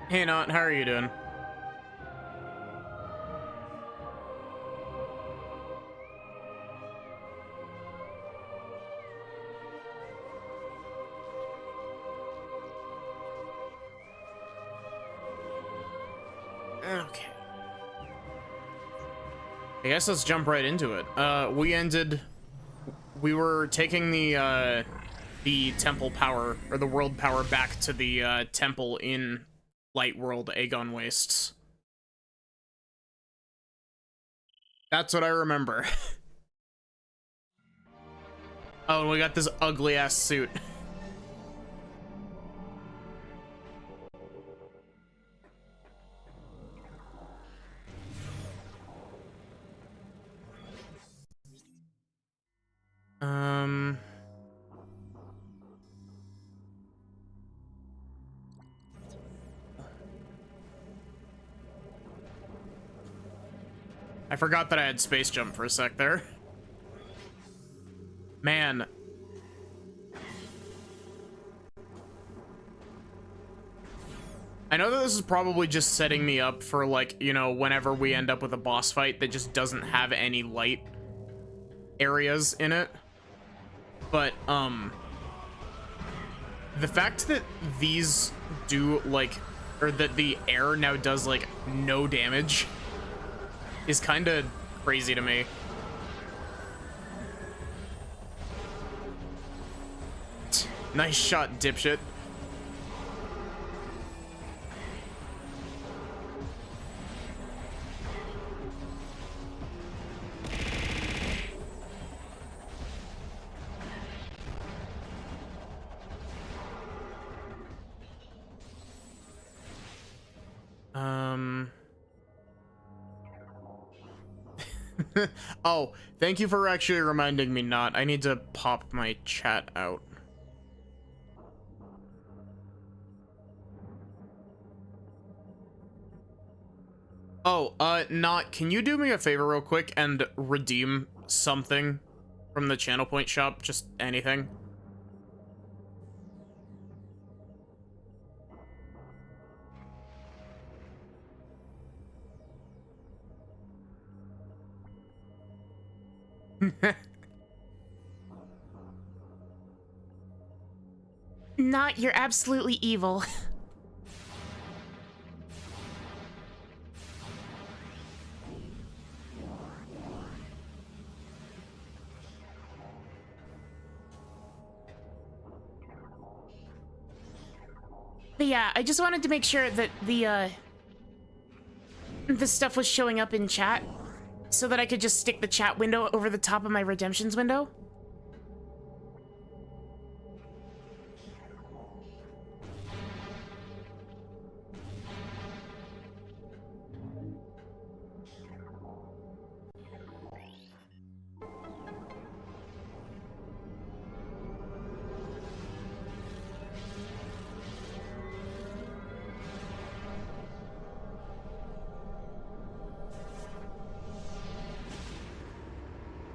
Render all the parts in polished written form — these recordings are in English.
Hey, Not, how are you doing? Okay. I guess let's jump right into it. We were taking the temple power, or the world power, back to the temple in Light World Aegon Wastes. That's what I remember. Oh, and we got this ugly ass suit. Um, I forgot that I had space jump for a sec there. Man. I know that this is probably just setting me up for, like, you know, whenever we end up with a boss fight that just doesn't have any light areas in it. But, the fact that these do, like, or that the air now does, like, no damage is kind of crazy to me. Nice shot, dipshit. Oh, thank you for actually reminding me, Not. I need to pop my chat out. Oh, Not, can you do me a favor real quick and redeem something from the channel point shop? Just anything. Not, you're absolutely evil. But yeah, I just wanted to make sure that the stuff was showing up in chat so that I could just stick the chat window over the top of my redemptions window.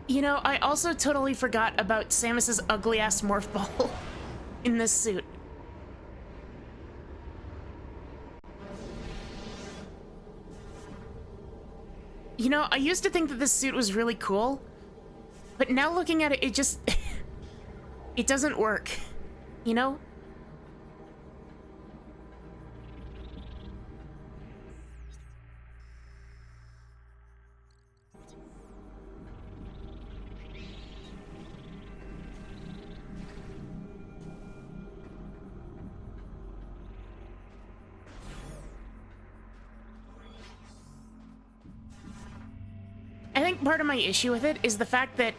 You know, I also totally forgot about Samus's ugly-ass morph ball in this suit. You know, I used to think that this suit was really cool, but now looking at it, it just... it doesn't work, you know? I think part of my issue with it is the fact that,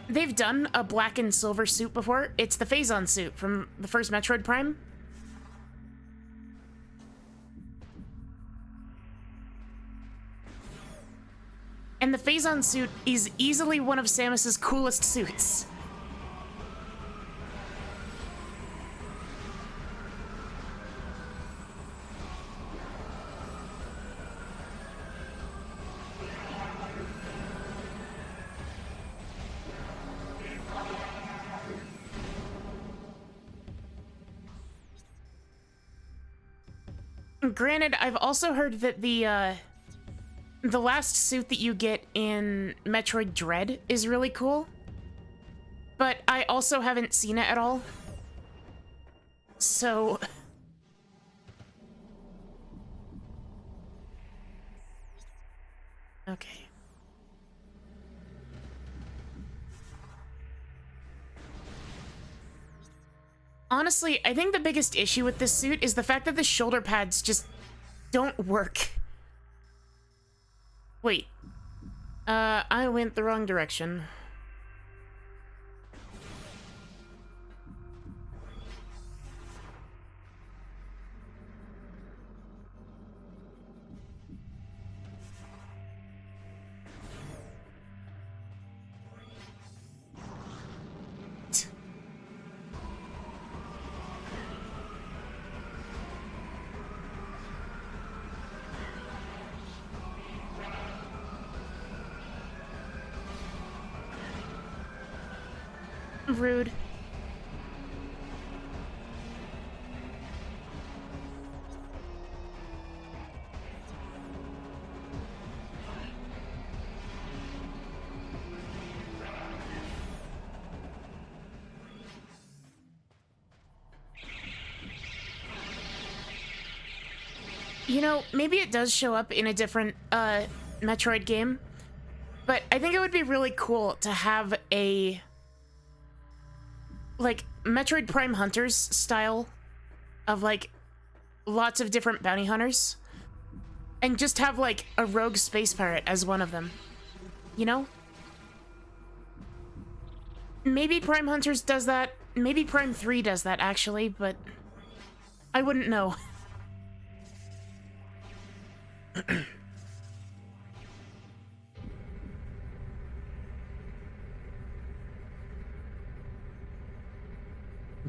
they've done a black and silver suit before. It's the Phazon suit from the first Metroid Prime. And the Phazon suit is easily one of Samus's coolest suits. Granted, I've also heard that the last suit that you get in Metroid Dread is really cool, but I also haven't seen it at all. So okay. Honestly, I think the biggest issue with this suit is the fact that the shoulder pads just don't work. Wait. I went the wrong direction. Rude. You know, maybe it does show up in a different Metroid game, but I think it would be really cool to have a like Metroid Prime Hunters style of like lots of different bounty hunters and just have like a rogue space pirate as one of them. You know? Maybe Prime Hunters does that. Maybe Prime 3 does that actually, but I wouldn't know.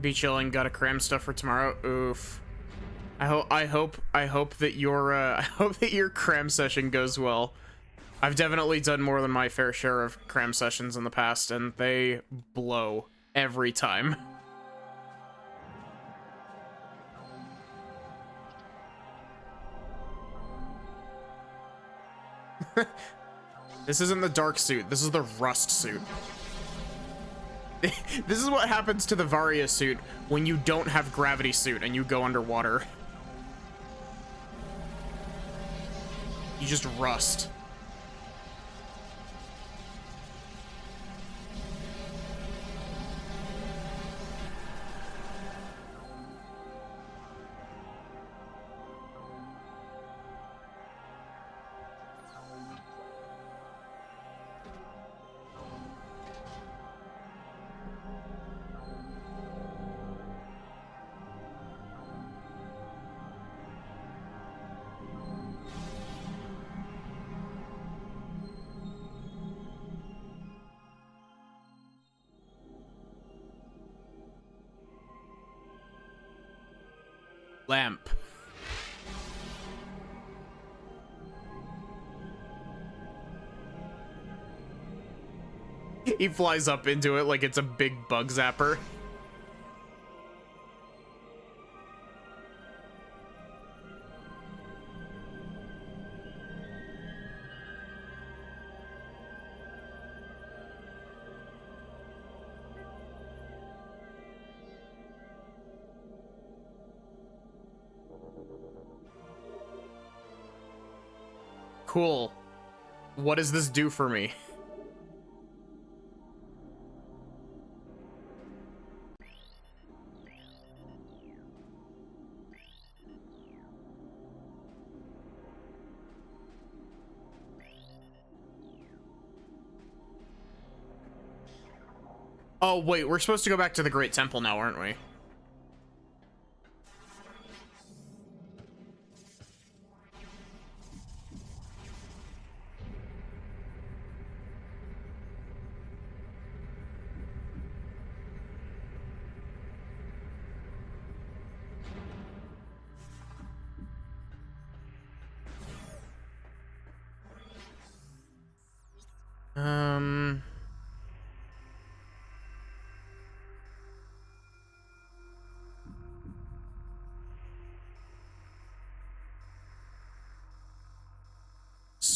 Be chilling. Gotta cram stuff for tomorrow. Oof. I hope that your I hope that your cram session goes well. I've definitely done more than my fair share of cram sessions in the past, and they blow every time. This isn't the dark suit. This is the rust suit. This is what happens to the Varia suit when you don't have gravity suit and you go underwater. You just rust. Lamp. He flies up into it like it's a big bug zapper. Cool. What does this do for me? Oh, wait, we're supposed to go back to the Great Temple now, aren't we?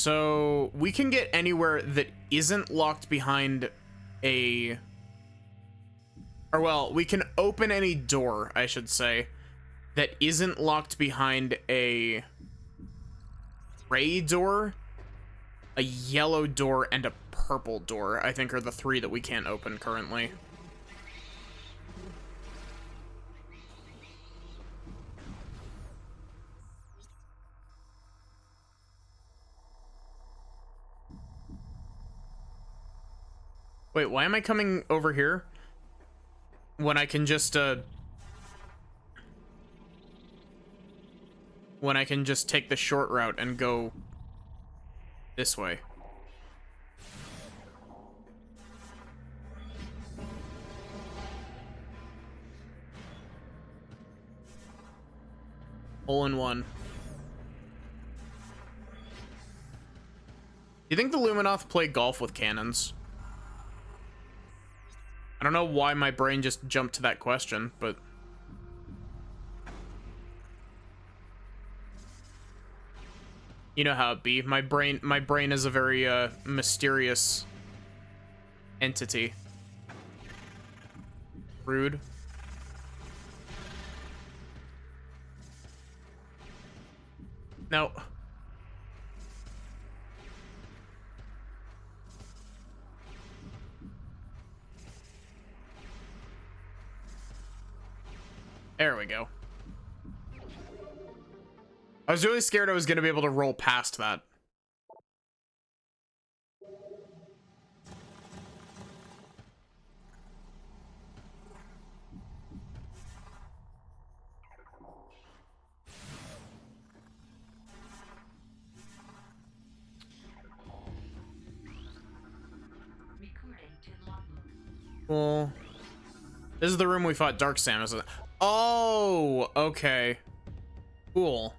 So we can get anywhere that isn't locked behind a... Or, well, we can open any door, I should say, that isn't locked behind a gray door, a yellow door, and a purple door, I think are the three that we can't open currently. Wait, why am I coming over here when I can just take the short route and go this way? Hole in one. Do you think the Luminoth play golf with cannons? I don't know why my brain just jumped to that question, but... You know how it be. My brain is a very, mysterious entity. Rude. No. There we go. I was really scared I was going to be able to roll past that. Cool. This is the room we fought Dark Samus in. Oh, okay. Cool.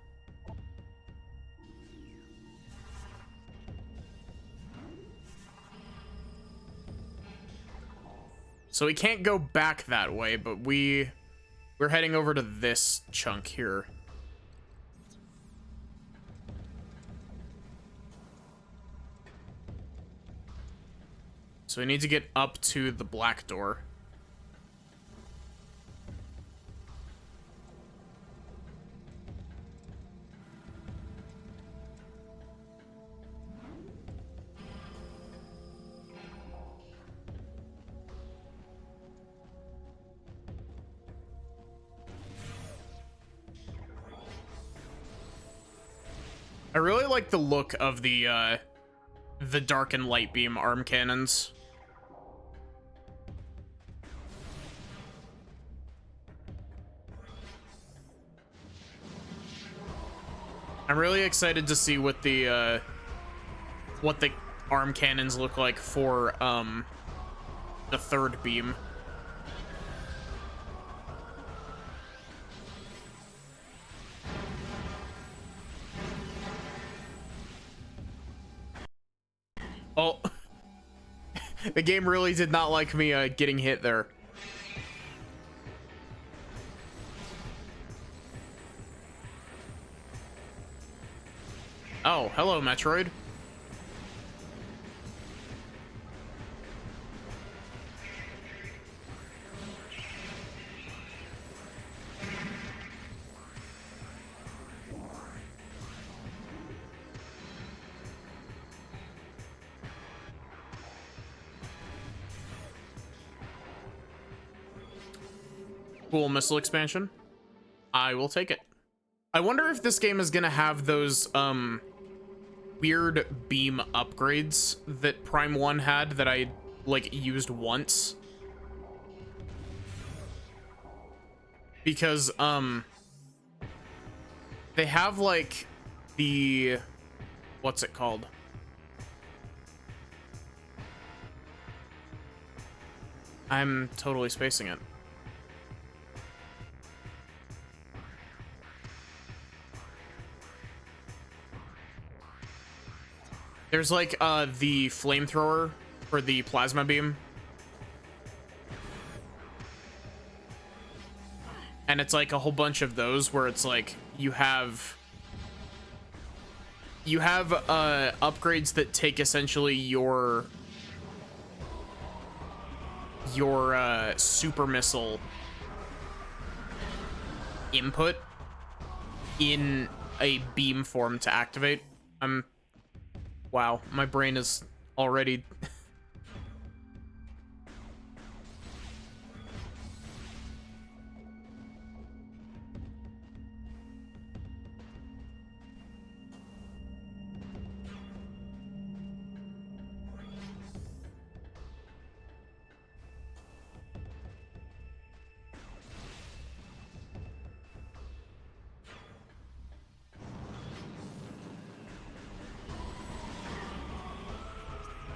So we can't go back that way, but we're heading over to this chunk here. So we need to get up to the black door. I really like the look of the dark and light beam arm cannons. I'm really excited to see what the arm cannons look like for the third beam. Oh, the game really did not like me getting hit there. Oh, hello, Metroid. Cool missile expansion. I will take it. I wonder if this game is gonna have those weird beam upgrades that Prime 1 had that I like used once. Because they have like the, what's it called? I'm totally spacing it. There's like the flamethrower for the plasma beam. And it's like a whole bunch of those where it's like you have you have upgrades that take essentially your super missile input in a beam form to activate. Wow, my brain is already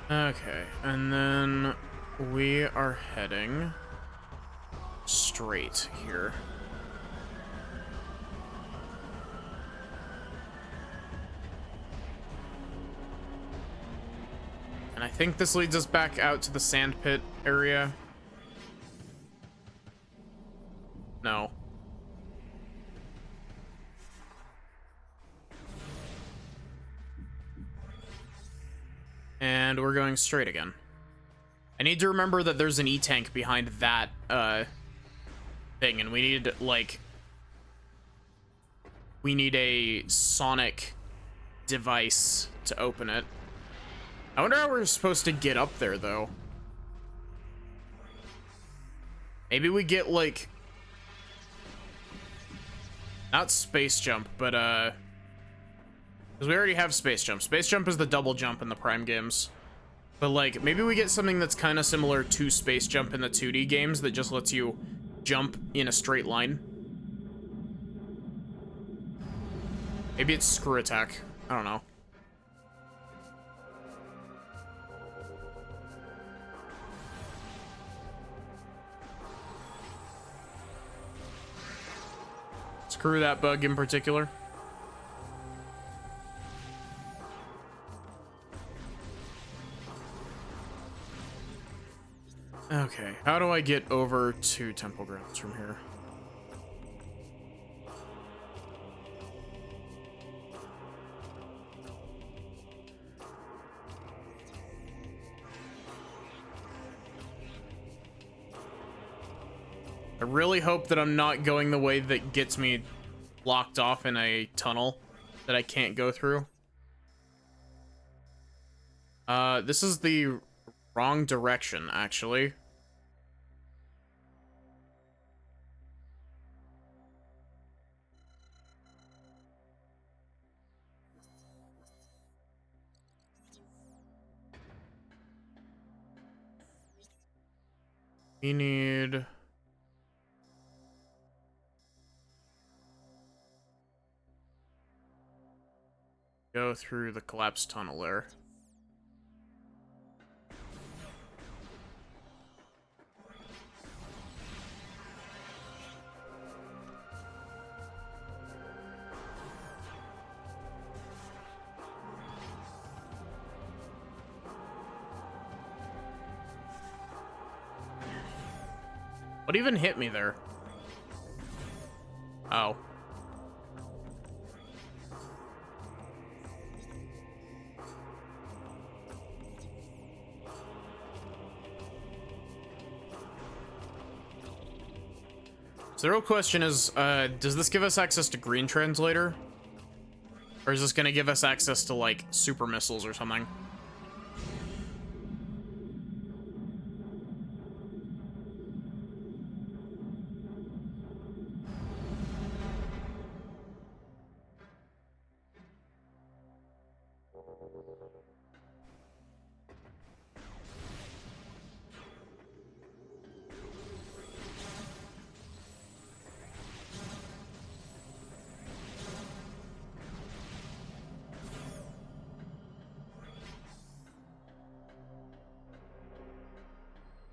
okay, and then we are heading straight here. And I think this leads us back out to the sand pit area. No. And we're going straight again. I need to remember that there's an E-tank behind that thing, and we need, like, we need a sonic device to open it. I wonder how we're supposed to get up there, though. Maybe we get, like, not space jump, but, because we already have space jump. Space jump is the double jump in the Prime games. But, like, maybe we get something that's kind of similar to space jump in the 2D games that just lets you jump in a straight line. Maybe it's screw attack. I don't know. Screw that bug in particular. Okay, how do I get over to Temple Grounds from here? I really hope that I'm not going the way that gets me locked off in a tunnel that I can't go through. This is the wrong direction, actually. We need... go through the collapsed tunnel there. What even hit me there? Oh. So the real question is, does this give us access to Green Translator? Or is this gonna give us access to, like, super missiles or something?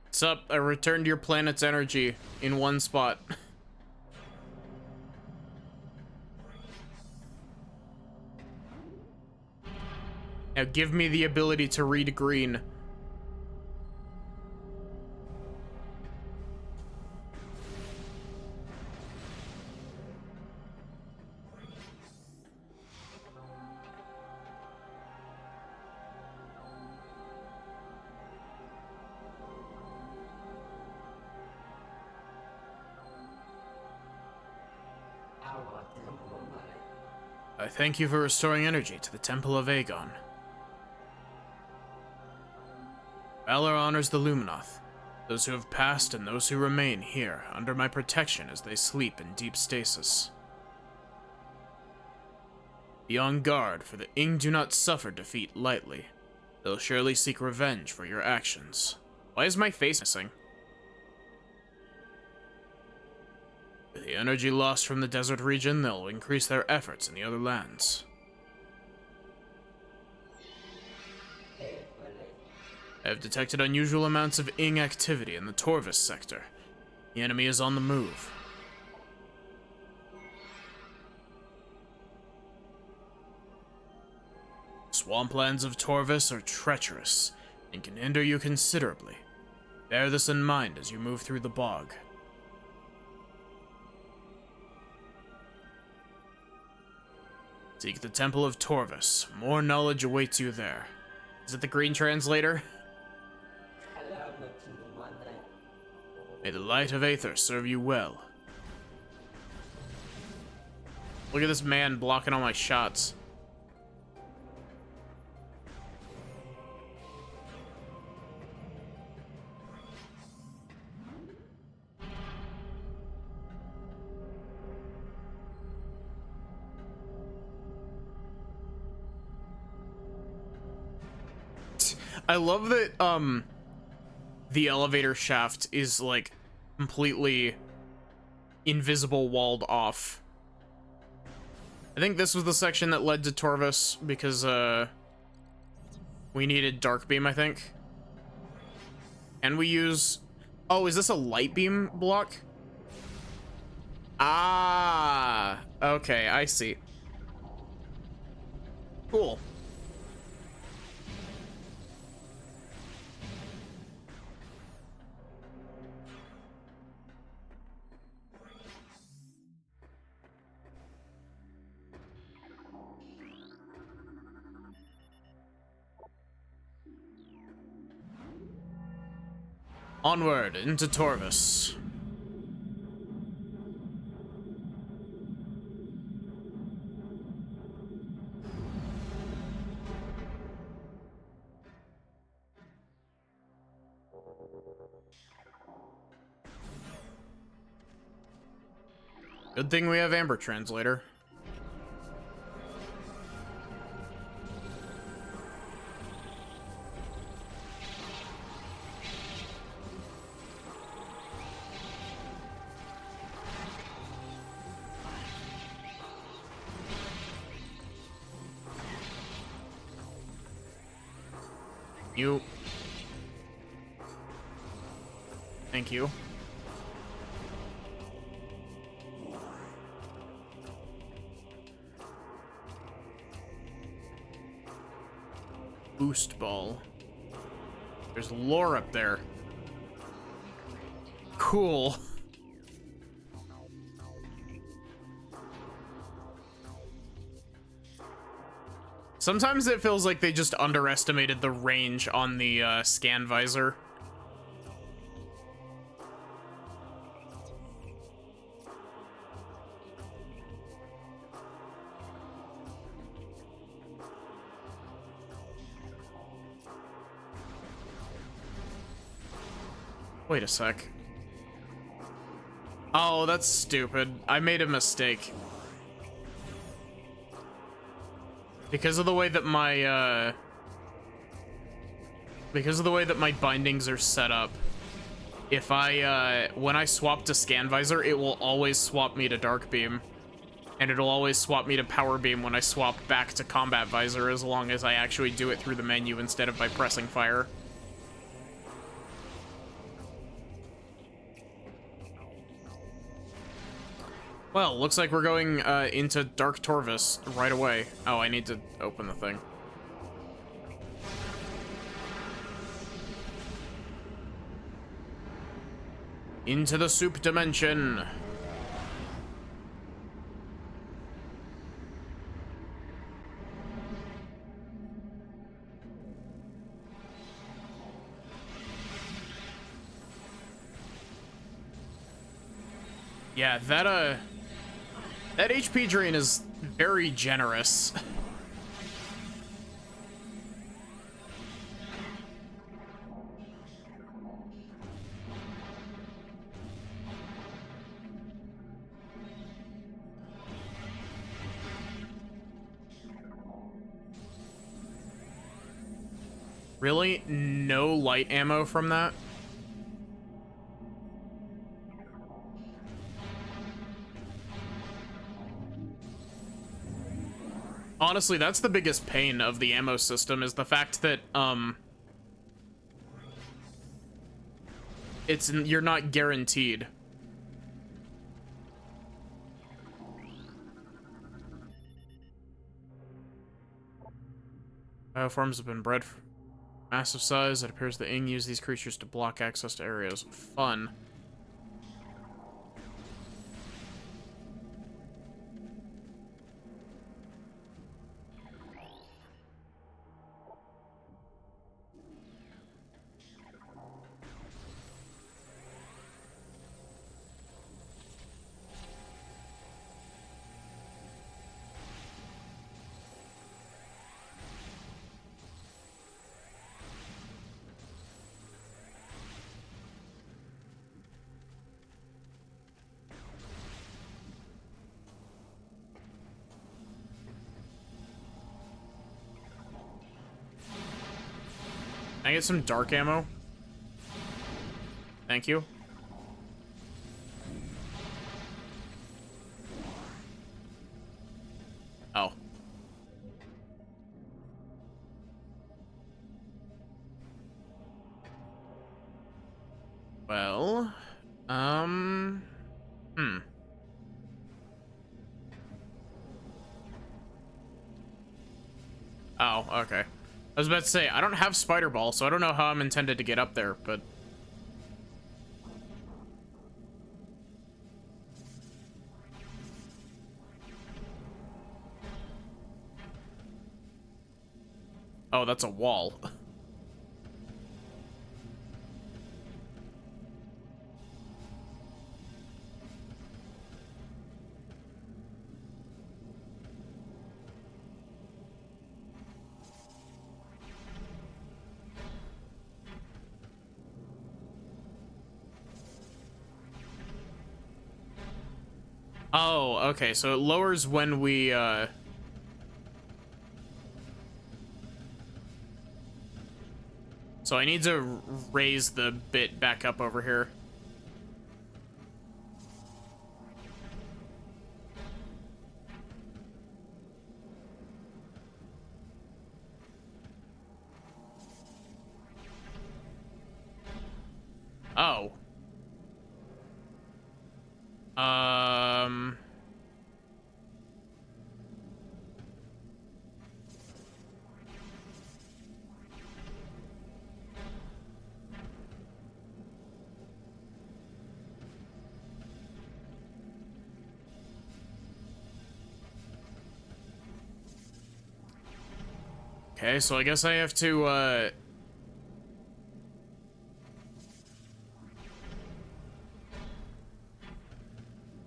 What's up? I returned your planet's energy in one spot. Now give me the ability to read green. I thank you for restoring energy to the Temple of Aegon. Valor honors the Luminoth, those who have passed and those who remain here under my protection as they sleep in deep stasis. Be on guard, for the Ing do not suffer defeat lightly. They'll surely seek revenge for your actions. Why is my face missing? With the energy lost from the desert region, they'll increase their efforts in the other lands. I have detected unusual amounts of Ing activity in the Torvis sector. The enemy is on the move. Swamplands of Torvis are treacherous and can hinder you considerably. Bear this in mind as you move through the bog. Seek the Temple of Torvis. More knowledge awaits you there. Is it the green translator? May the light of Aether serve you well. Look at this man blocking all my shots. I love that, the elevator shaft is, like, completely invisible, walled off. I think this was the section that led to Torvis, because, we needed Dark Beam, I think. And we use... Oh, is this a Light Beam block? Ah, okay, I see. Cool. Onward into Torvis. Good thing we have Amber Translator. You. Thank you. Boost ball. There's lore up there. Cool. Sometimes it feels like they just underestimated the range on the scan visor. Wait a sec. Oh, that's stupid. I made a mistake. Because of the way that my, bindings are set up, if I, when I swap to Scan Visor, it will always swap me to Dark Beam. And it'll always swap me to Power Beam when I swap back to Combat Visor, as long as I actually do it through the menu instead of by pressing fire. Well, looks like we're going into Dark Torvis right away. Oh, I need to open the thing. Into the soup dimension. Yeah, that HP drain is very generous. Really? No light ammo from that? Honestly, that's the biggest pain of the ammo system, is the fact that, you're not guaranteed. Bioforms have been bred for massive size. It appears the Ing use these creatures to block access to areas. Fun. Can I get some dark ammo? Thank you. Oh. Well, Oh, okay. I was about to say, I don't have Spider Ball, so I don't know how I'm intended to get up there, but... Oh, that's a wall. Oh, okay, so it lowers when we, So I need to raise the bit back up over here. Oh. Okay, so I guess I have to,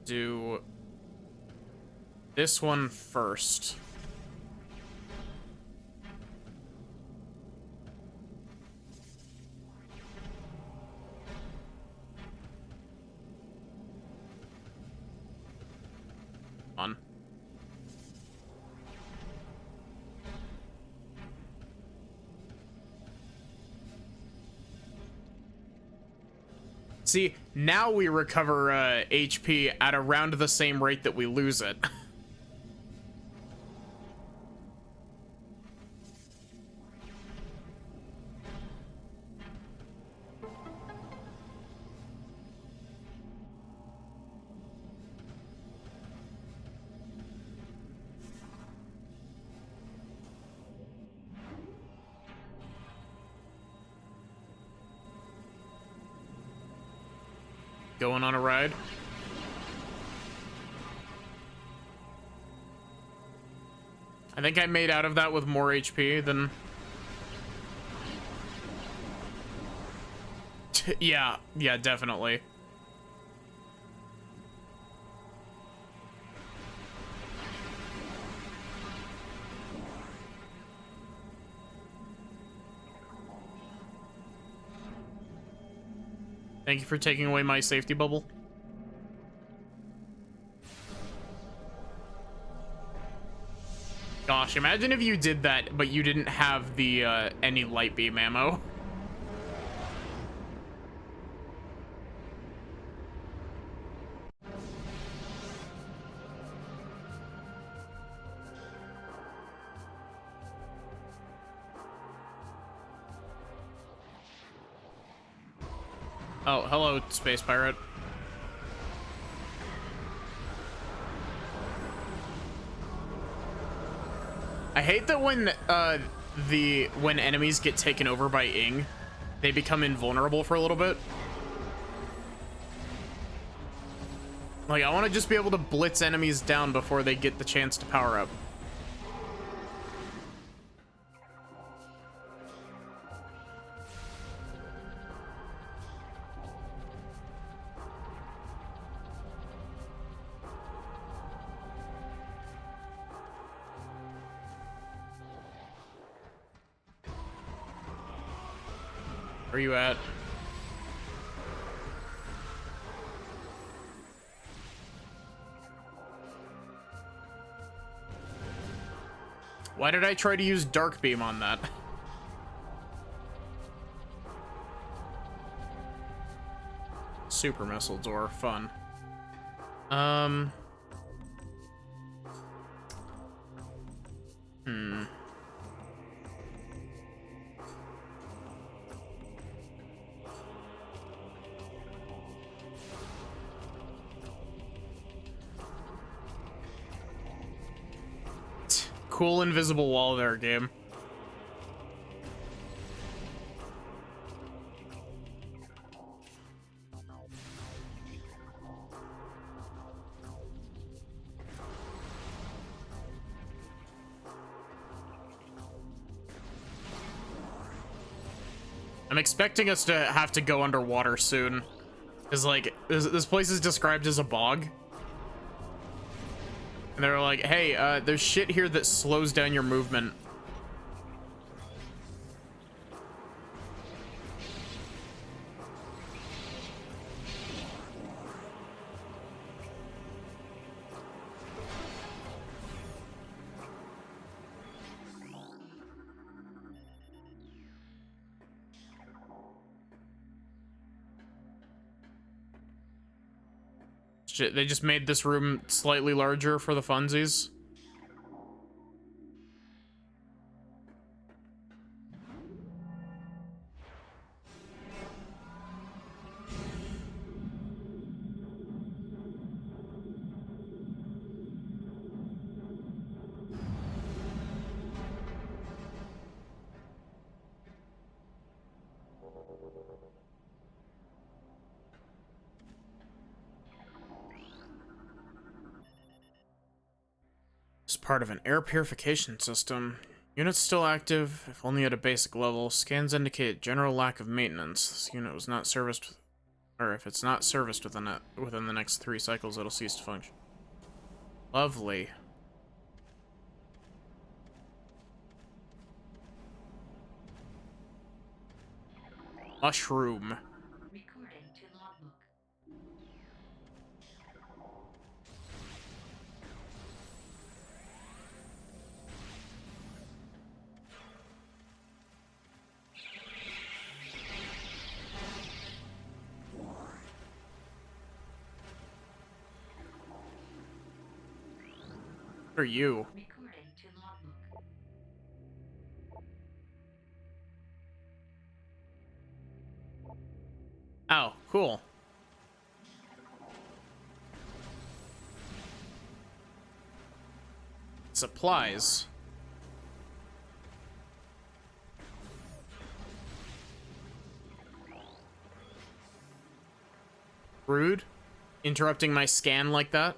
do this one first. On. See, now we recover HP at around the same rate that we lose it. Going on a ride. I think I made out of that with more HP than... yeah, definitely. Thank you for taking away my safety bubble. Gosh, imagine if you did that, but you didn't have the any light beam ammo. Oh, hello, space pirate. I hate that when when enemies get taken over by Ing, they become invulnerable for a little bit. Like, I want to just be able to blitz enemies down before they get the chance to power up. Where are you at? Why did I try to use Dark Beam on that? Super Missile Door, fun. Cool invisible wall there, game. I'm expecting us to have to go underwater soon. Because, like, this place is described as a bog. And they're like, hey, there's shit here that slows down your movement. Shit, they just made this room slightly larger for the funsies. It's part of an air purification system. Unit's still active, if only at a basic level. Scans indicate general lack of maintenance. This unit was not serviced, or if it's not serviced within the next 3 cycles, it'll cease to function. Lovely. Mushroom. Recording to logbook. What are you? Recording to logbook. Oh, cool. Supplies. Rude. Interrupting my scan like that.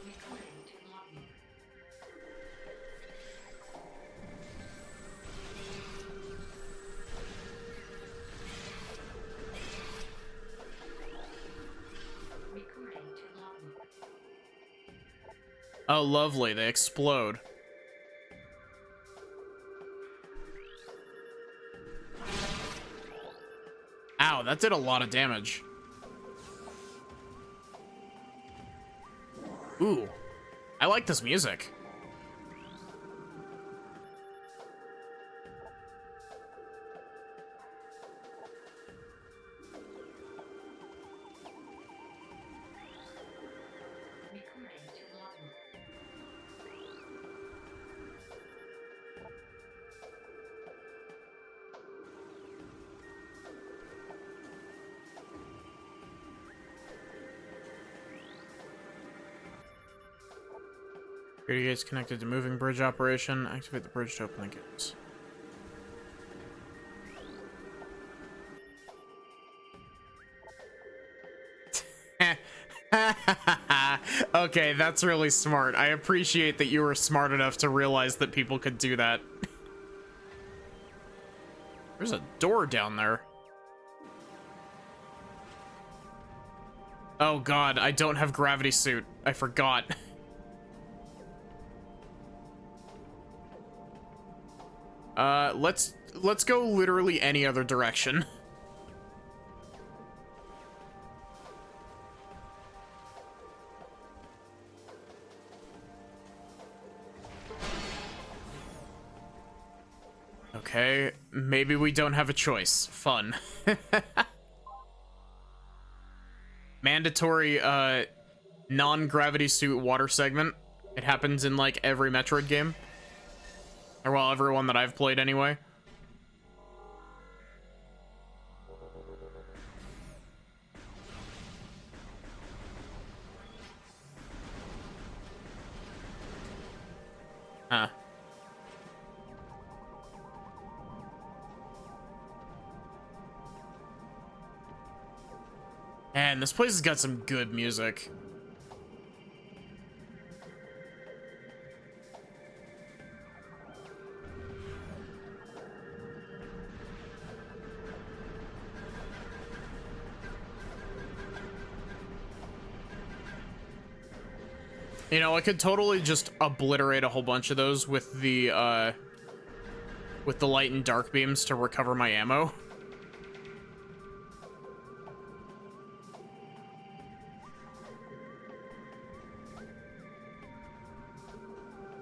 Recording to logbook. Recording to logbook. Oh, lovely. They explode. Ow, that did a lot of damage. Ooh, I like this music. Recording to logbook. Security gates connected to moving bridge operation. Activate the bridge to open the gates. Okay, that's really smart. I appreciate that you were smart enough to realize that people could do that. There's a door down there. Oh god, I don't have gravity suit. I forgot. Let's go literally any other direction. Okay, maybe we don't have a choice. Fun. Mandatory, non-gravity suit water segment. It happens in, like, every Metroid game. Or, well, everyone that I've played anyway. Huh. Man, this place has got some good music. You know, I could totally just obliterate a whole bunch of those with the light and dark beams to recover my ammo.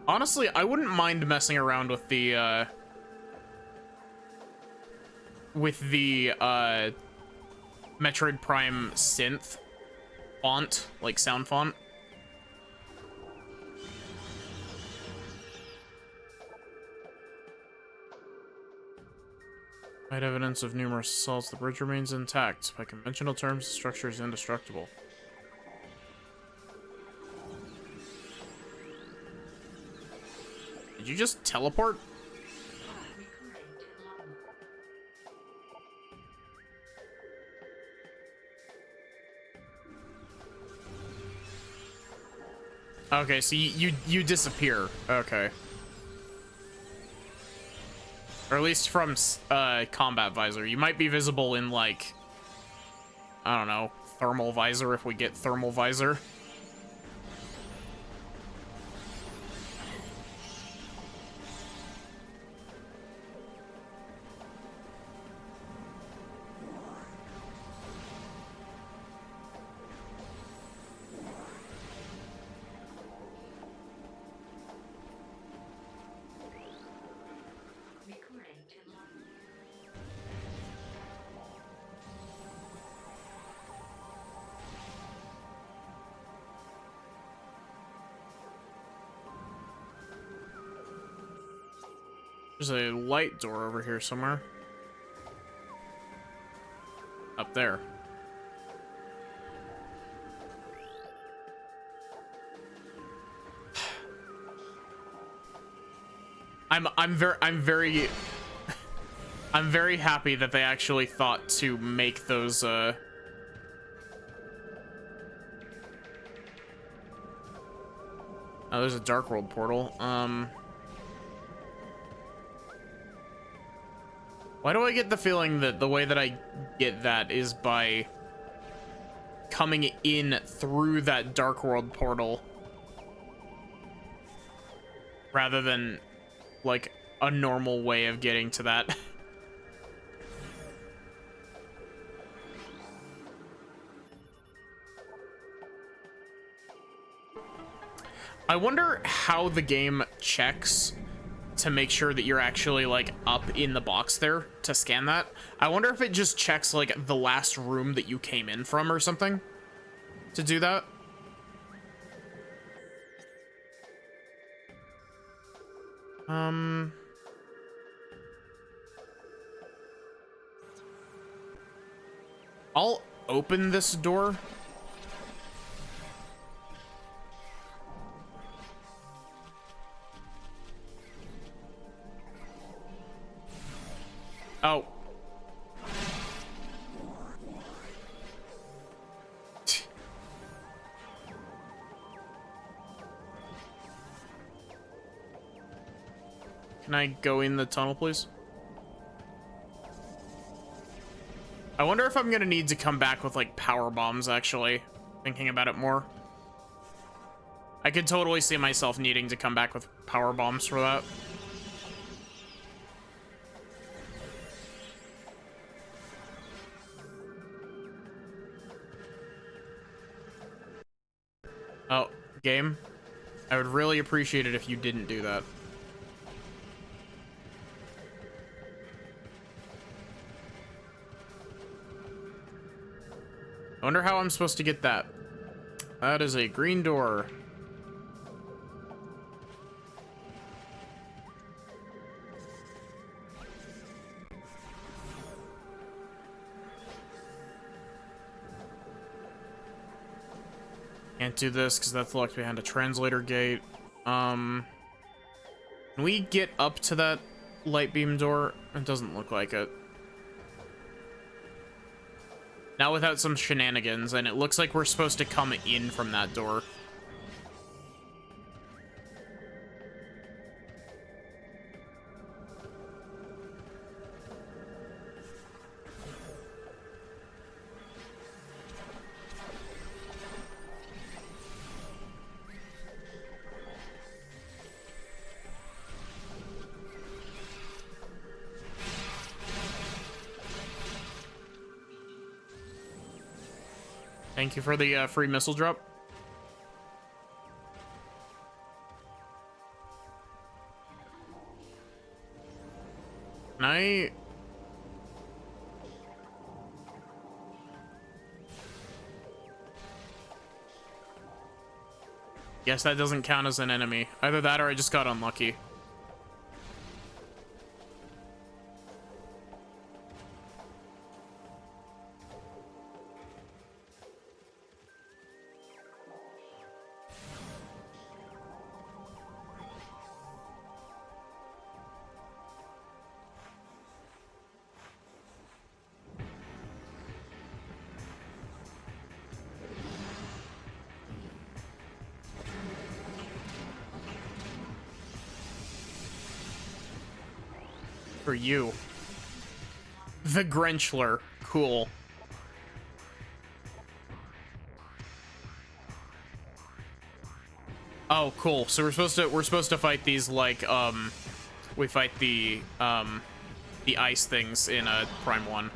Honestly, I wouldn't mind messing around with the Metroid Prime synth font, like sound font. Find evidence of numerous assaults. The bridge remains intact. By conventional terms, the structure is indestructible. Did you just teleport? Recording to logbook. Okay, so you disappear. Okay. Or at least from combat visor. You might be visible in, like, I don't know, thermal visor if we get thermal visor. Recording to logbook. There's a light door over here somewhere. Up there. I'm very happy that they actually thought to make those Oh, there's a Dark World portal. Why do I get the feeling that the way that I get that is by coming in through that Dark World portal rather than like a normal way of getting to that. I wonder how the game checks to make sure that you're actually like up in the box there to scan that. I wonder if it just checks like the last room that you came in from or something to do that. I'll open this door. Oh. Can I go in the tunnel, please? I wonder if I'm gonna need to come back with like power bombs, actually. Thinking about it more. I could totally see myself needing to come back with power bombs for that. Oh, game? I would really appreciate it if you didn't do that. I wonder how I'm supposed to get that. That is a green door. Can't do this because that's locked behind a translator gate. Can we get up to that light beam door? It doesn't look like it. Not without some shenanigans, and it looks like we're supposed to come in from that door. Thank you for the free missile drop. Can I... Guess that doesn't count as an enemy. Either that or I just got unlucky. For you. The Grinchler. Cool. Oh, cool. So we're supposed to fight these like we fight the ice things in Prime 1.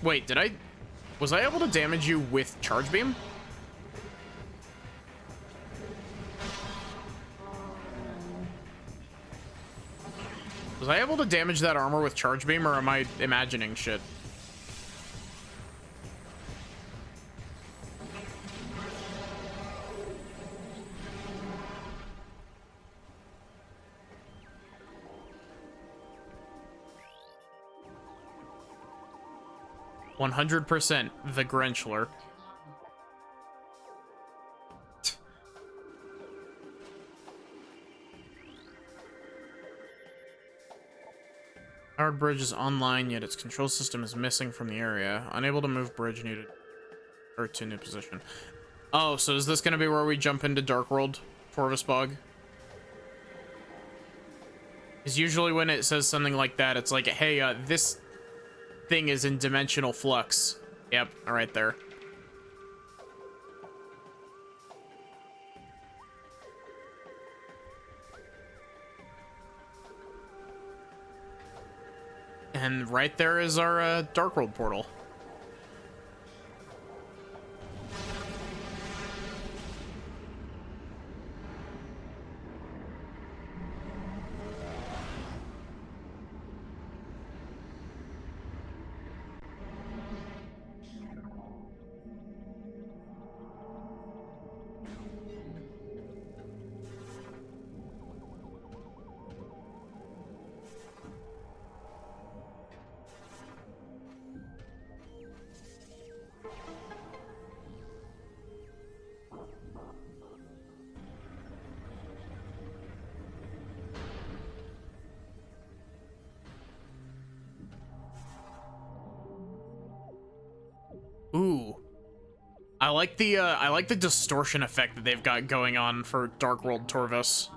Wait, was I able to damage you with charge beam? Was I able to damage that armor with charge beam, or am I imagining shit? %, the Grinchler. Powered bridge is online, yet its control system is missing from the area. Unable to move bridge needed. Or to new position. Oh, so is this gonna be where we jump into Dark World, Torvus Bog? Because usually when it says something like that, it's like, hey, this thing is in dimensional flux. Yep, right there. And right there is our Dark World portal. Ooh. I like the distortion effect that they've got going on for Dark World Torvus.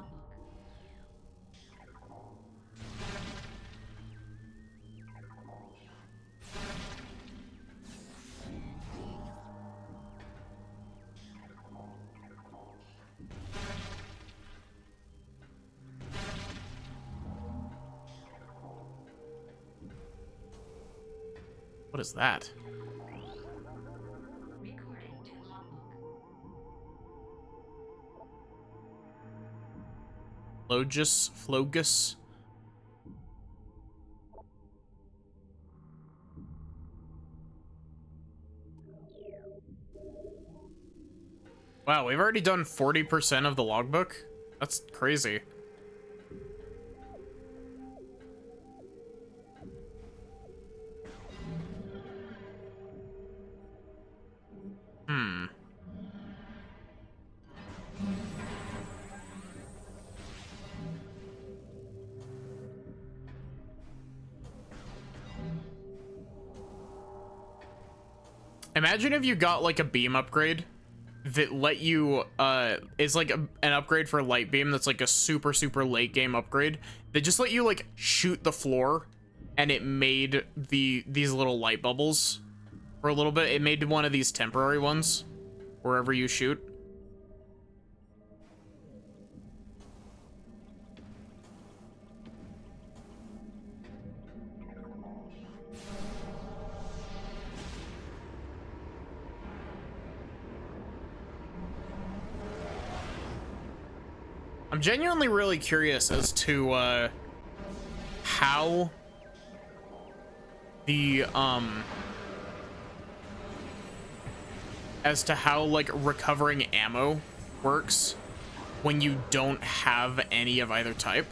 What is that? Recording to logbook. Flogus? Wow, we've already done 40% of the logbook? That's crazy. Hmm. Imagine if you got like a beam upgrade that let you is like an upgrade for light beam that's like a super late game upgrade that just let you like shoot the floor and it made these little light bubbles for a little bit. It made one of these temporary ones wherever you shoot. I'm genuinely really curious as to how the like recovering ammo works when you don't have any of either type.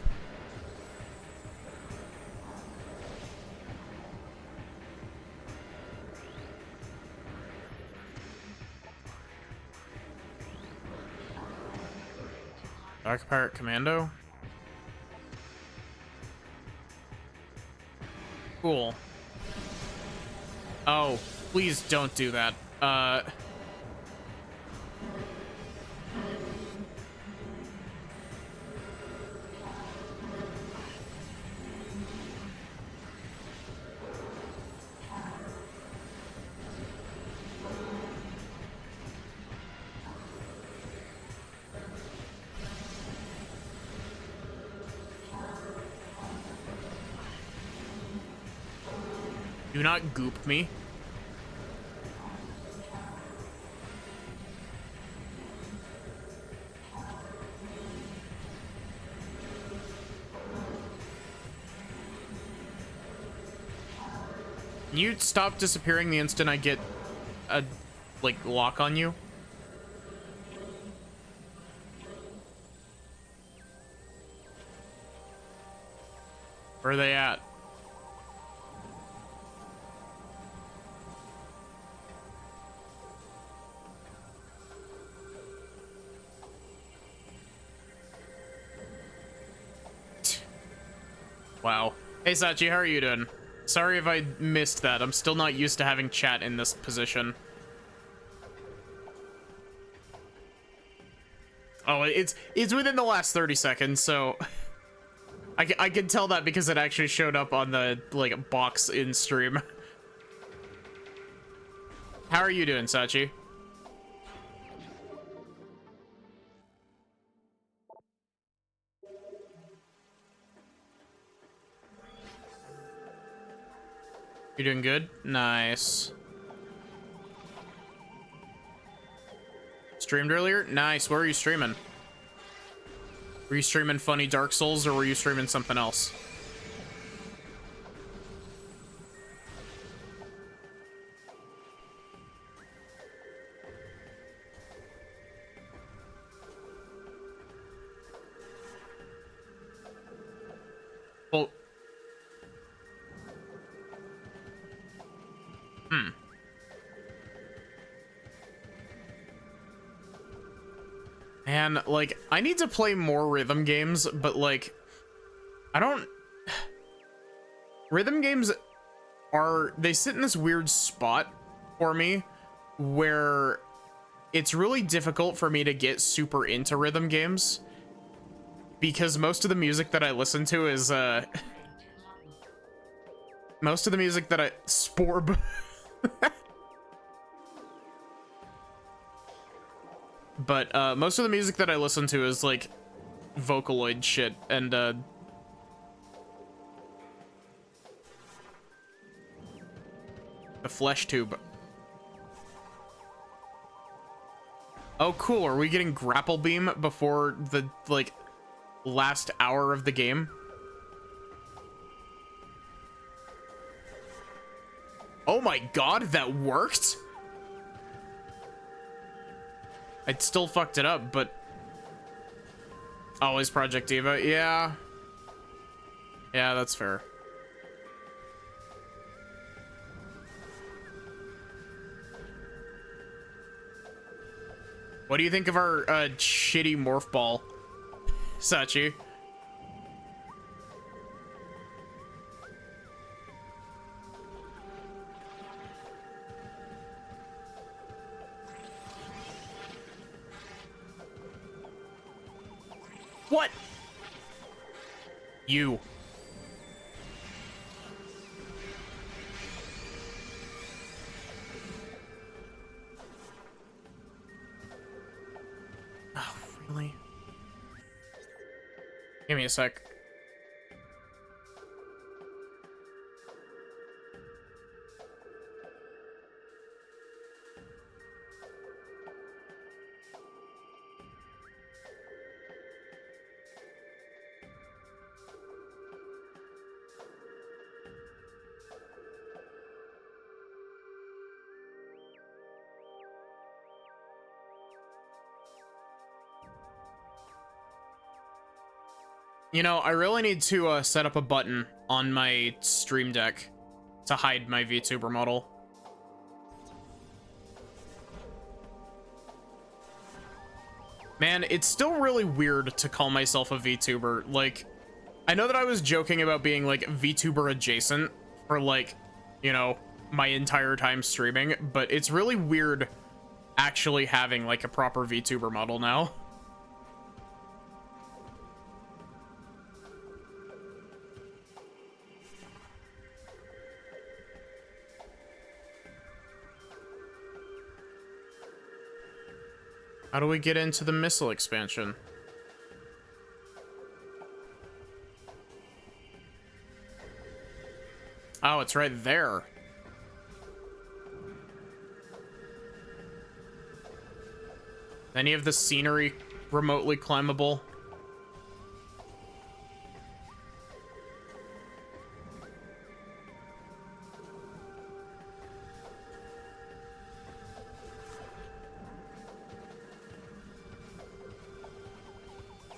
Dark Pirate Commando. Cool. Oh, please don't do that. Do not goop me. Can you stop disappearing the instant I get a, like, lock on you? Where are they at? Wow. Hey Sachi, how are you doing? Sorry if I missed that. I'm still not used to having chat in this position. Oh, it's within the last 30 seconds, so I can tell that because it actually showed up on the like box in stream. How are you doing, Sachi? You doing good? Nice. Streamed earlier? Nice. Where are you streaming? Were you streaming funny Dark Souls or were you streaming something else? Well, man, like, I need to play more rhythm games, but like, I don't... Rhythm games they sit in this weird spot for me where it's really difficult for me to get super into rhythm games because most of the music that I listen to is most of the music that Sporb but most of the music that I listen to is like Vocaloid shit and the flesh tube. Oh, cool. Are we getting grapple beam before the, like, last hour of the game? Oh my god, that worked? I still fucked it up, but... Always Project Diva. Yeah. Yeah, that's fair. What do you think of our shitty morph ball, Sachi? What? You. Oh, really? Give me a sec. You know, I really need to set up a button on my Stream Deck to hide my VTuber model. Man, it's still really weird to call myself a VTuber. Like, I know that I was joking about being, like, VTuber adjacent for, like, you know, my entire time streaming, but it's really weird actually having, like, a proper VTuber model now. How do we get into the missile expansion? Oh, it's right there. Any of the scenery remotely climbable?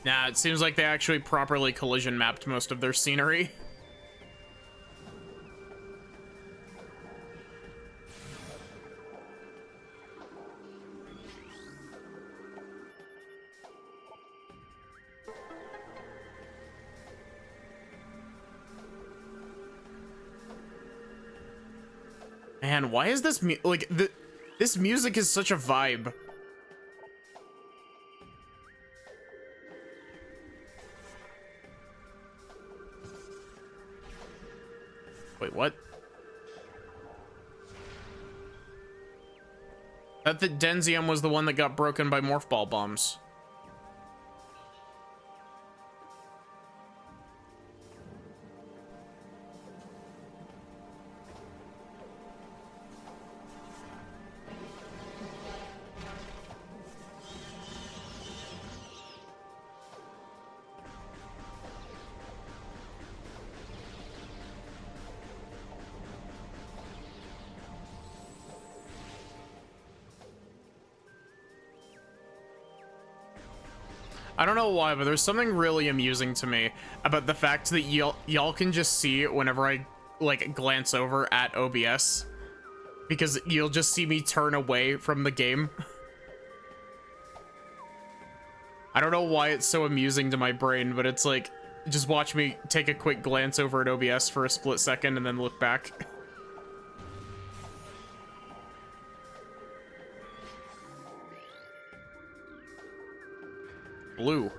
Nah, it seems like they actually properly collision mapped most of their scenery. Man, why is this this music is such a vibe. Wait, what? That the Denzium was the one that got broken by morph ball bombs. I don't know why, but there's something really amusing to me about the fact that y'all can just see it whenever I like glance over at OBS, because you'll just see me turn away from the game. I don't know why it's so amusing to my brain, but it's like, just watch me take a quick glance over at OBS for a split second and then look back. Blue.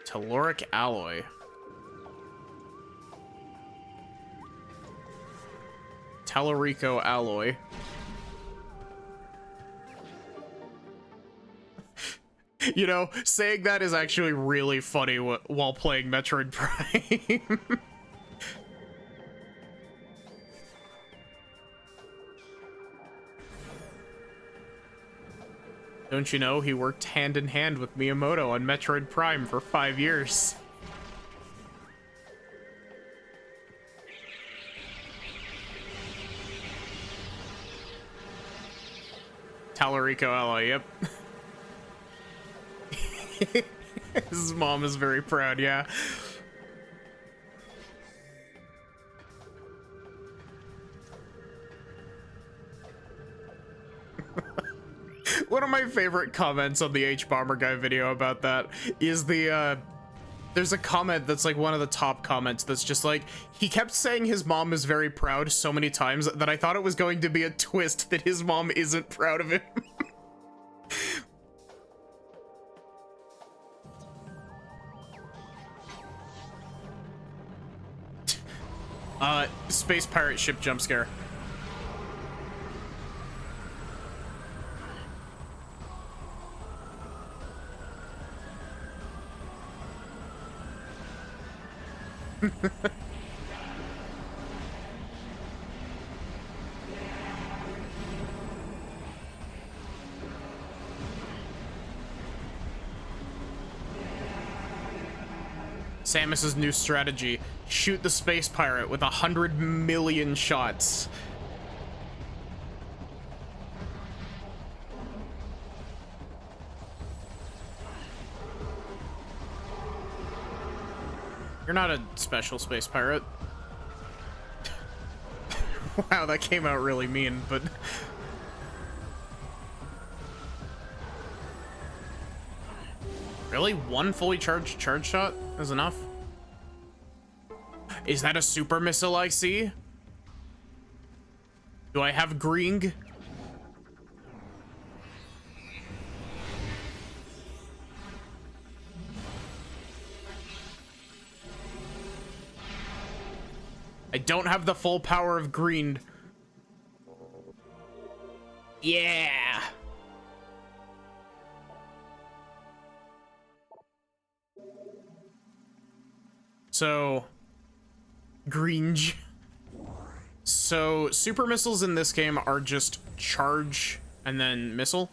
Telluric alloy. Tellurico alloy. You know, saying that is actually really funny while playing Metroid Prime. Don't you know, he worked hand in hand with Miyamoto on Metroid Prime for 5 years. Tellurico alloy, yep. His mom is very proud, yeah. One of my favorite comments on the H-Bomber Guy video about that is there's a comment that's like one of the top comments that's just like, he kept saying his mom is very proud so many times that I thought it was going to be a twist that his mom isn't proud of him. Space pirate ship jump scare. Samus's new strategy: shoot the space pirate with 100 million shots. You're not a special space pirate. Wow, that came out really mean, but... Really? One fully charged charge shot is enough? Is that a super missile I see? Do I have green? I don't have the full power of green. Yeah. So, Gringe. So, super missiles in this game are just charge and then missile.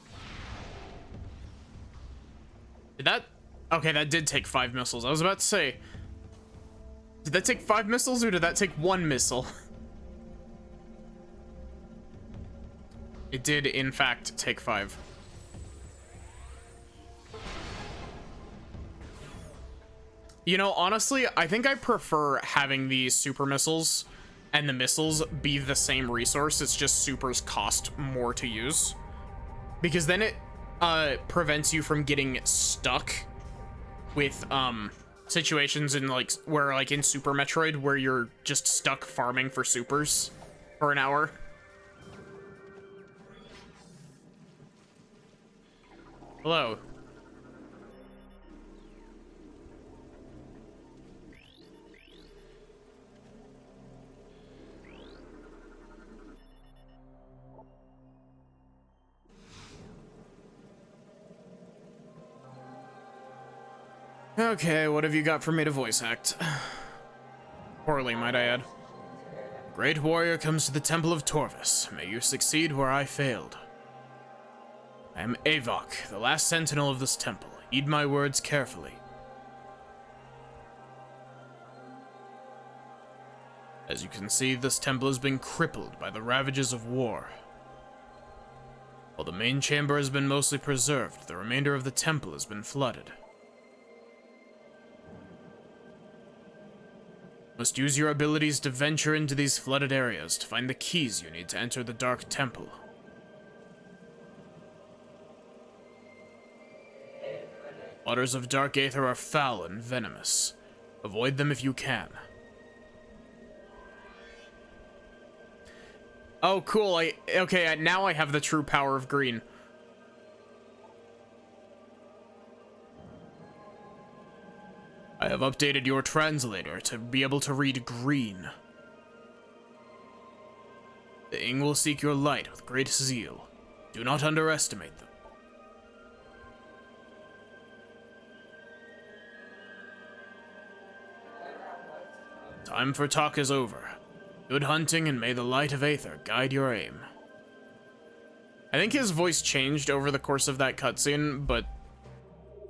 Did that? Okay, that did take 5 missiles. I was about to say, did that take 5 missiles or did that take 1 missile? It did, in fact, take 5. You know, honestly, I think I prefer having the super missiles and the missiles be the same resource. It's just supers cost more to use. Because then it prevents you from getting stuck with situations in like where like in Super Metroid where you're just stuck farming for supers for an hour. Hello. Okay, what have you got for me to voice act? Poorly, might I add. Great warrior comes to the Temple of Torvus. May you succeed where I failed. I am Avok, the last sentinel of this temple. Heed my words carefully. As you can see, this temple has been crippled by the ravages of war. While the main chamber has been mostly preserved, the remainder of the temple has been flooded. Must use your abilities to venture into these flooded areas to find the keys you need to enter the Dark Temple. Waters of Dark Aether are foul and venomous. Avoid them if you can. Oh, cool. Okay, now I have the true power of green. I have updated your translator to be able to read green. The Ing will seek your light with great zeal. Do not underestimate them. Time for talk is over. Good hunting, and may the light of Aether guide your aim. I think his voice changed over the course of that cutscene, but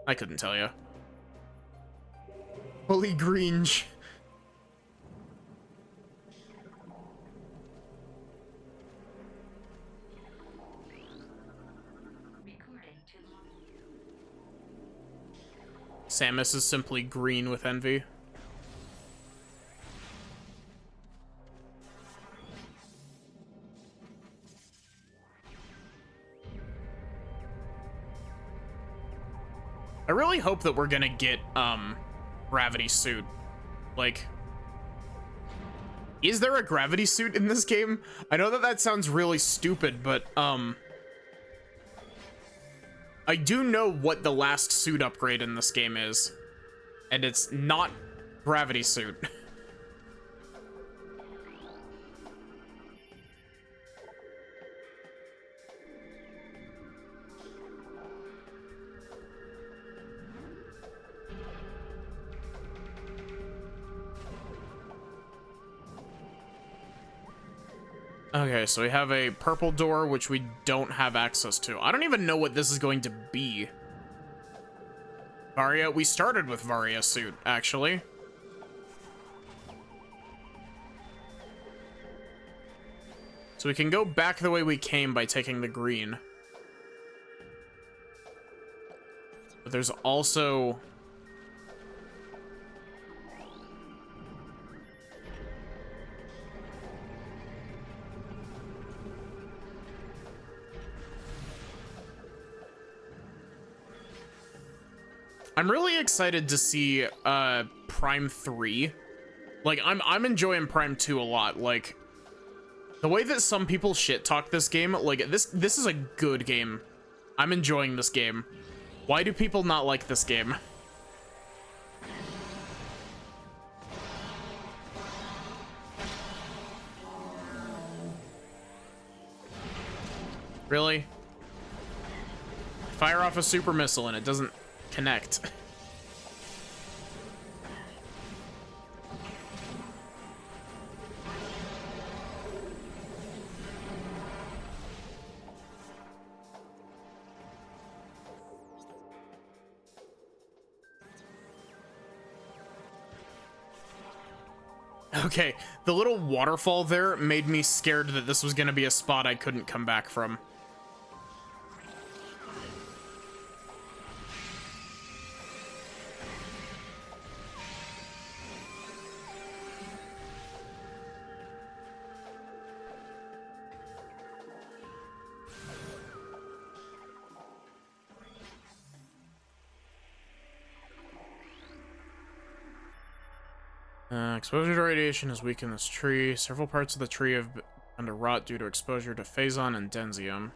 I couldn't tell you. Holy Gringe. Samus is simply green with envy. I really hope that we're gonna get, gravity suit. Like, is there a gravity suit in this game? I know that that sounds really stupid, but, I do know what the last suit upgrade in this game is, and it's not gravity suit. Okay, so we have a purple door, which we don't have access to. I don't even know what this is going to be. Varia, we started with Varia's suit, actually. So we can go back the way we came by taking the green. But there's also... I'm really excited to see Prime 3. Like, I'm enjoying Prime 2 a lot. Like, the way that some people shit talk this game, like, this is a good game. I'm enjoying this game. Why do people not like this game? Really? Fire off a super missile and it doesn't connect. Okay, the little waterfall there made me scared that this was gonna be a spot I couldn't come back from. Exposure to radiation has weakened this tree. Several parts of the tree have begun to rot due to exposure to phazon and denzium.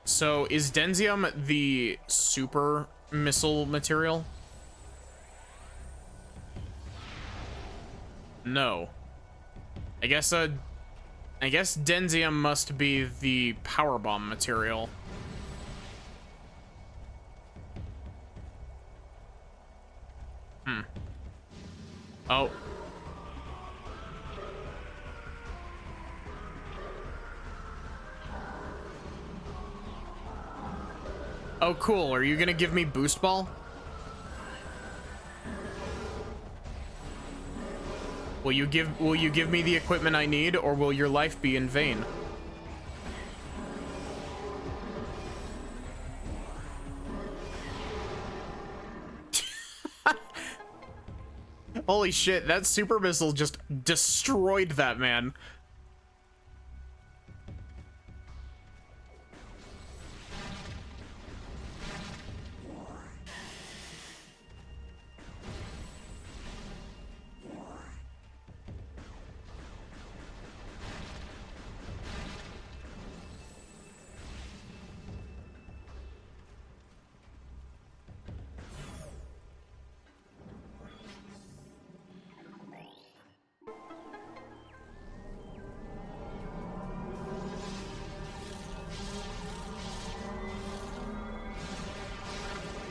So, is denzium the super missile material? No. I guess denzium must be the power bomb material. Oh. Oh, cool. Are you gonna give me boost ball? Will you give me the equipment I need, or will your life be in vain? Holy shit, that super missile just destroyed that man.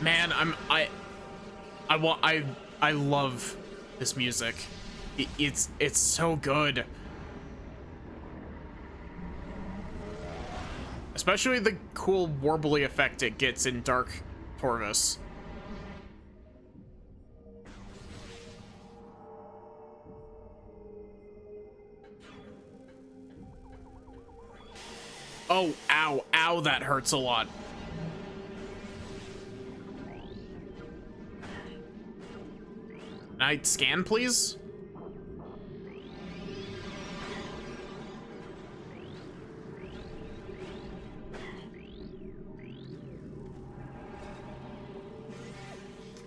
Man, I love this music. It's so good. Especially the cool warbly effect it gets in Dark Torvus. Oh, ow, ow, that hurts a lot. Can I scan, please?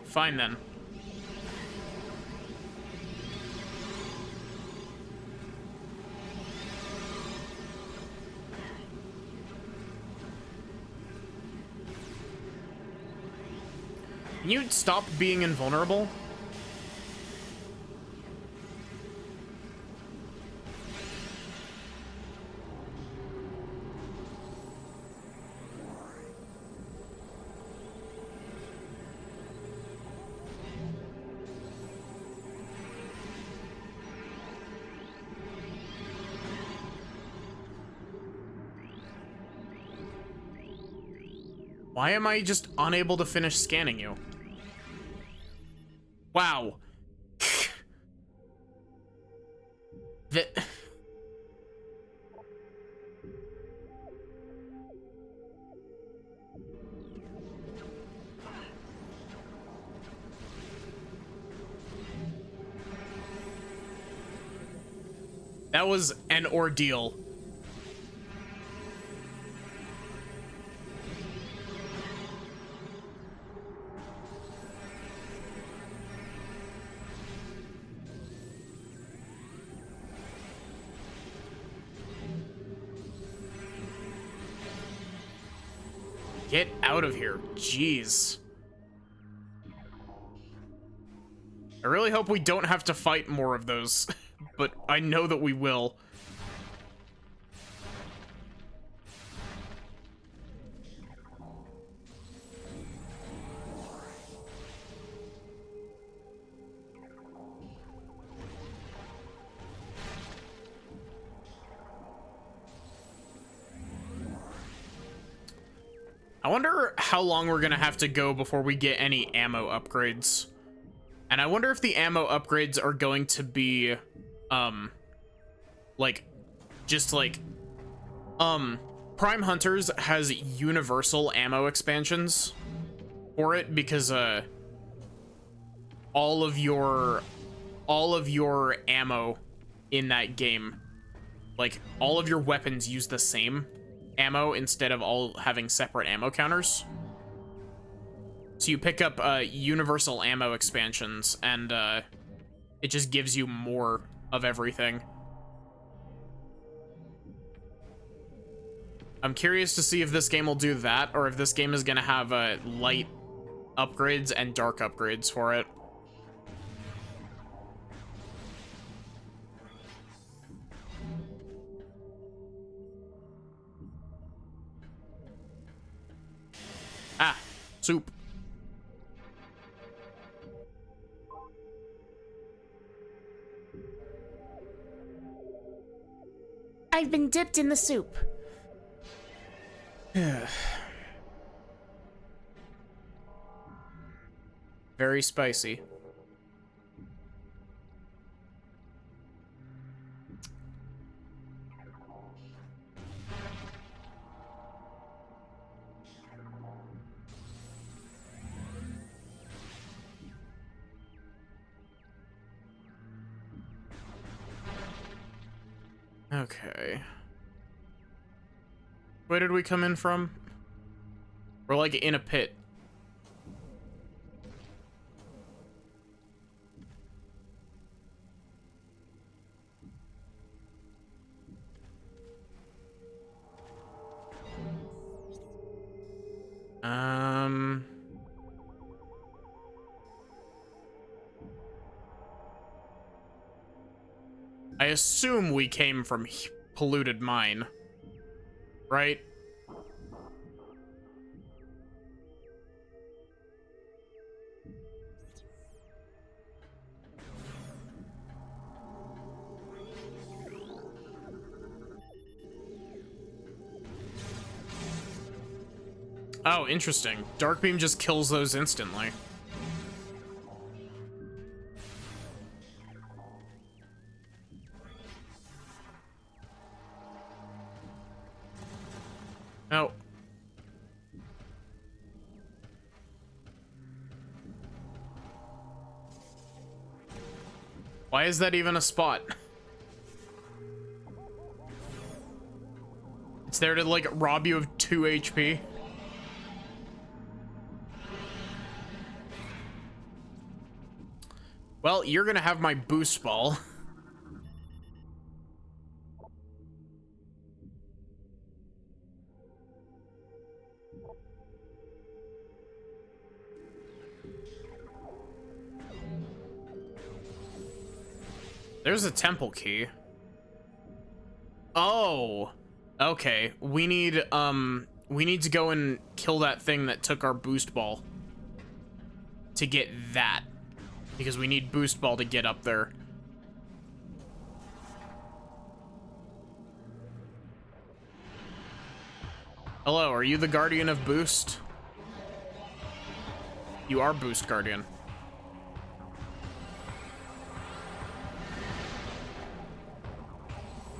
Fine then. Can you stop being invulnerable? Why am I just unable to finish scanning you? Wow. That... That was an ordeal. Get out of here. Jeez. I really hope we don't have to fight more of those, but I know that we will. I wonder how long we're gonna have to go before we get any ammo upgrades. And I wonder if the ammo upgrades are going to be, like, just like, Prime Hunters has universal ammo expansions for it because, all of your ammo in that game, like, all of your weapons use the same ammo instead of all having separate ammo counters. So you pick up universal ammo expansions, and It just gives you more of everything. I'm curious to see if this game will do that, or if this game is gonna have light upgrades and dark upgrades for it. Ah, soup. I've been dipped in the soup. Very spicy. Okay. Where did we come in from? We're like in a pit. I assume we came from polluted mine, right? Oh, interesting. Dark Beam just kills those instantly. Oh. Why is that even a spot? It's there to, like, rob you of 2 HP. Well, you're gonna have my boost ball. There's a temple key. Oh, okay. We need to go and kill that thing that took our boost ball to get that, because we need boost ball to get up there. Hello, are you the guardian of boost? You are boost guardian.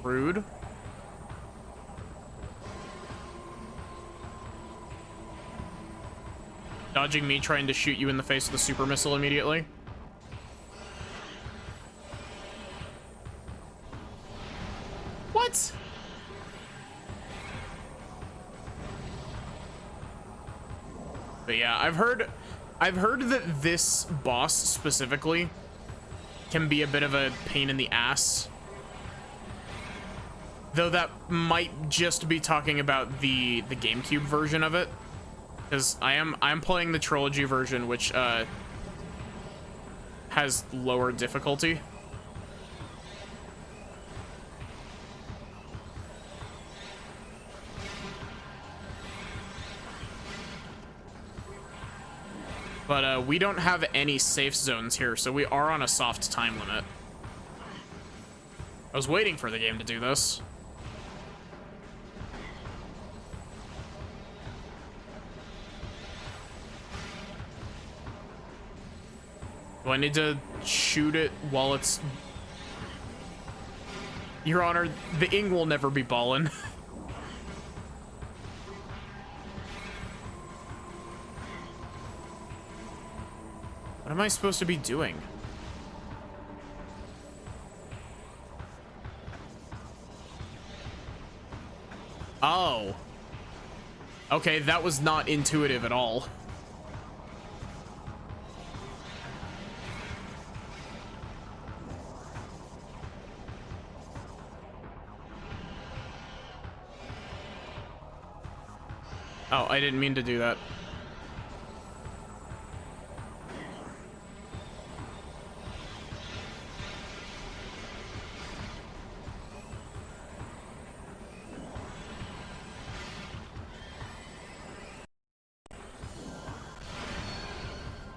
Rude. Dodging me trying to shoot you in the face with a super missile immediately. What? But yeah, I've heard that this boss specifically can be a bit of a pain in the ass. Though that might just be talking about the GameCube version of it, because I'm playing the trilogy version, which has lower difficulty. But we don't have any safe zones here, so we are on a soft time limit. I was waiting for the game to do this. Do I need to shoot it while it's... Your Honor, the ing will never be ballin'. What am I supposed to be doing? Oh. Okay, that was not intuitive at all. Oh, I didn't mean to do that.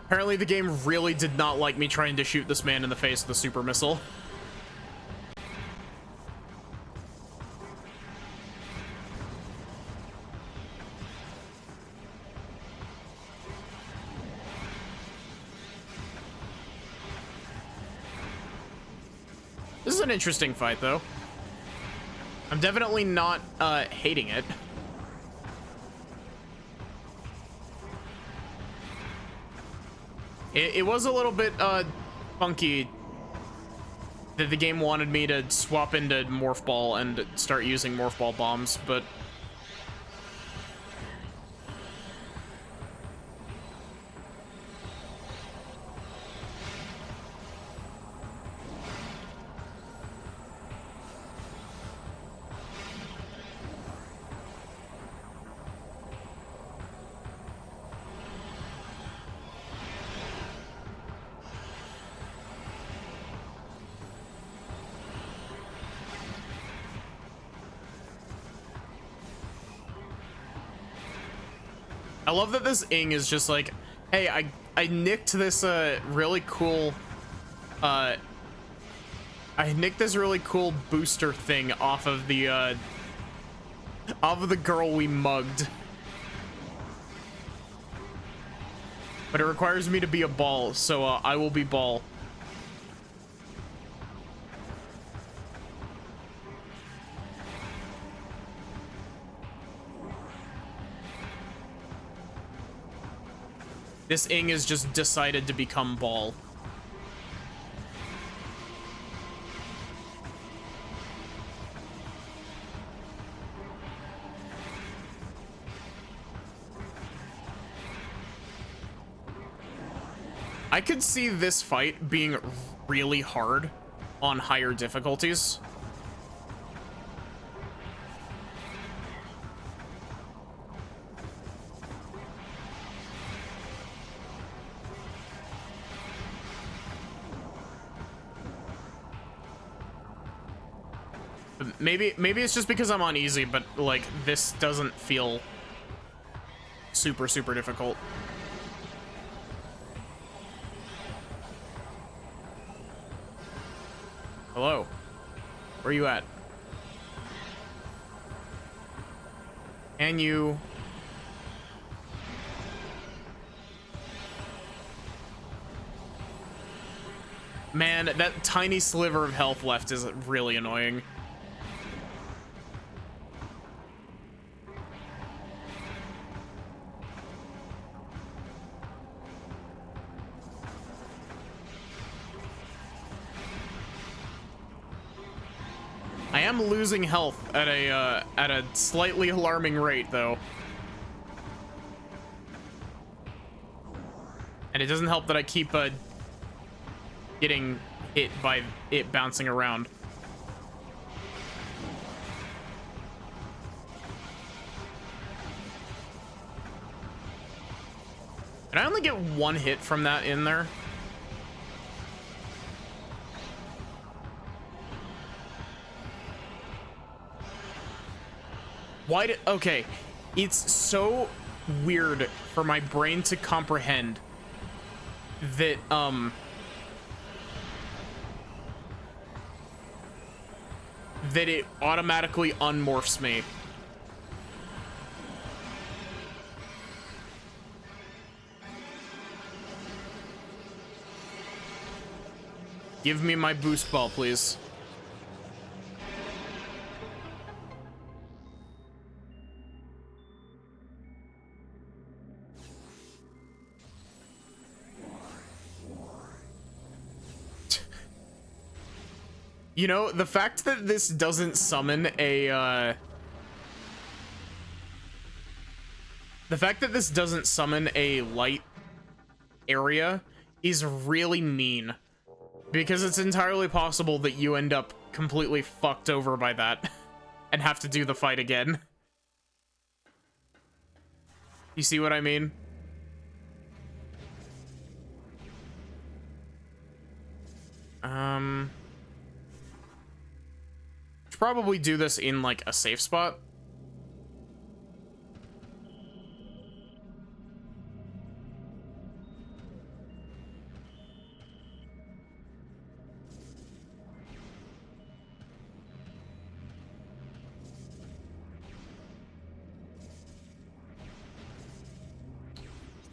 Apparently the game really did not like me trying to shoot this man in the face with a super missile. This is an interesting fight, though. I'm definitely not hating it. It was a little bit funky that the game wanted me to swap into Morph Ball and start using Morph Ball bombs, but I love that this ing is just like, hey, I nicked this really cool I nicked this really cool booster thing off of the girl we mugged. But it requires me to be a ball, so I will be ball. This ing is just decided to become ball. I could see this fight being really hard on higher difficulties. Maybe it's just because I'm on easy, but like this doesn't feel super difficult. Hello. Where are you at? Can you... Man, that tiny sliver of health left is really annoying. I am losing health at a slightly alarming rate, though. And it doesn't help that I keep getting hit by it bouncing around. Did I only get one hit from that in there? Why did... Okay. It's so weird for my brain to comprehend that, that it automatically unmorphs me. Give me my boost ball, please. You know, the fact that this doesn't summon a, the fact that this doesn't summon a light area is really mean. Because it's entirely possible that you end up completely fucked over by that and have to do the fight again. You see what I mean? Should probably do this in like a safe spot.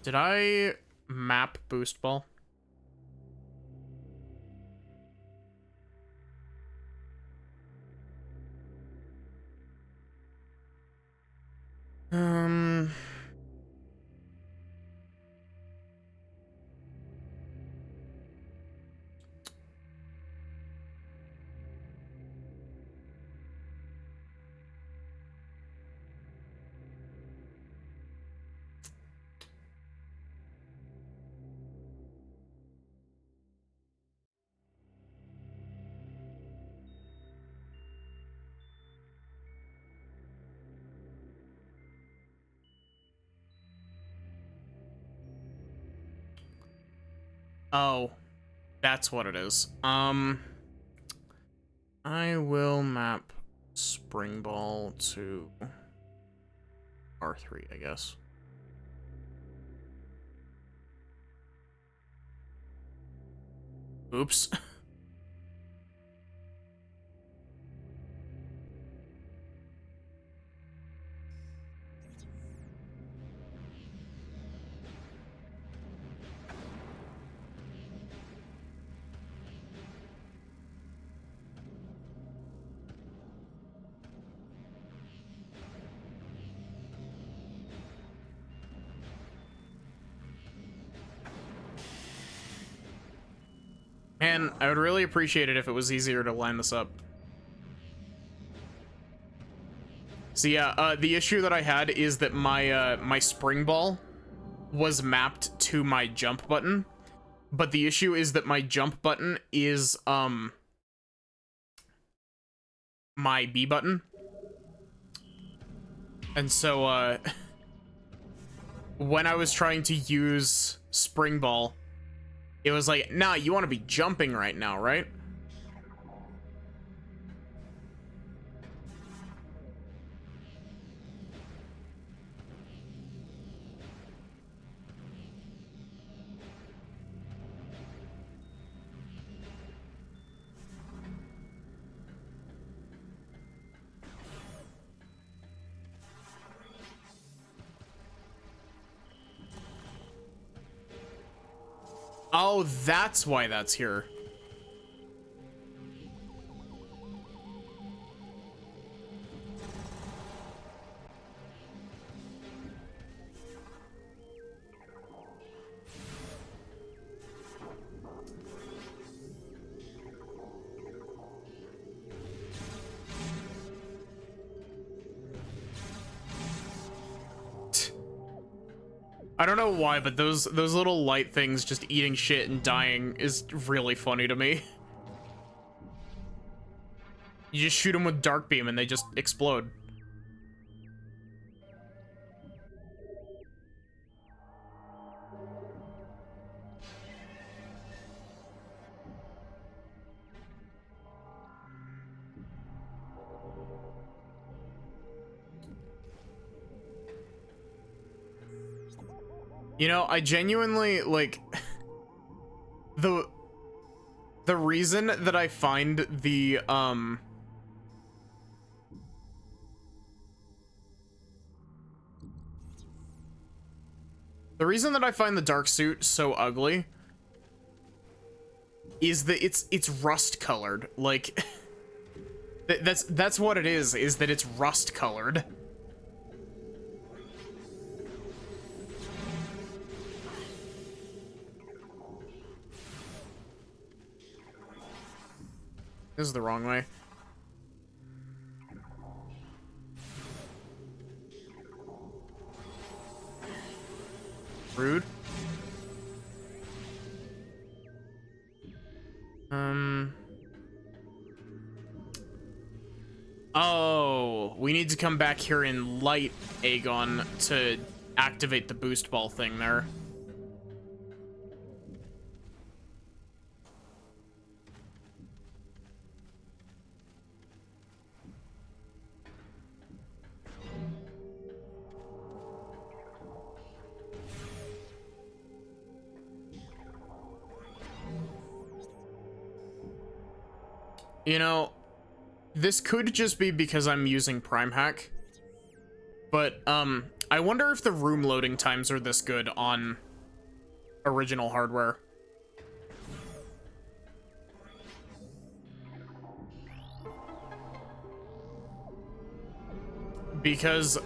Did I map boost ball? Oh, that's what it is. I will map spring ball to R3, I guess. Oops. Man, I would really appreciate it if it was easier to line this up. So yeah, the issue that I had is that my my spring ball was mapped to my jump button, but the issue is that my jump button is my B button. And so when I was trying to use spring ball, it was like, nah, you want to be jumping right now, right? Oh, that's why that's here. I don't know why, but those little light things just eating shit and dying is really funny to me. You just shoot them with dark beam and they just explode. You know, I genuinely, like, the reason that I find the reason that I find the dark suit so ugly is that it's rust colored. Like, that's what it is that it's rust colored. This is the wrong way. Rude. Oh, we need to come back here in light, Aegon, to activate the boost ball thing there. You know, this could just be because I'm using Prime Hack, but I wonder if the room loading times are this good on original hardware. Because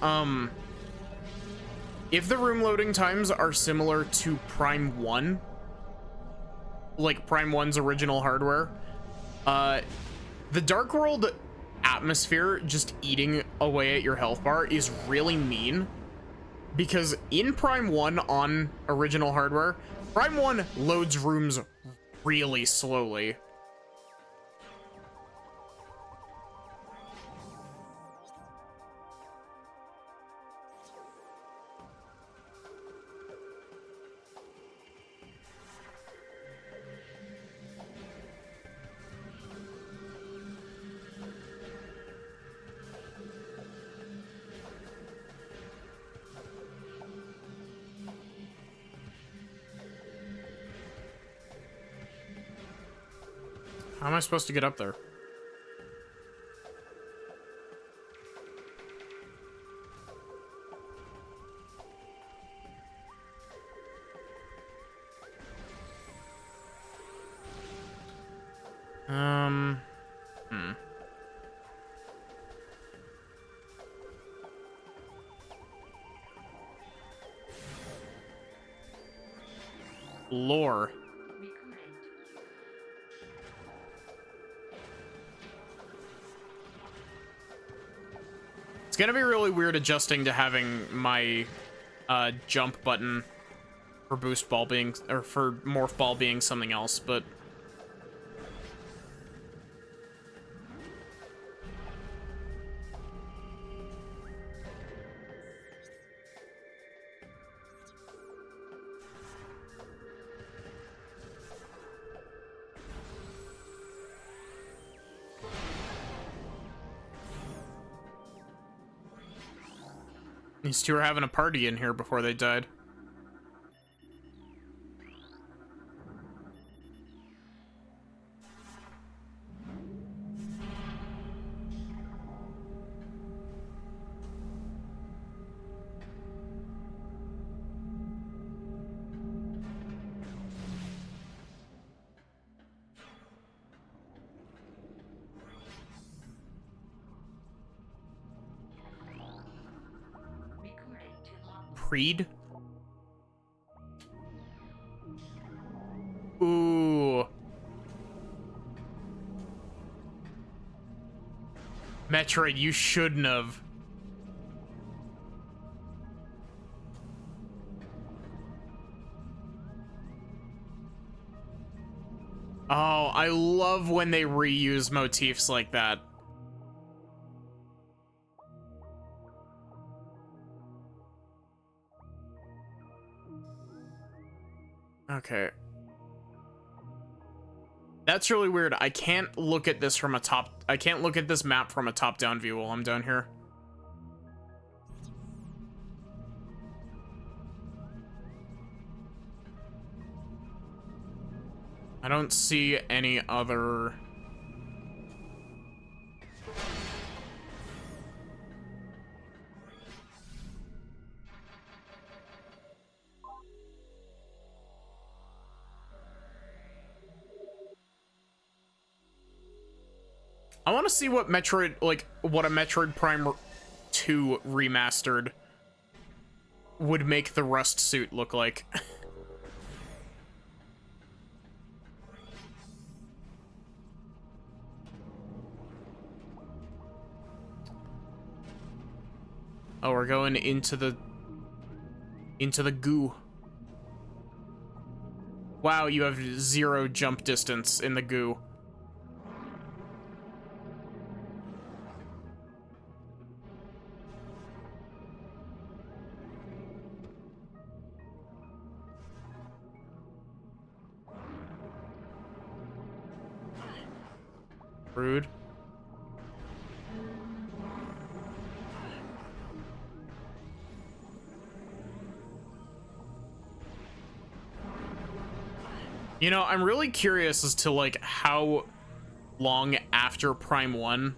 if the room loading times are similar to Prime 1, like Prime 1's original hardware, the Dark World atmosphere just eating away at your health bar is really mean, because in Prime 1 on original hardware, Prime 1 loads rooms really slowly. How am I supposed to get up there? Lore. It's gonna be really weird adjusting to having my jump button for boost ball being, or for morph ball being something else, but these two are having a party in here before they died. Creed? Ooh. Metroid, you shouldn't have. Oh, I love when they reuse motifs like that. Okay. That's really weird. I can't look at this from a top... I can't look at this map from a top-down view while I'm down here. I don't see any other... I want to see what Metroid, like, what a Metroid Prime 2 remastered would make the Rust suit look like. Oh, we're going into the goo. Wow, you have 0 jump distance in the goo. Rude. You know, I'm really curious as to like how long after Prime 1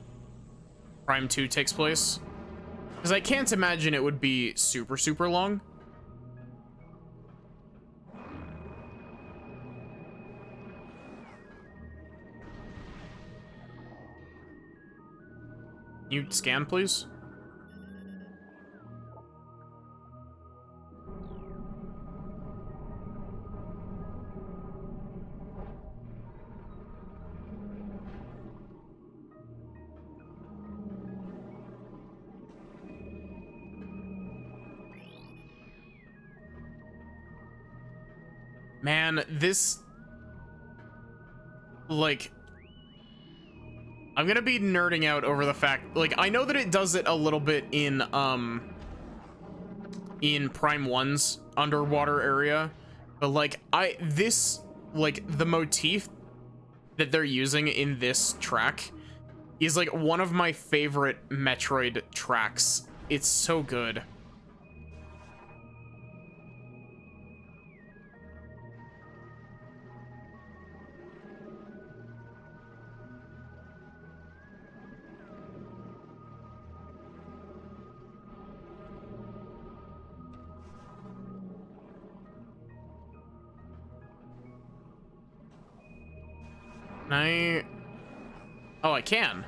Prime 2 takes place, because I can't imagine it would be super long. You scan, please. Man, this, like, I'm gonna be nerding out over the fact, like, I know that it does it a little bit in Prime 1's underwater area, but like, like, the motif that they're using in this track is like one of my favorite Metroid tracks. It's so good. Can I... Oh, I can.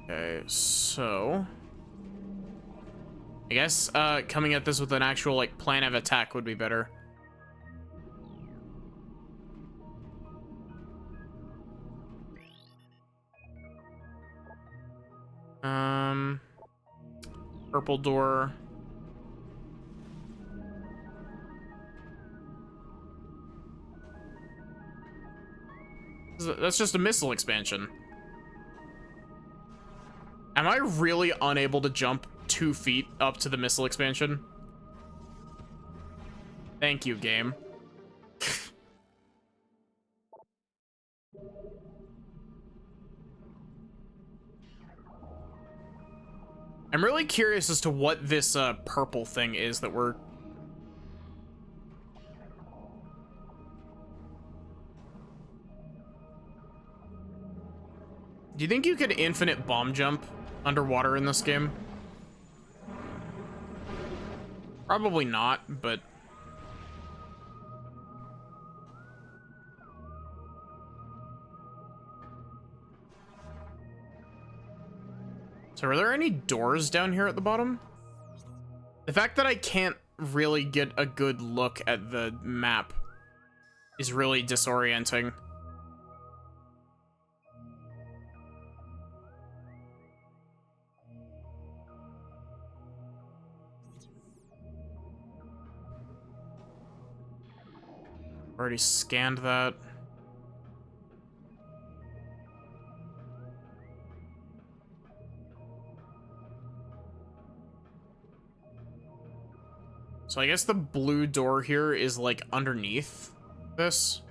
Okay, so... I guess coming at this with an actual like plan of attack would be better. Purple door. That's just a missile expansion. Am I really unable to jump 2 feet up to the missile expansion? Thank you, game. I'm really curious as to what this purple thing is that we're... Do you think you could infinite bomb jump underwater in this game? Probably not, but... So are there any doors down here at the bottom? The fact that I can't really get a good look at the map is really disorienting. Already scanned that. So I guess the blue door here is like underneath this.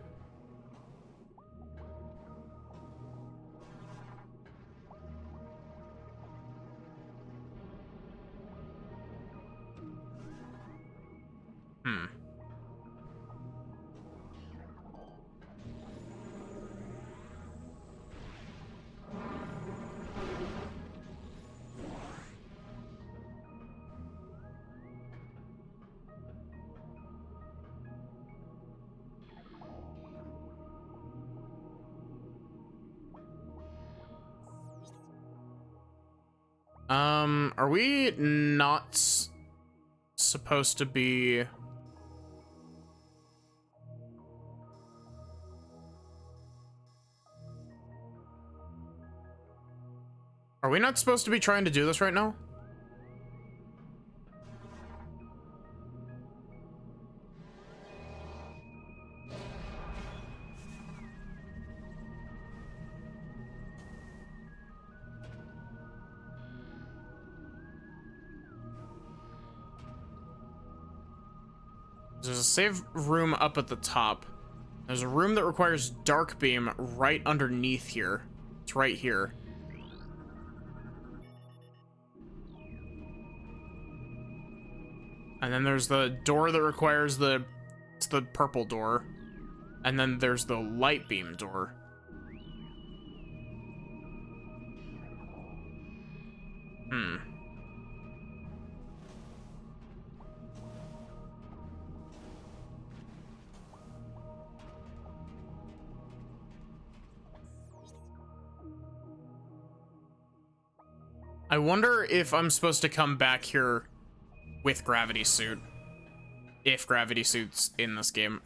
Hmm. Are we not supposed to be... Are we not supposed to be trying to do this right now? There's a save room up at the top. There's a room that requires dark beam right underneath here. It's right here. And then there's the door that requires it's the purple door. And then there's the light beam door. I wonder if I'm supposed to come back here with gravity suit. If gravity suit's in this game.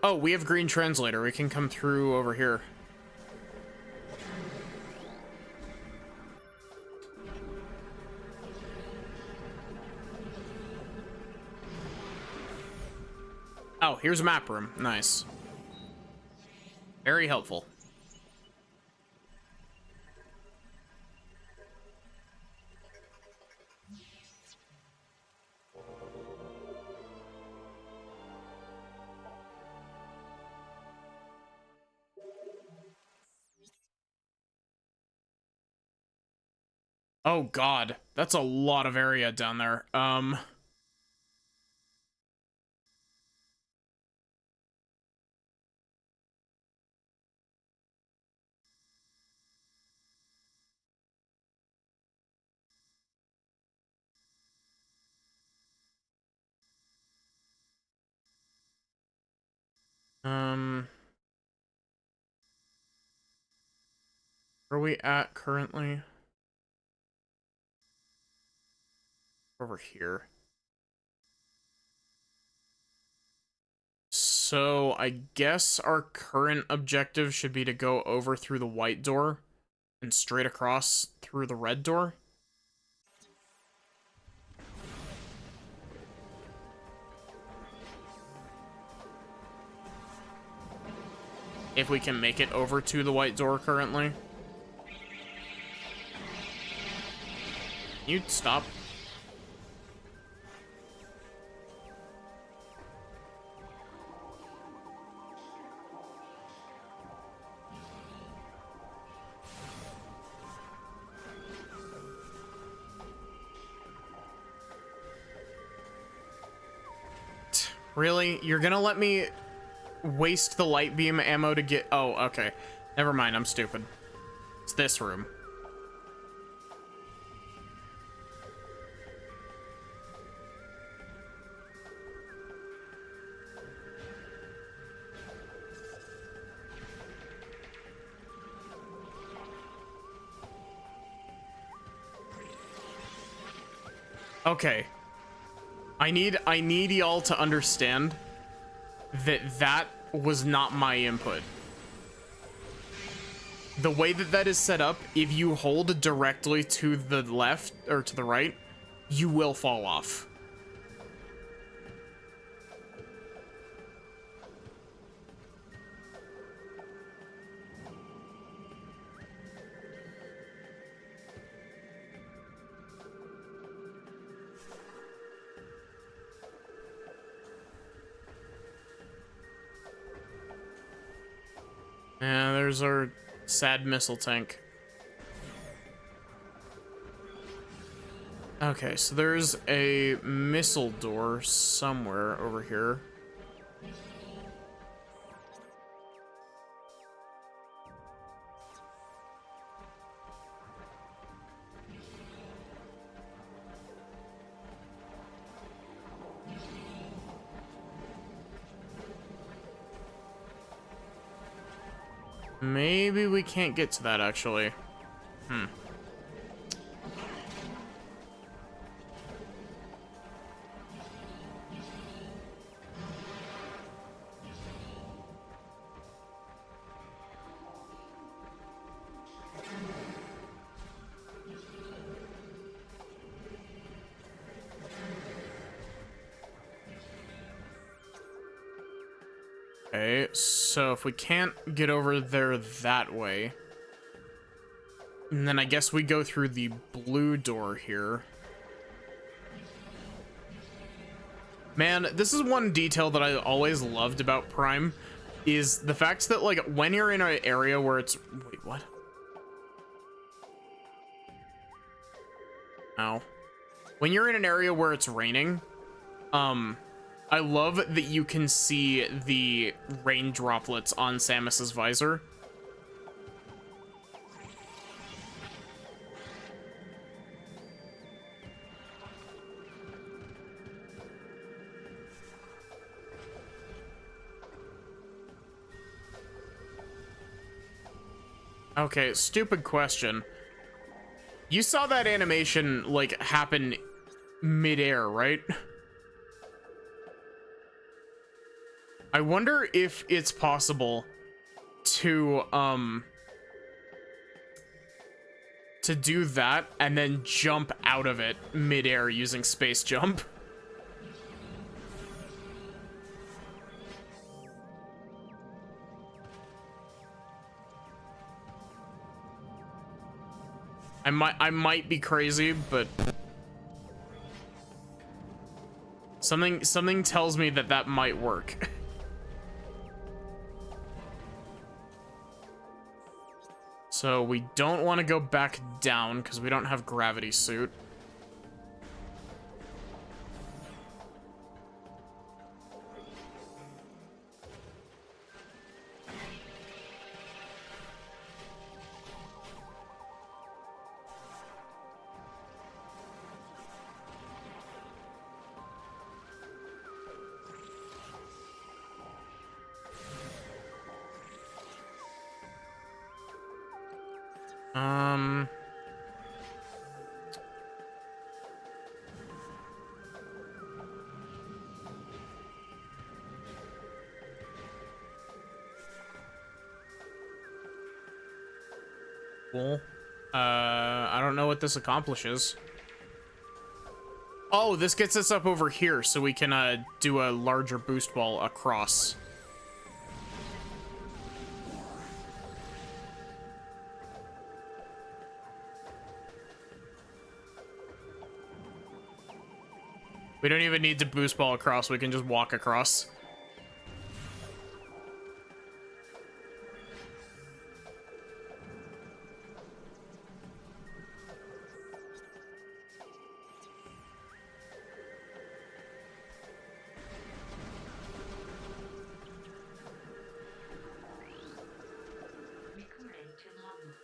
Oh, we have green translator. We can come through over here. Oh, here's a map room. Nice. Very helpful. Oh god, that's a lot of area down there. Where are we at currently? Over here. So I guess our current objective should be to go over through the white door and straight across through the red door. If we can make it over to the white door currently. You stop. Really? You're gonna let me waste the light beam ammo to get... Oh, okay. Never mind, I'm stupid. It's this room. Okay. I need y'all to understand that that was not my input. The way that that is set up, if you hold directly to the left or to the right, you will fall off. Yeah, there's our sad missile tank. Okay, so there's a missile door somewhere over here. Maybe we can't get to that, actually. Hmm. Okay, so if we can't get over there that way, and then I guess we go through the blue door here. Man, this is one detail that I always loved about Prime, is the fact that, like, when you're in an area where it's... Wait, what? Ow. When you're in an area where it's raining, I love that you can see the rain droplets on Samus's visor. Okay, stupid question. You saw that animation, like, happen mid-air, right? I wonder if it's possible to do that and then jump out of it mid-air using space jump. I might be crazy, but something tells me that that might work. So we don't want to go back down because we don't have gravity suit. Cool. I don't know what this accomplishes. Oh, this gets us up over here so we can do a larger boost ball across. We don't even need to boost ball across, we can just walk across.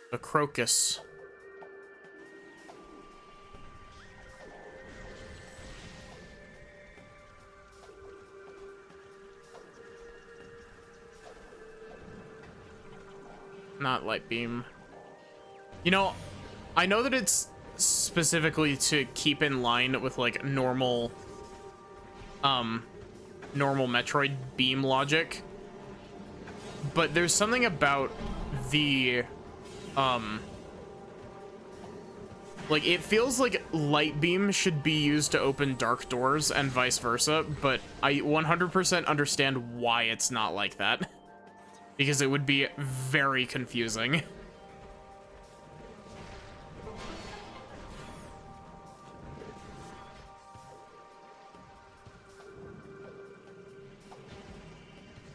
The crocus. Not light beam. You know, I know that it's specifically to keep in line with like normal Metroid beam logic, but there's something about the like, it feels like light beam should be used to open dark doors and vice versa, but I 100% understand why it's not like that. Because it would be very confusing.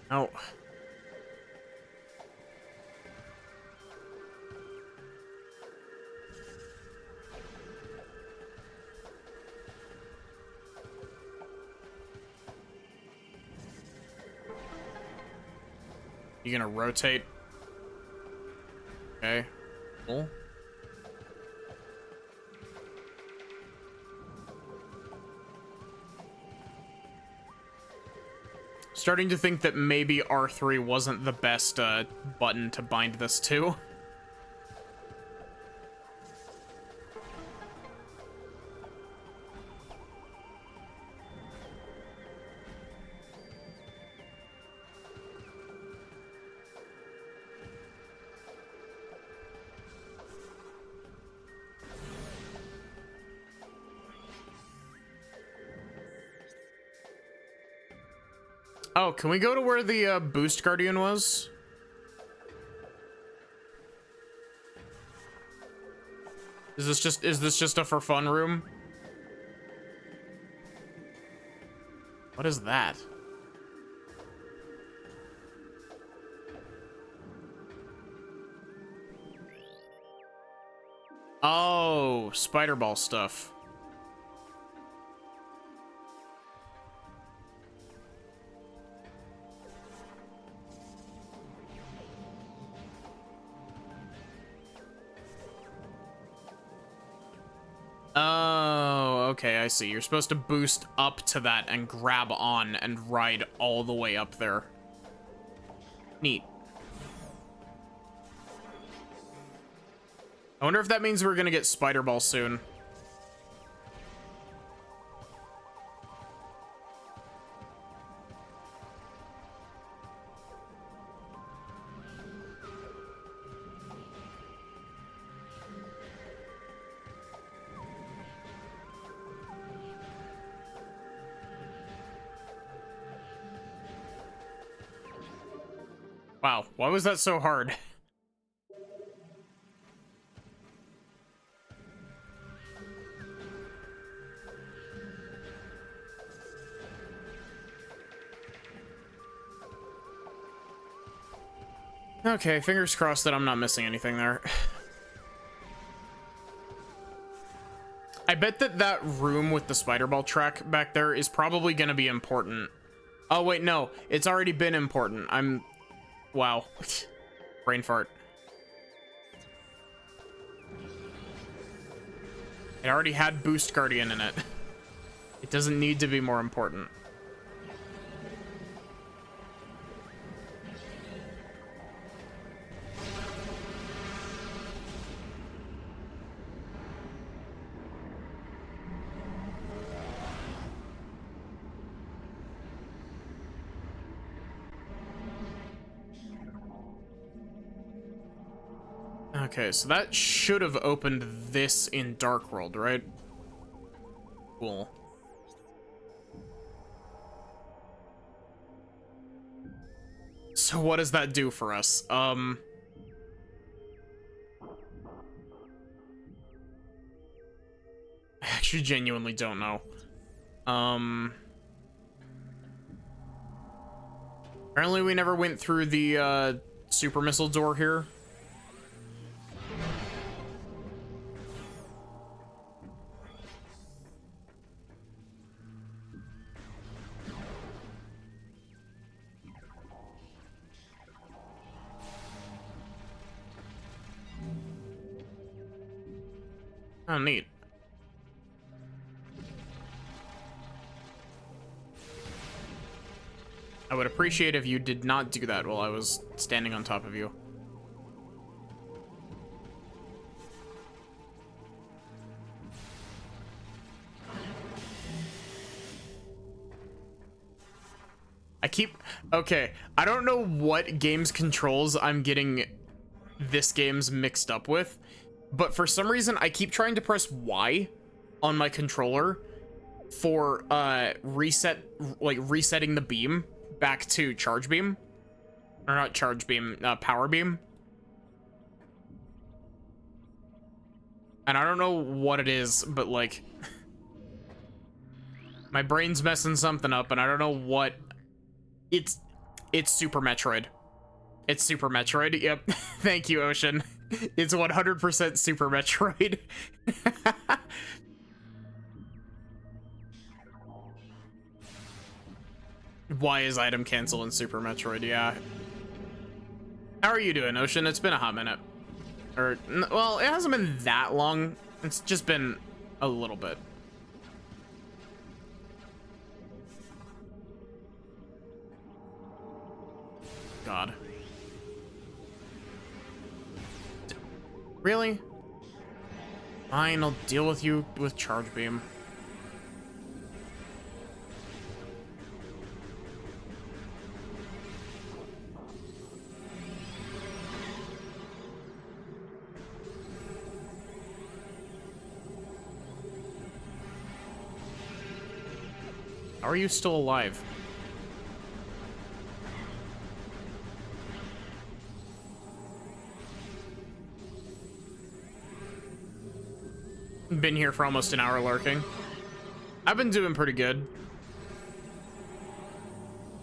Oh. You gonna rotate? Okay, cool. Starting to think that maybe R3 wasn't the best button to bind this to. Oh, can we go to where the boost guardian was? Is this just a for fun room? What is that? Oh, spider ball stuff. Oh, okay, I see. You're supposed to boost up to that and grab on and ride all the way up there. Neat. I wonder if that means we're gonna get Spider Ball soon. Wow, why was that so hard? Okay, fingers crossed that I'm not missing anything there. I bet that that room with the spider ball track back there is probably going to be important. Oh, wait, no. It's already been important. Wow. Brain fart. It already had Boost Guardian in it. It doesn't need to be more important. Okay, so that should have opened this in Dark World, right? Cool. So what does that do for us? I actually genuinely don't know. Apparently we never went through the super missile door here. Oh, neat. I would appreciate if you did not do that while I was standing on top of you. Okay, I don't know what game's controls I'm getting this game's mixed up with, but for some reason I keep trying to press Y on my controller for resetting the beam back to charge beam, or not charge beam, power beam. And I don't know what it is, but like my brain's messing something up and I don't know what. It's Super Metroid. It's Super Metroid. Yep. Thank you, Ocean. It's 100% Super Metroid. Why is item cancel in Super Metroid? Yeah. How are you doing, Ocean? It's been a hot minute. Or, well, it hasn't been that long. It's just been a little bit. God. Really? Fine, I'll deal with you with charge beam. How are you still alive? Been here for almost an hour lurking. I've been doing pretty good.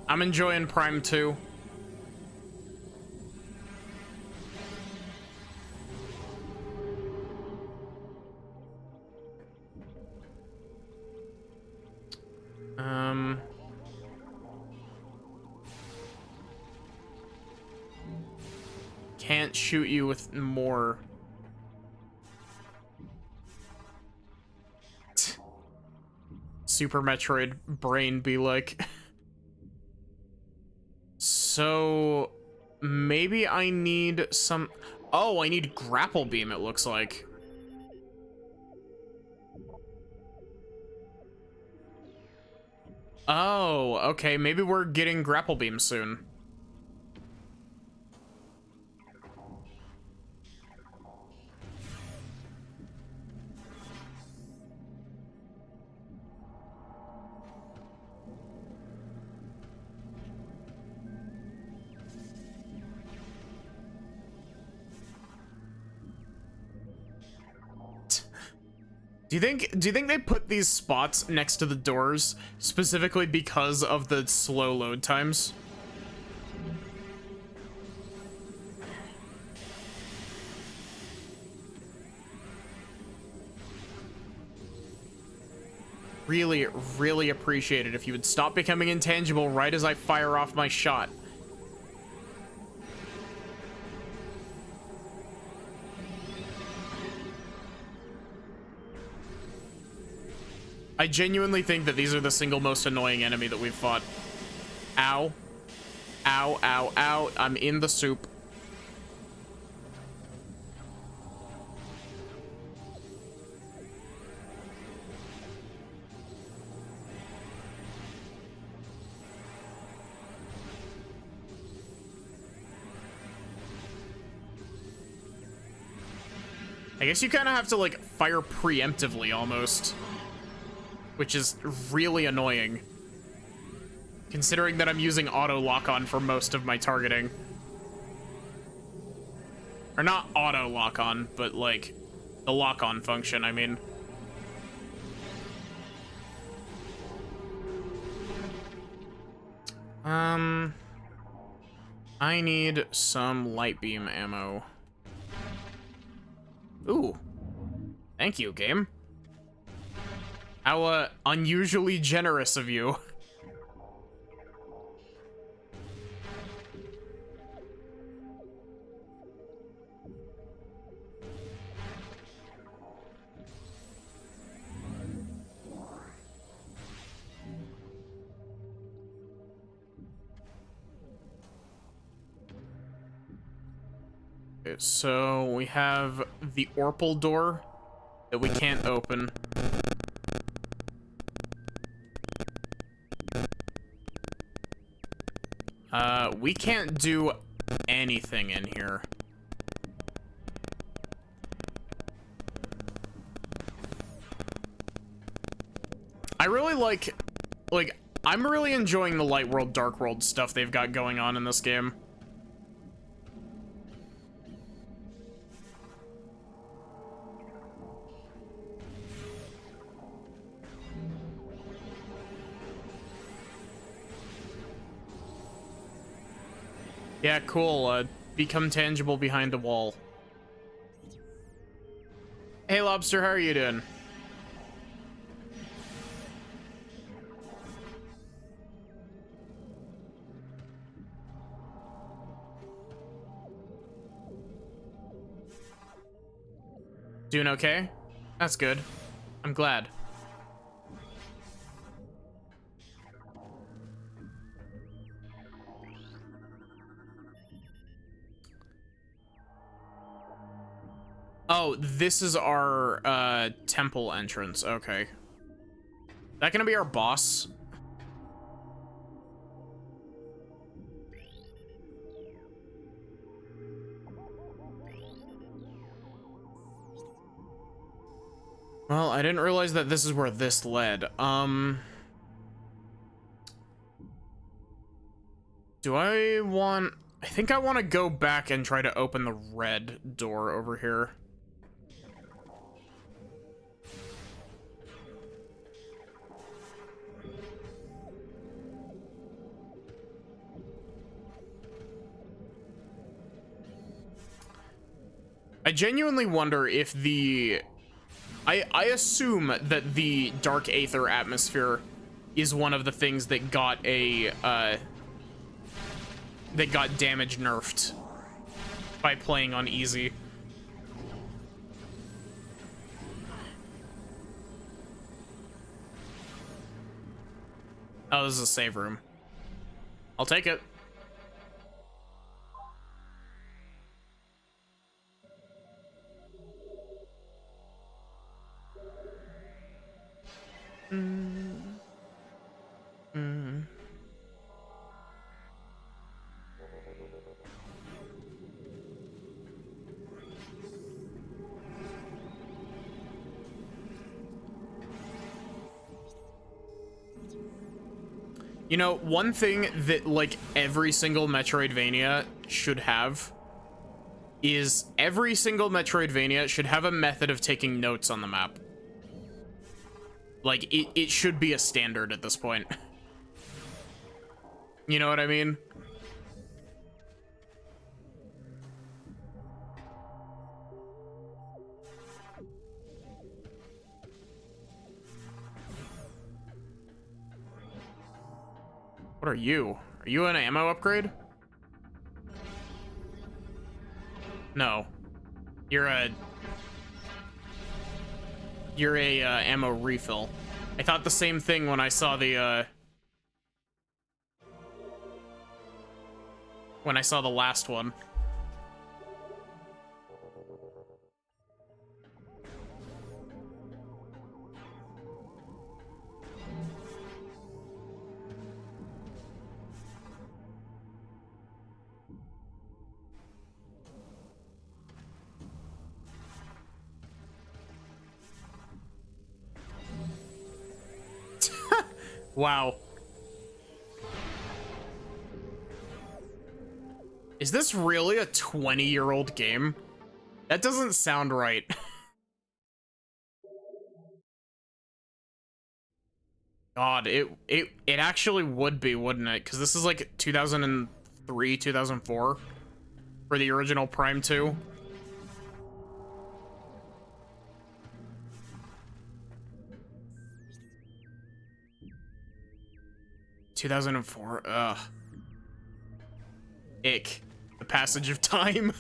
I'm enjoying Prime 2. Can't shoot you with more. Super Metroid brain be like. So maybe I need some. Oh, I need grapple beam, it looks like. Oh, okay, maybe we're getting grapple beam soon. Do you think they put these spots next to the doors specifically because of the slow load times? Really, really appreciate it if you would stop becoming intangible right as I fire off my shot. I genuinely think that these are the single most annoying enemy that we've fought. Ow. Ow, ow, ow. I'm in the soup. I guess you kind of have to, like, fire preemptively, almost. Which is really annoying. Considering that I'm using auto lock-on for most of my targeting. Or not auto lock-on, but, like, the lock-on function, I mean. I need some light beam ammo. Ooh. Thank you, game. How, unusually generous of you. Okay, so we have the Orpal door that we can't open. We can't do anything in here. I really like, I'm really enjoying the Light World, Dark World stuff they've got going on in this game. Yeah, cool. Become tangible behind a wall. Hey, Lobster, how are you doing? Doing okay? That's good. I'm glad. Oh, this is our temple entrance. Okay. That gonna be our boss? Well, I didn't realize that this is where this led. Do I want... I think I want to go back and try to open the red door over here. I genuinely wonder if the... I assume that the Dark Aether atmosphere is one of the things that got a, that got damage nerfed by playing on easy. Oh, this is a save room. I'll take it. You know, one thing that, like, every single Metroidvania should have is every single Metroidvania should have a method of taking notes on the map. Like, it should be a standard at this point. You know what I mean? What are you? Are you an ammo upgrade? No. You're a ammo refill. I thought the same thing when I saw the last one. Wow. Is this really a 20-year-old game? That doesn't sound right. God, it actually would be, wouldn't it? Because this is like 2003, 2004 for the original Prime 2. ...2004, ugh. Ick. The passage of time.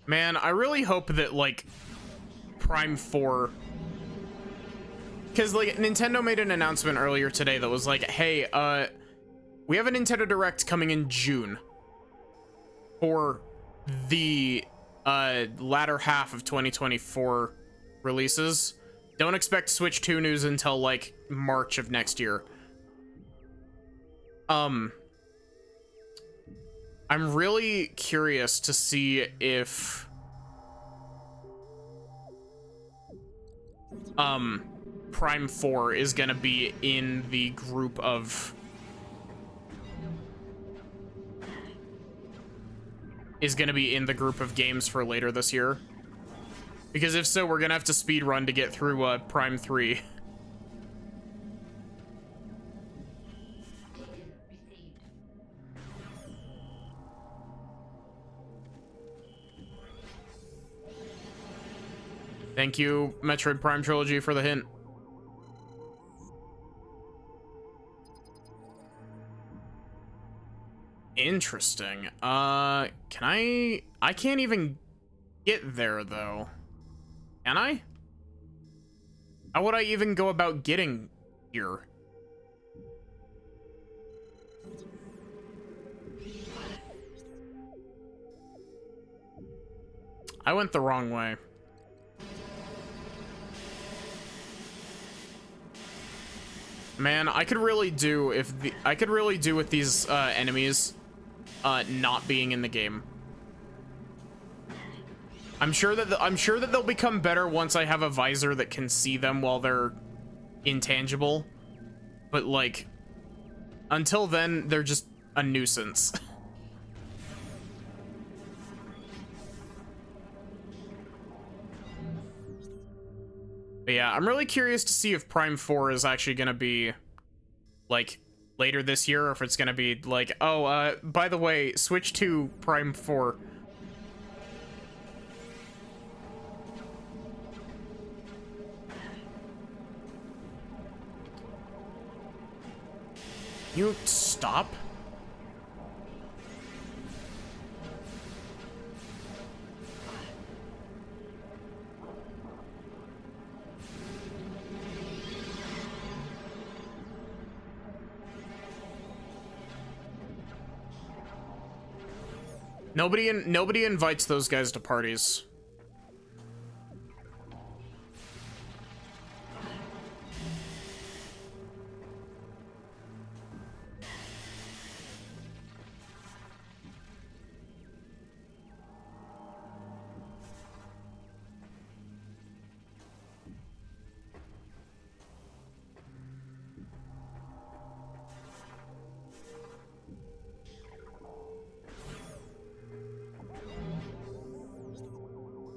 Man, I really hope that, like, Prime 4... Because, like, Nintendo made an announcement earlier today that was like, hey, we have a Nintendo Direct coming in June for the latter half of 2024 releases. Don't expect Switch 2 news until like March of next year. I'm really curious to see if Prime 4 is gonna be in the group of games for later this year. Because if so, we're gonna have to speed run to get through Prime 3. Thank you, Metroid Prime Trilogy, for the hint. Interesting. Can I can't even get there, though. Can I? How would I even go about getting here. I went the wrong way. Man, I could really do with these enemies not being in the game. I'm sure that they'll become better once I have a visor that can see them while they're intangible. But like until then, they're just a nuisance. But yeah, I'm really curious to see if Prime 4 is actually gonna be like later this year, or if it's gonna be like, oh, by the way, switch to Prime 4. You stop? Nobody invites those guys to parties.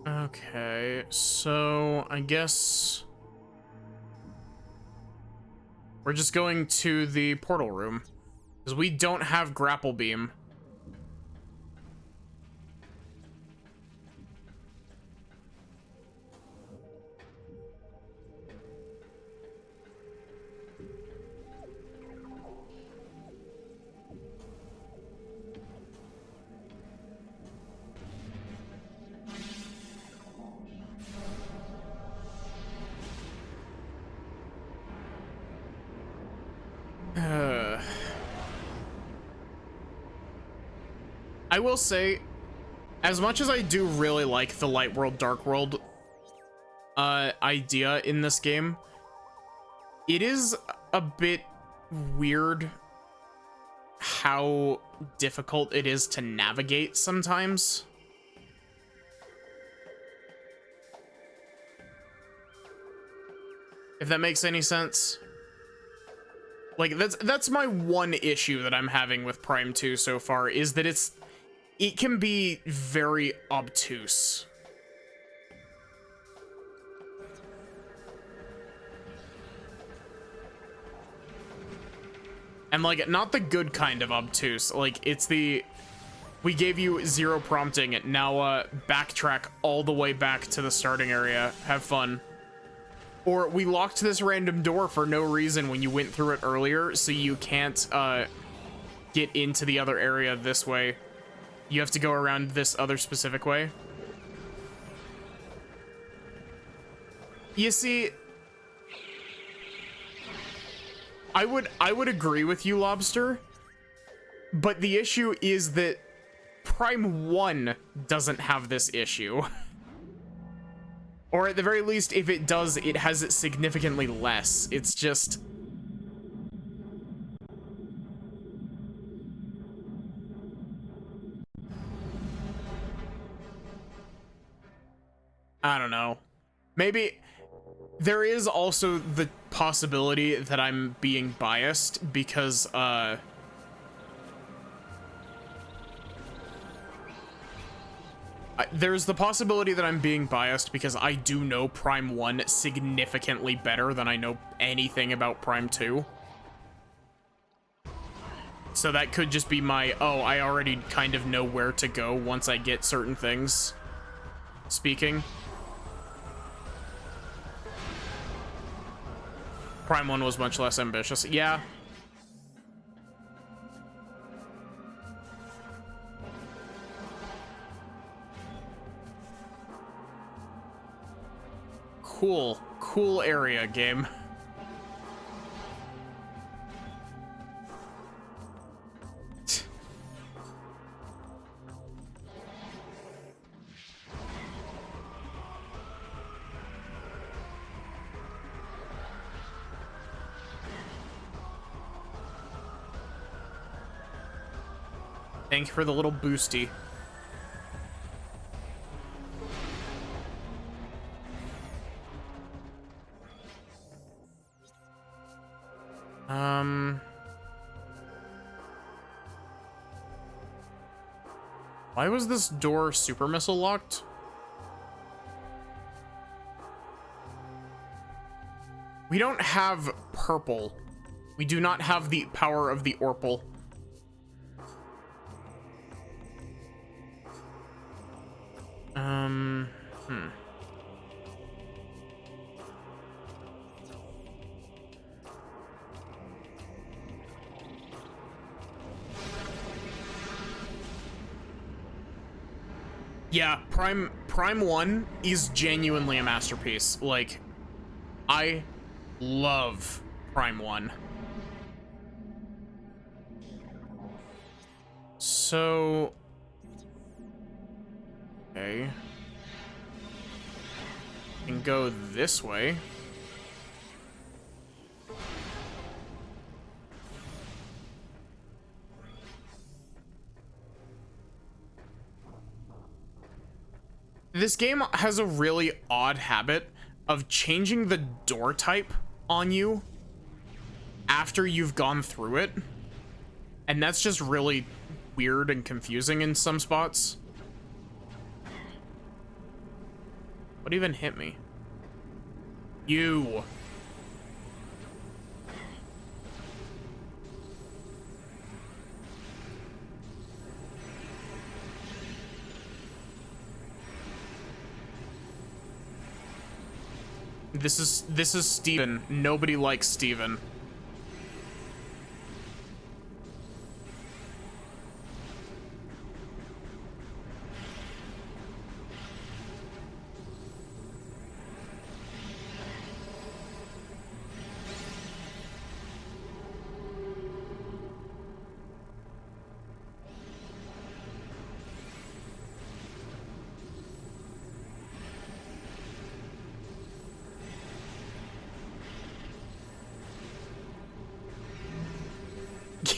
Okay, so I guess we're just going to the portal room because we don't have grapple beam. I will say, as much as I do really like the light world, dark world idea in this game, it is a bit weird how difficult it is to navigate sometimes. If that makes any sense. Like, that's my one issue that I'm having with Prime 2 so far, is that it can be very obtuse. And like, not the good kind of obtuse. Like, it's the, we gave you 0 prompting, now backtrack all the way back to the starting area. Have fun. Or we locked this random door for no reason when you went through it earlier, so you can't get into the other area this way. You have to go around this other specific way. You see, I would agree with you, Lobster, but the issue is that Prime 1 doesn't have this issue. Or at the very least, if it does, it has it significantly less. It's just... I don't know. Maybe there is also the possibility that I'm being biased because, there's the possibility that I'm being biased because I do know Prime 1 significantly better than I know anything about Prime 2. So that could just be my, oh, I already kind of know where to go once I get certain things speaking. Prime 1 was much less ambitious. Yeah. Cool area, game. Thank you for the little boosty. Why was this door super missile locked? We don't have purple. We do not have the power of the Orpal. Yeah, Prime 1 is genuinely a masterpiece. Like, I love Prime 1. So, okay. Can go this way. This game has a really odd habit of changing the door type on you after you've gone through it. And that's just really weird and confusing in some spots. What even hit me? You. This is Steven. Nobody likes Steven.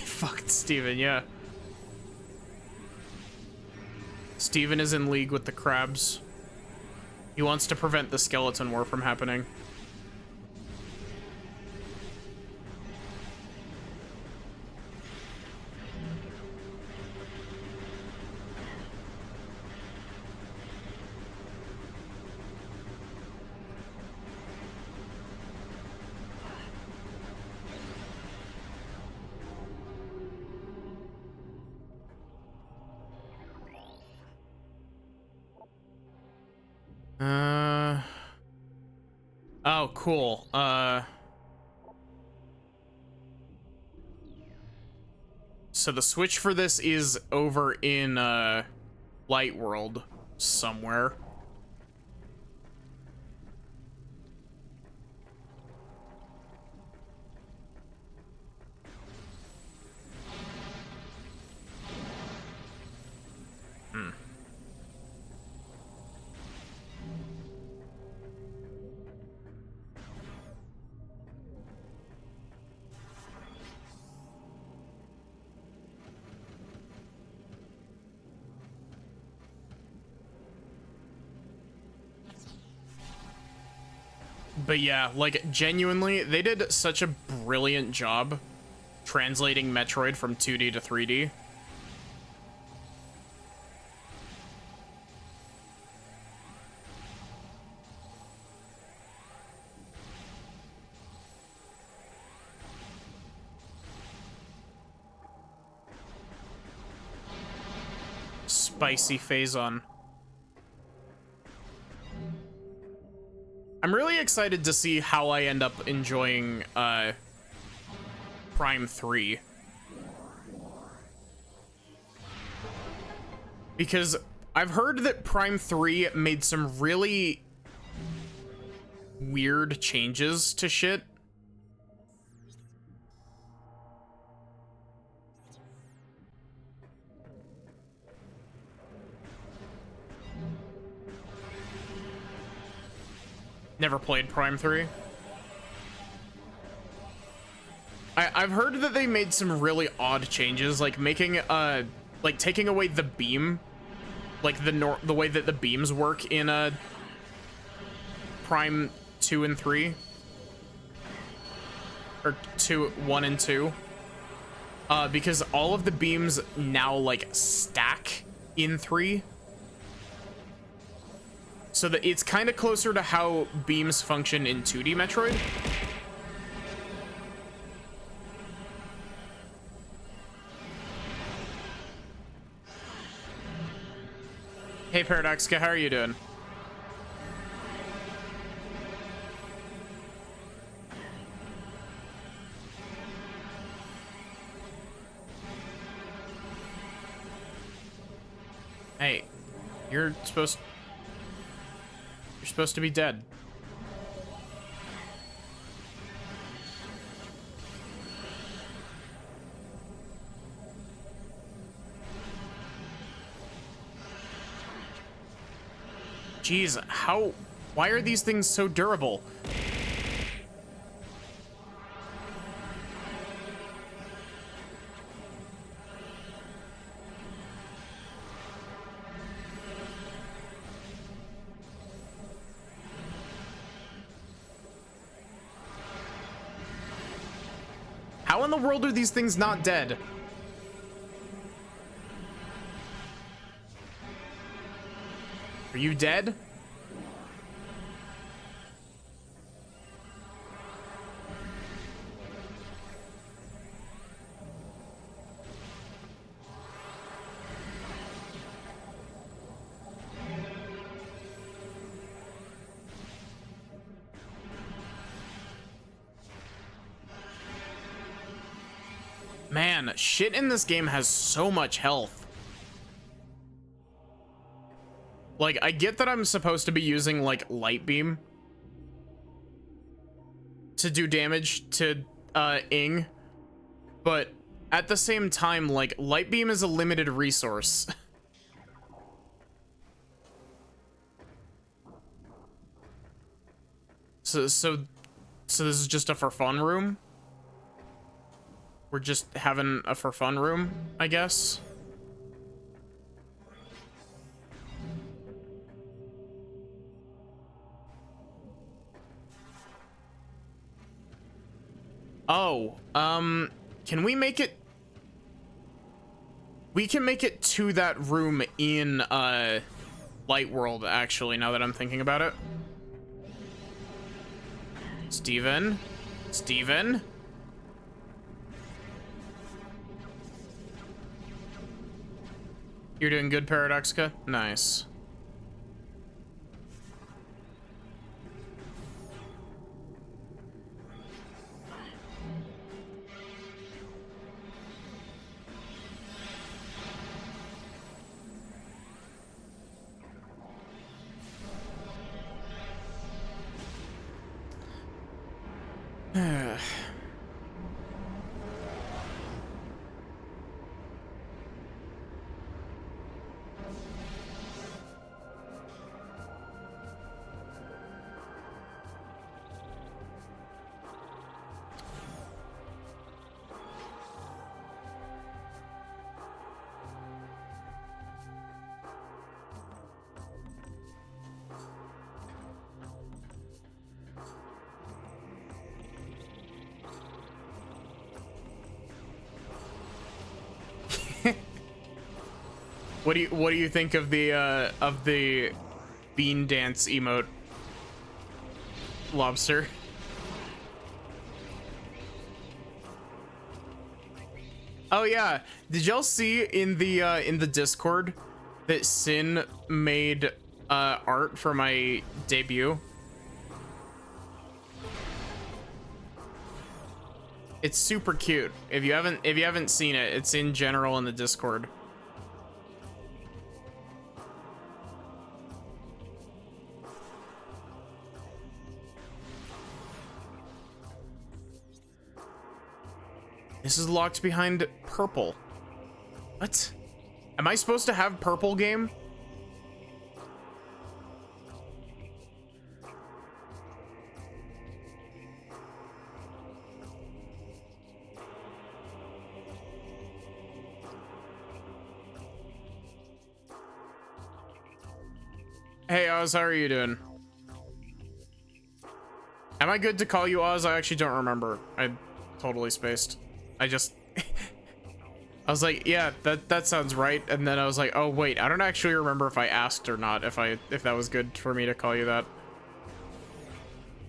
Fucked Steven, yeah. Steven is in league with the crabs. He wants to prevent the skeleton war from happening. Oh, cool. So the switch for this is over in, Light World somewhere. But yeah, like, genuinely, they did such a brilliant job translating Metroid from 2D to 3D. Spicy Phazon. I'm really excited to see how I end up enjoying Prime 3. Because I've heard that Prime 3 made some really weird changes to shit. Never played Prime 3. I've heard that they made some really odd changes, like making like taking away the beam, like the way that the beams work in Prime 2 and 3, or 1 and 2, because all of the beams now like stack in 3, so that it's kind of closer to how beams function in 2D Metroid. Hey Paradoxica, how are you doing? Hey, you're supposed to be dead. Jeez, why are these things so durable? How in the world are these things not dead? Are you dead? Man, shit in this game has so much health. Like, I get that I'm supposed to be using, like, Light Beam to do damage to, Ing, but at the same time, like, Light Beam is a limited resource. So this is just a for fun room? We're just having a for fun room, I guess. Oh, can we make it? We can make it to that room in, Light World, actually, now that I'm thinking about it. Steven? Steven? You're doing good, Paradoxica? Nice. What do you think of the bean dance emote, Lobster? Oh yeah, did y'all see in the Discord that Sin made art for my debut? It's super cute. If you haven't seen it, it's in general in the Discord. This is locked behind purple. What? Am I supposed to have purple game? Hey Oz, how are you doing? Am I good to call you Oz? I actually don't remember. I totally spaced. I just I was like, yeah, that sounds right. And then I was like, oh wait, I don't actually remember if I asked or not, if that was good for me to call you that.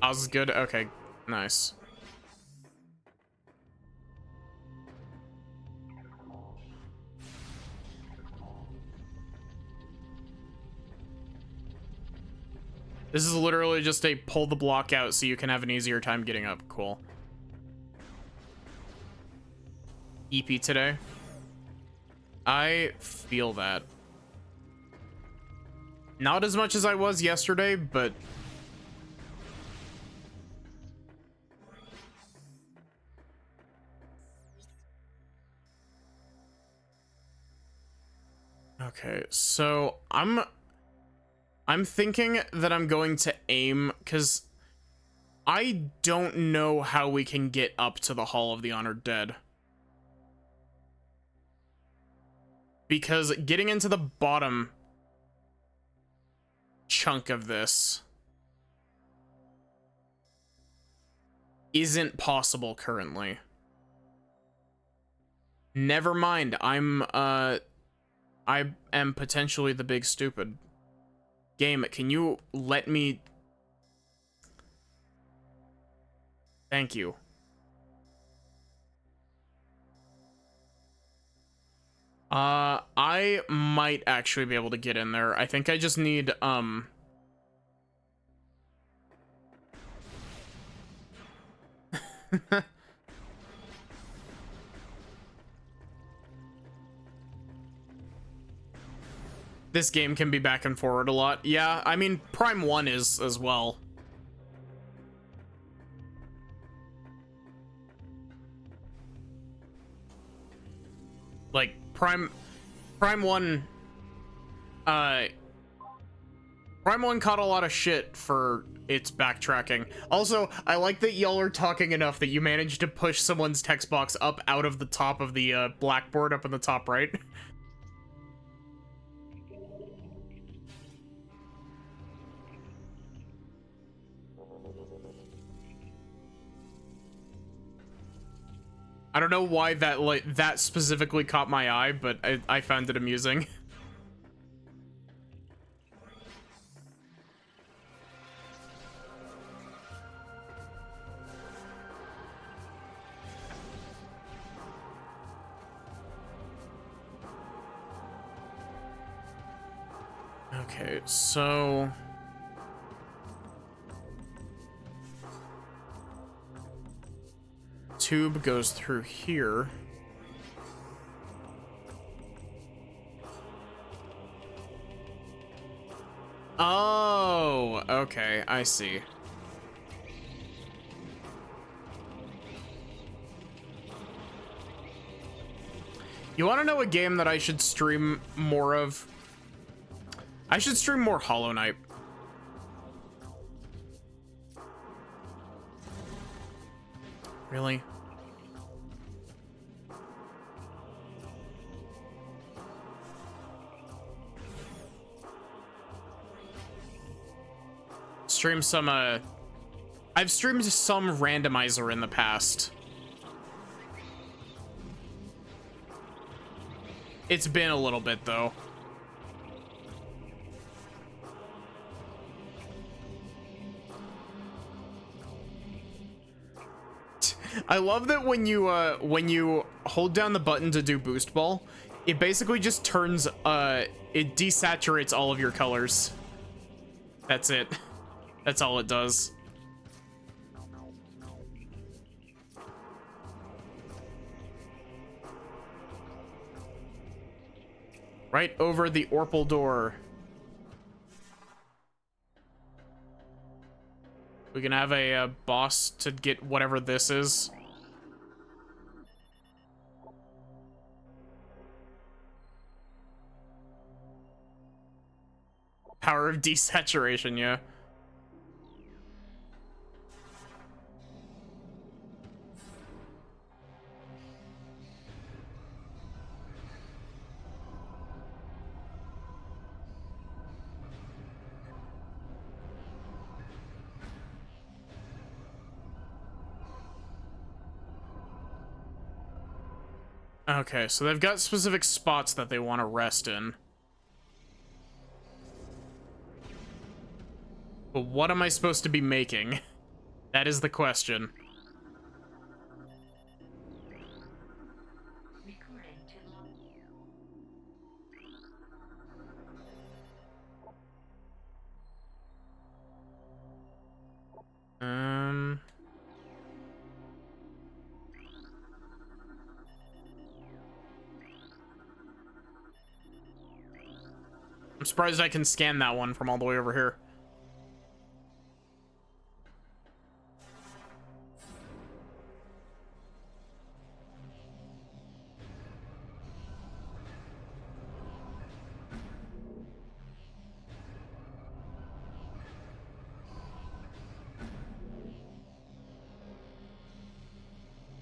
Oz is good? Okay, nice. This is literally just a pull the block out so you can have an easier time getting up. Cool. EP today. I feel that. Not as much as I was yesterday, but okay, so I'm thinking that I'm going to aim, because I don't know how we can get up to the Hall of the Honored Dead. Because getting into the bottom chunk of this isn't possible currently. Never mind, I am potentially the big stupid. Game, can you let me... Thank you. I might actually be able to get in there. I think I just need, this game can be back and forward a lot. Yeah, I mean, Prime 1 is as well. Like, Prime 1, Prime 1 caught a lot of shit for its backtracking. Also, I like that y'all are talking enough that you managed to push someone's text box up out of the top of the, blackboard up in the top right. I don't know why that specifically caught my eye, but I found it amusing. Okay, so tube goes through here. Oh, okay, I see. You want to know a game that I should stream more of? I should stream more Hollow Knight. Really? Stream some, I've streamed some randomizer in the past. It's been a little bit, though. I love that when you hold down the button to do boost ball, it basically just turns, it desaturates all of your colors. That's it. That's all it does. Right over the Orpal door. We can have a boss to get whatever this is. Power of desaturation, yeah. Okay, so they've got specific spots that they want to rest in. But what am I supposed to be making? That is the question. Recording to Um... I'm surprised I can scan that one from all the way over here.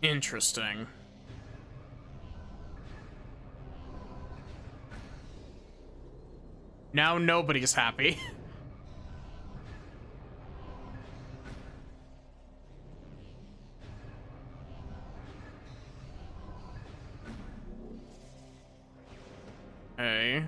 Interesting. Now nobody's happy. Hey.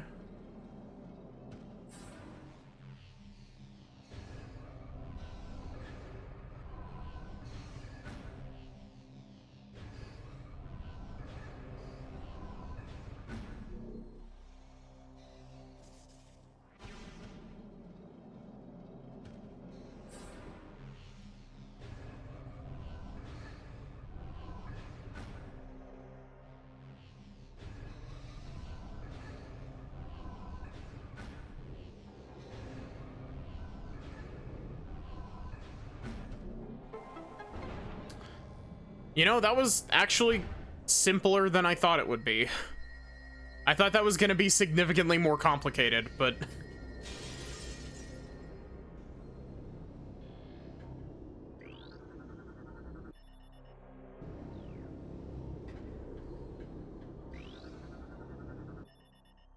You know, that was actually simpler than I thought it would be. I thought that was going to be significantly more complicated, but...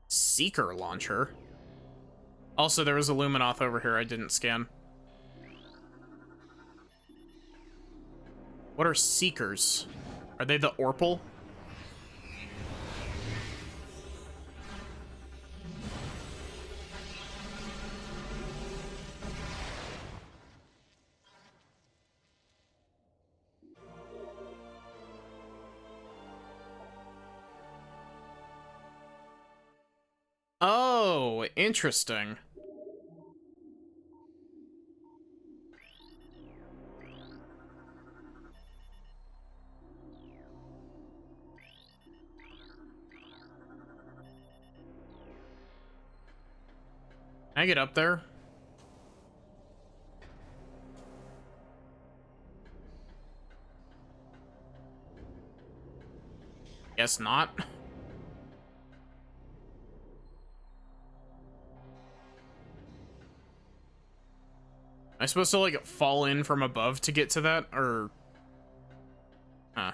Seeker launcher? Also, there was a Luminoth over here I didn't scan. What are Seekers? Are they the Orpal? Oh, interesting. Can I get up there? Guess not. Am I supposed to, like, fall in from above to get to that, or... Huh.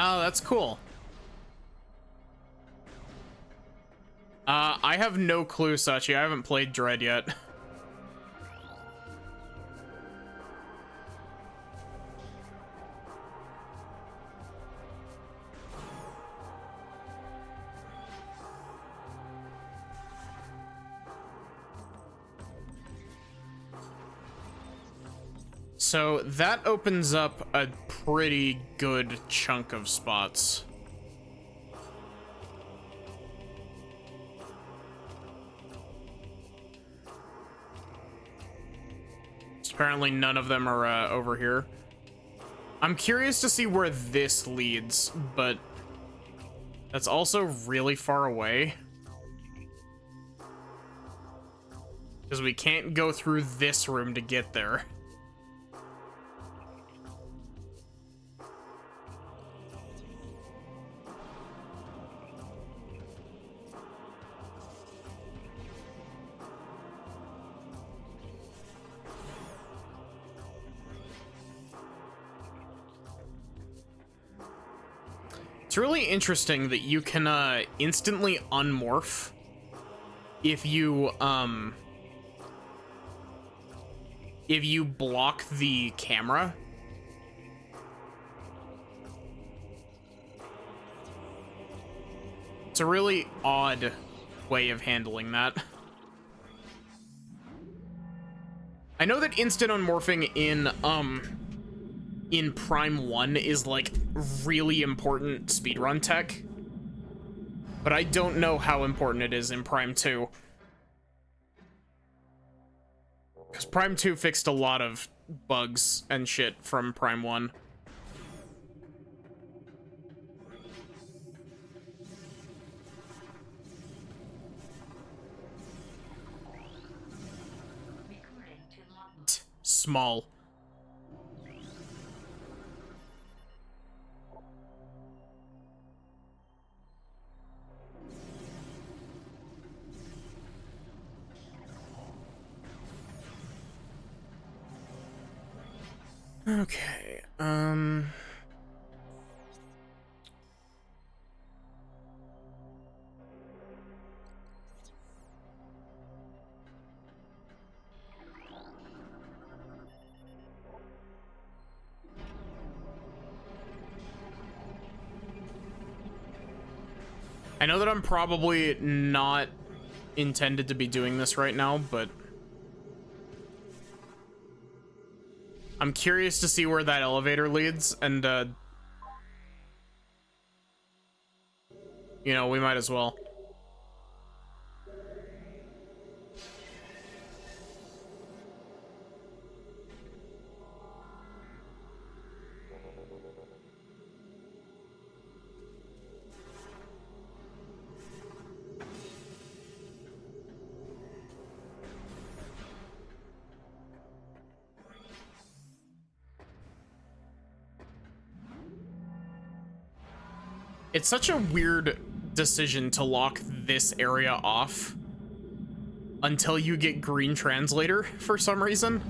Oh, that's cool. I have no clue, Sachi. I haven't played Dread yet. So that opens up a pretty good chunk of spots. Apparently none of them are over here. I'm curious to see where this leads, but that's also really far away. Because we can't go through this room to get there. It's really interesting that you can instantly unmorph if you if you block the camera. It's a really odd way of handling that. I know that instant unmorphing in Prime 1 is like really important speedrun tech, but I don't know how important it is in Prime 2. Because Prime 2 fixed a lot of bugs and shit from Prime 1. Small. Okay, I know that I'm probably not intended to be doing this right now, but I'm curious to see where that elevator leads, and, you know, we might as well. It's such a weird decision to lock this area off until you get green translator for some reason.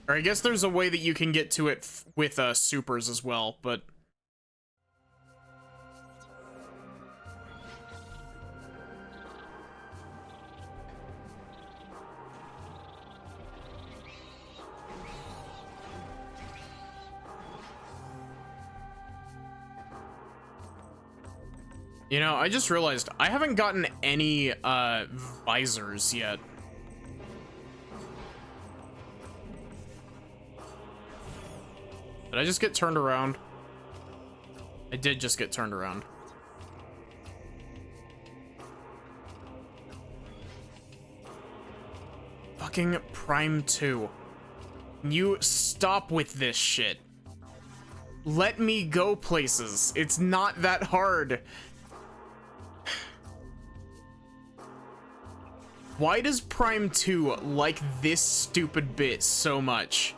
Or I guess there's a way that you can get to it with supers as well, but you know, I just realized I haven't gotten any visors yet. Did I just get turned around? I did just get turned around. Fucking Prime 2. You stop with this shit. Let me go places. It's not that hard. Why does Prime 2 like this stupid bit so much?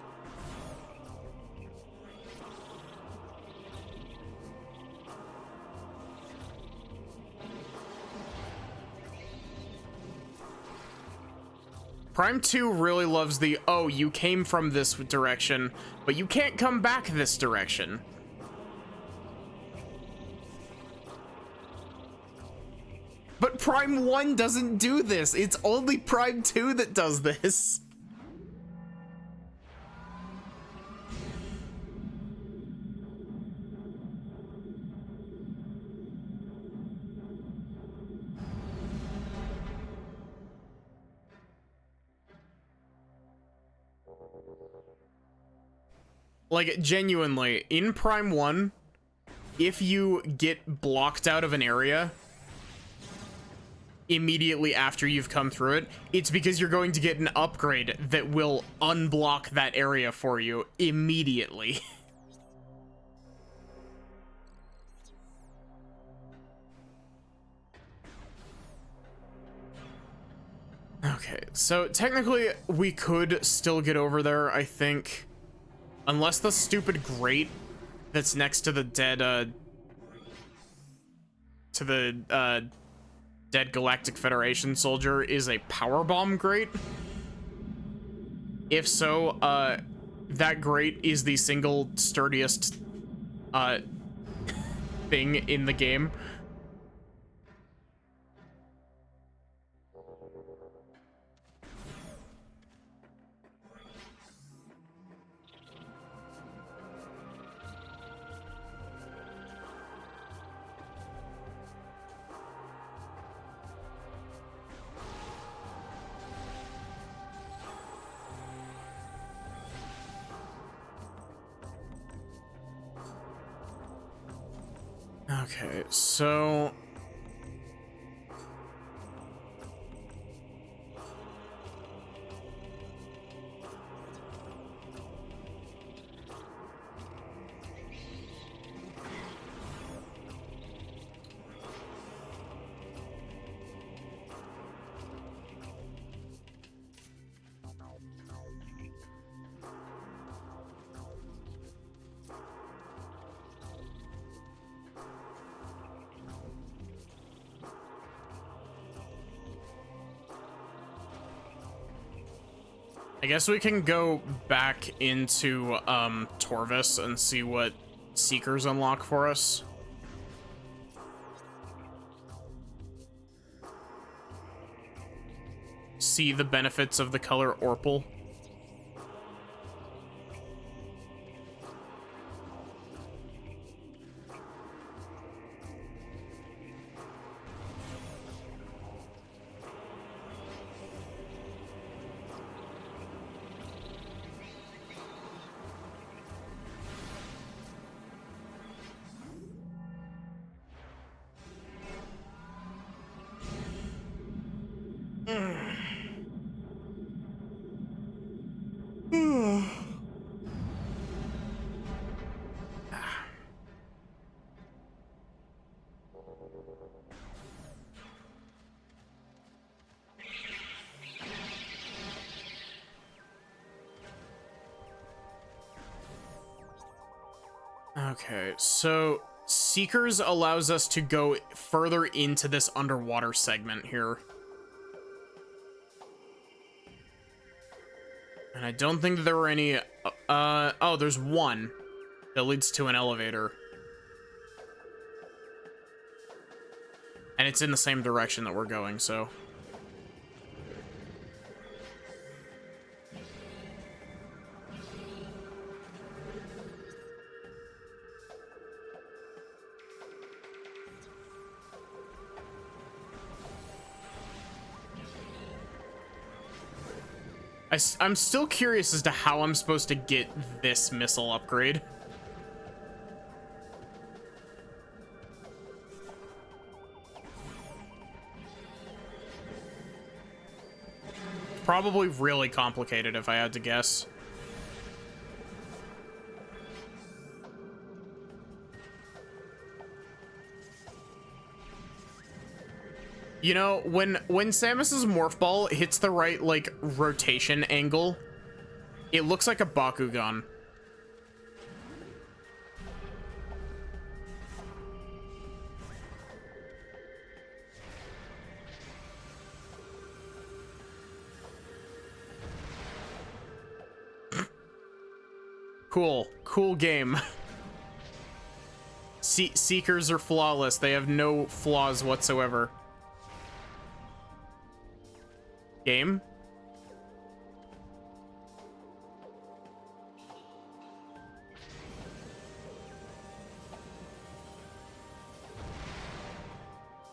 Prime 2 really loves the, oh, you came from this direction, but you can't come back this direction. But Prime 1 doesn't do this. It's only Prime 2 that does this. Like, genuinely, in Prime 1, if you get blocked out of an area immediately after you've come through it, it's because you're going to get an upgrade that will unblock that area for you immediately. Okay, so technically we could still get over there, I think. Unless the stupid grate that's next to the dead, dead Galactic Federation soldier is a power bomb grate. If so, that grate is the single sturdiest, thing in the game. Okay, so I guess we can go back into Torvis and see what Seekers unlock for us. See the benefits of the color Orpal. Okay, so Seekers allows us to go further into this underwater segment here. And I don't think there were any... oh, there's one that leads to an elevator. And it's in the same direction that we're going, so... I'm still curious as to how I'm supposed to get this missile upgrade. Probably really complicated if I had to guess. You know, when Samus's Morph Ball hits the right, like, rotation angle, it looks like a Bakugan. Cool game. Seekers are flawless. They have no flaws whatsoever. Game?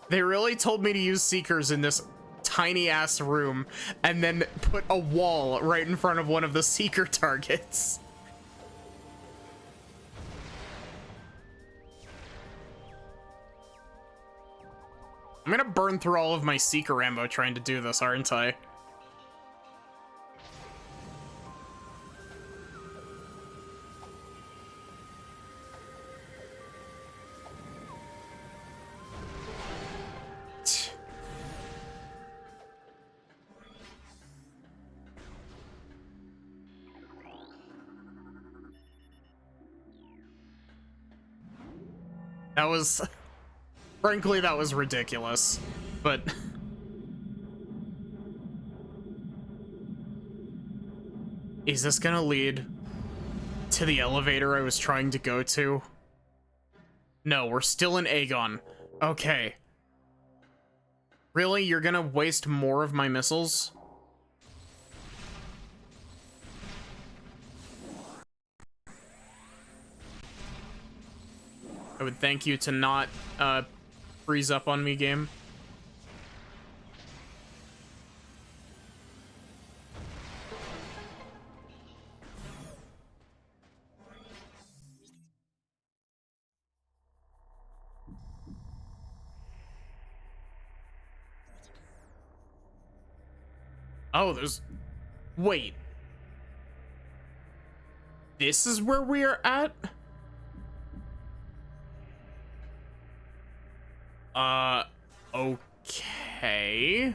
They really told me to use Seekers in this tiny ass room and then put a wall right in front of one of the Seeker targets. I'm gonna burn through all of my Seeker ammo trying to do this, aren't I? That was... Frankly, that was ridiculous, but... Is this gonna lead to the elevator I was trying to go to? No, we're still in Aegon. Okay. Really? You're gonna waste more of my missiles? I would thank you to not freeze up on me, game. Oh, there's... Wait. This is where we are at? Okay.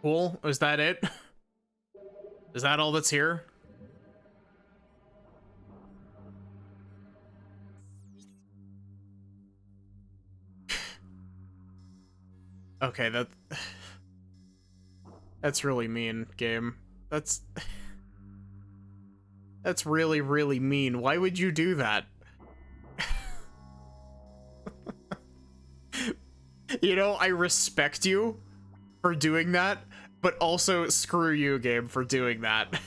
Cool. Is that it? Is that all that's here? Okay, that's really mean, game. That's really, really mean. Why would you do that? You know, I respect you for doing that, but also screw you, game, for doing that.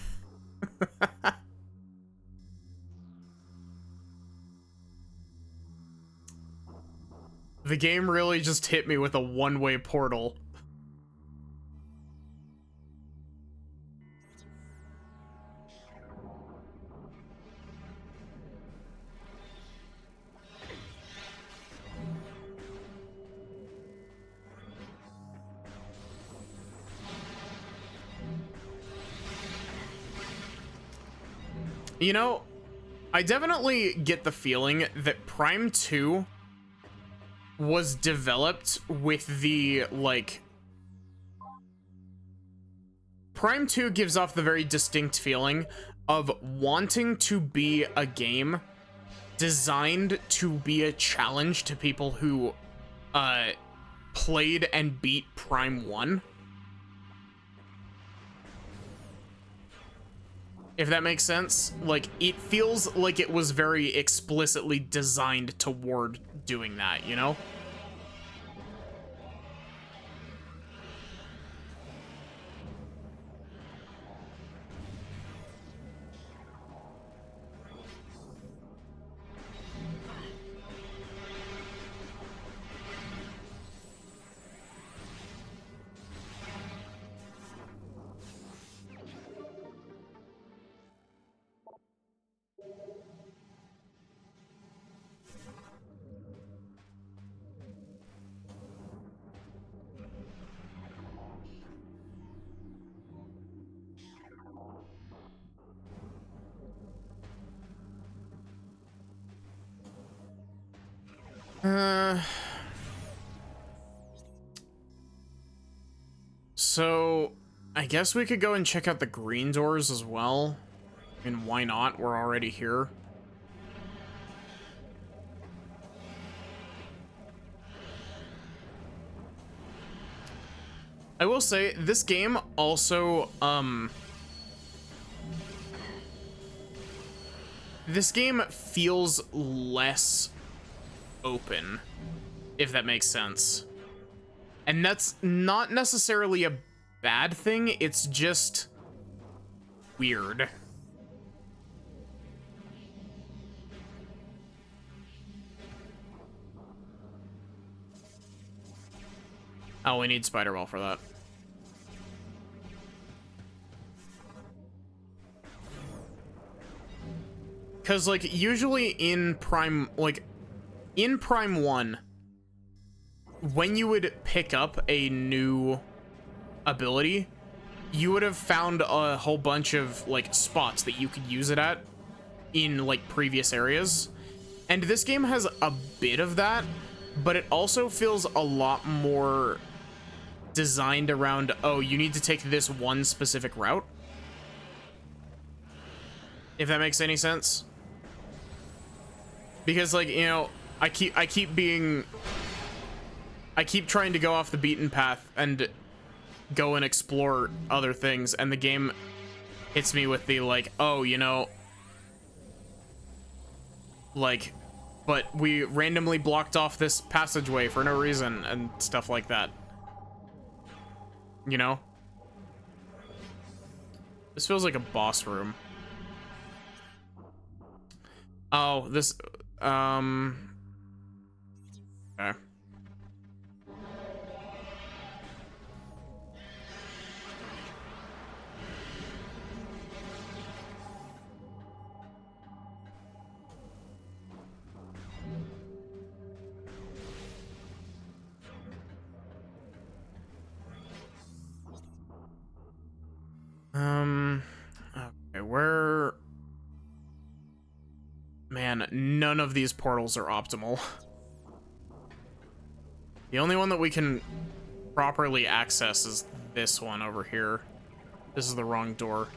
The game really just hit me with a one-way portal. You know, I definitely get the feeling that Prime 2 was developed with the, like... Prime 2 gives off the very distinct feeling of wanting to be a game designed to be a challenge to people who, played and beat Prime 1. If that makes sense. Like, it feels like it was very explicitly designed toward doing that, you know? So, I guess we could go and check out the green doors as well. I mean, why not? We're already here. I will say, this game also, this game feels less open, if that makes sense. And that's not necessarily a bad thing, it's just weird. Oh, we need Spider-Ball for that. Because, like, usually in Prime, like, in Prime 1, when you would pick up a new ability, you would have found a whole bunch of, like, spots that you could use it at in, like, previous areas. And this game has a bit of that, but it also feels a lot more designed around, oh, you need to take this one specific route. If that makes any sense. Because, like, you know, I keep trying to go off the beaten path and go and explore other things, and the game hits me with the, like, oh, you know, like, but we randomly blocked off this passageway for no reason and stuff like that. You know? This feels like a boss room. Oh, this, okay. Okay, where... Man, none of these portals are optimal. The only one that we can properly access is this one over here. This is the wrong door.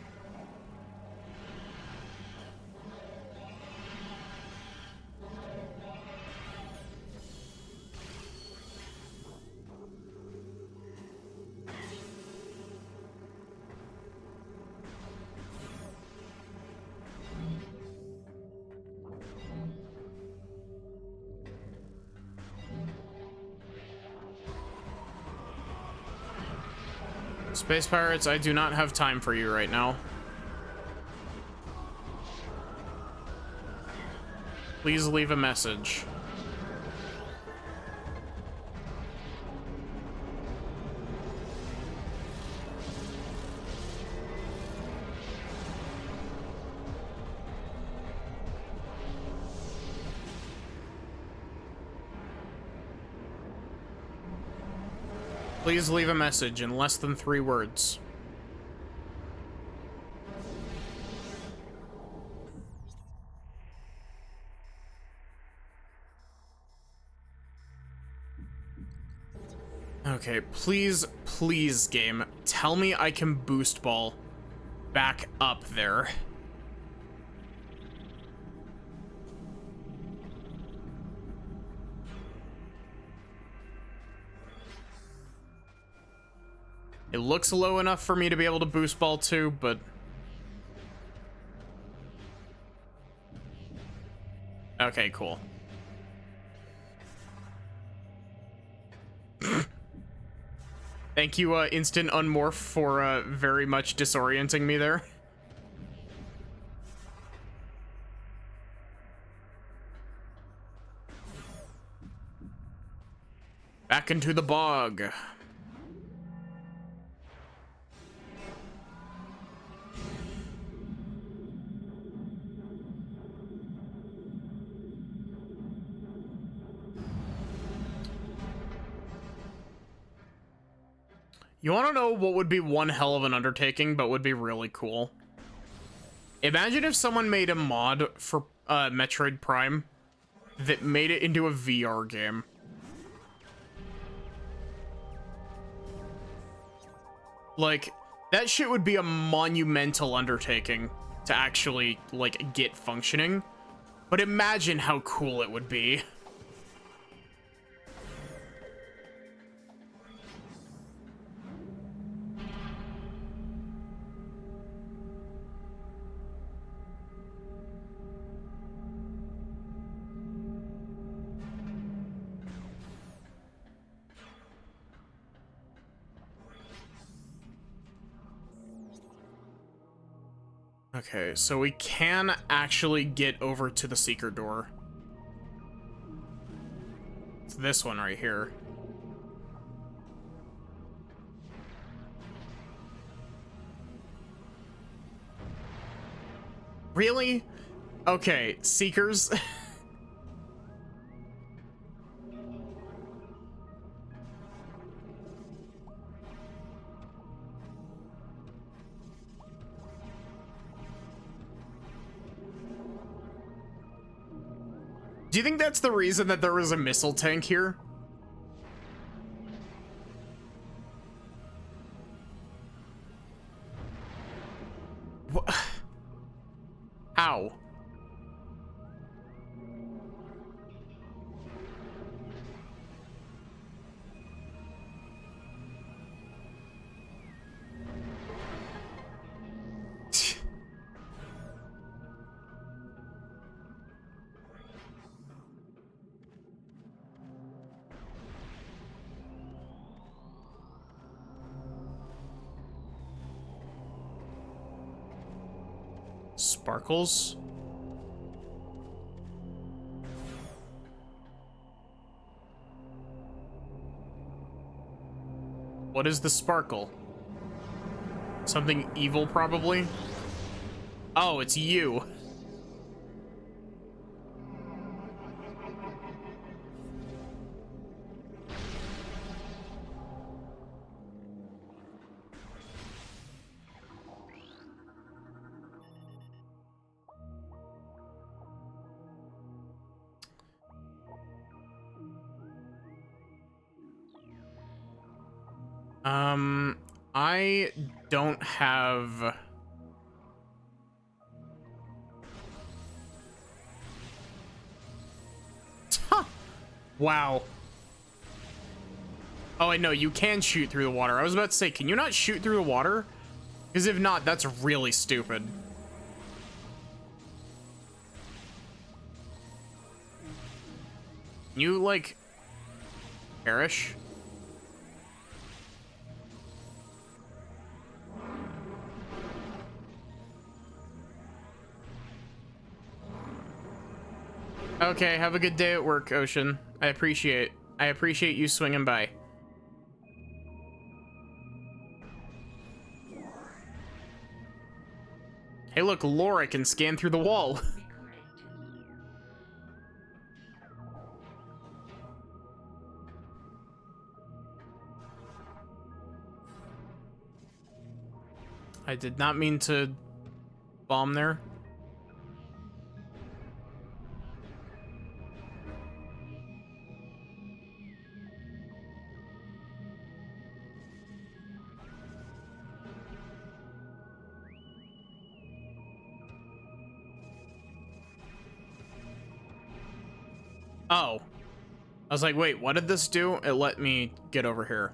Space Pirates, I do not have time for you right now. Please leave a message. Please leave a message in less than 3 words. Okay, please, please, game, tell me I can boost ball back up there. It looks low enough for me to be able to boost ball too, but... Okay, cool. Thank you, Instant Unmorph, for very much disorienting me there. Back into the bog. You want to know what would be one hell of an undertaking, but would be really cool? Imagine if someone made a mod for Metroid Prime that made it into a VR game. Like, that shit would be a monumental undertaking to actually, like, get functioning. But imagine how cool it would be. Okay, so we can actually get over to the secret door. It's this one right here. Really? Okay, Seekers. Do you think that's the reason that there was a missile tank here? What? How? Sparkles? What is the sparkle? Something evil, probably? Oh, it's you. I don't have... Huh. Wow. Oh, I know, you can shoot through the water. I was about to say, can you not shoot through the water? Because if not, that's really stupid. You, like, perish? Okay, have a good day at work, Ocean. I appreciate you swinging by. Hey, look, Laura can scan through the wall. I did not mean to bomb there. Oh. I was like, wait, what did this do? It let me get over here.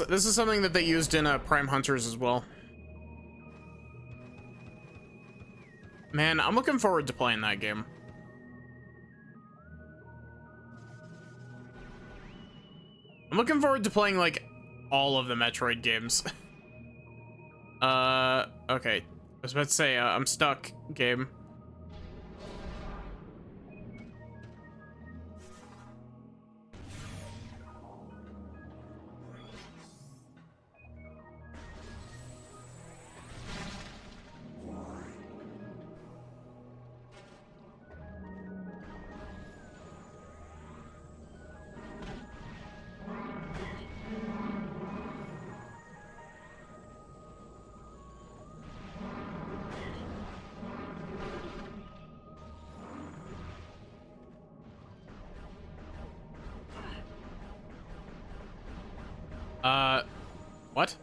This is something that they used in Prime Hunters as well. Man, I'm looking forward to playing that game. I'm looking forward to playing like all of the Metroid games. Okay. I was about to say I'm stuck, game. What?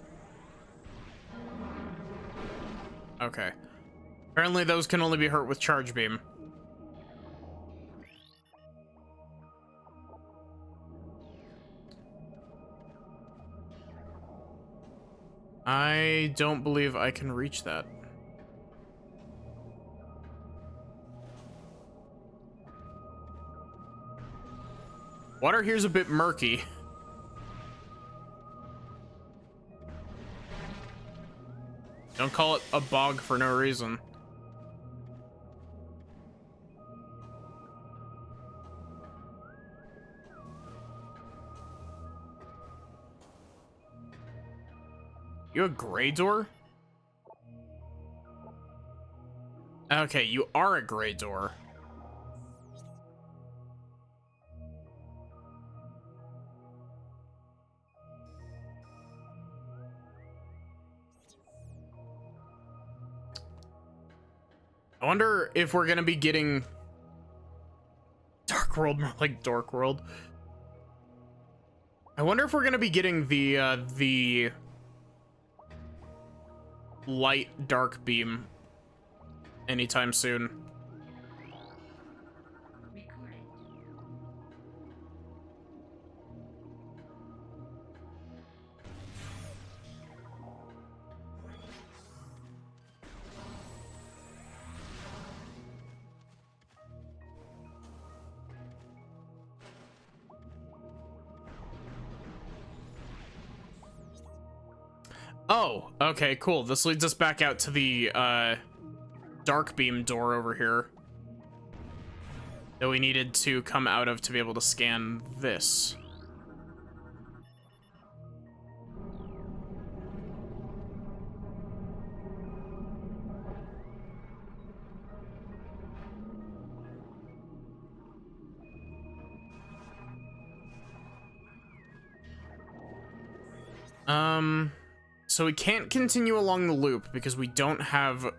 Okay. Apparently those can only be hurt with charge beam. I don't believe I can reach that. Water here's a bit murky. Don't call it a bog for no reason. You a gray door? Okay, you are a gray door. I wonder if we're gonna be getting Dark World, more like Dork World. I wonder if we're gonna be getting the light dark beam anytime soon. Recording. Oh, okay, cool. This leads us back out to the dark beam door over here that we needed to come out of to be able to scan this. So we can't continue along the loop because we don't have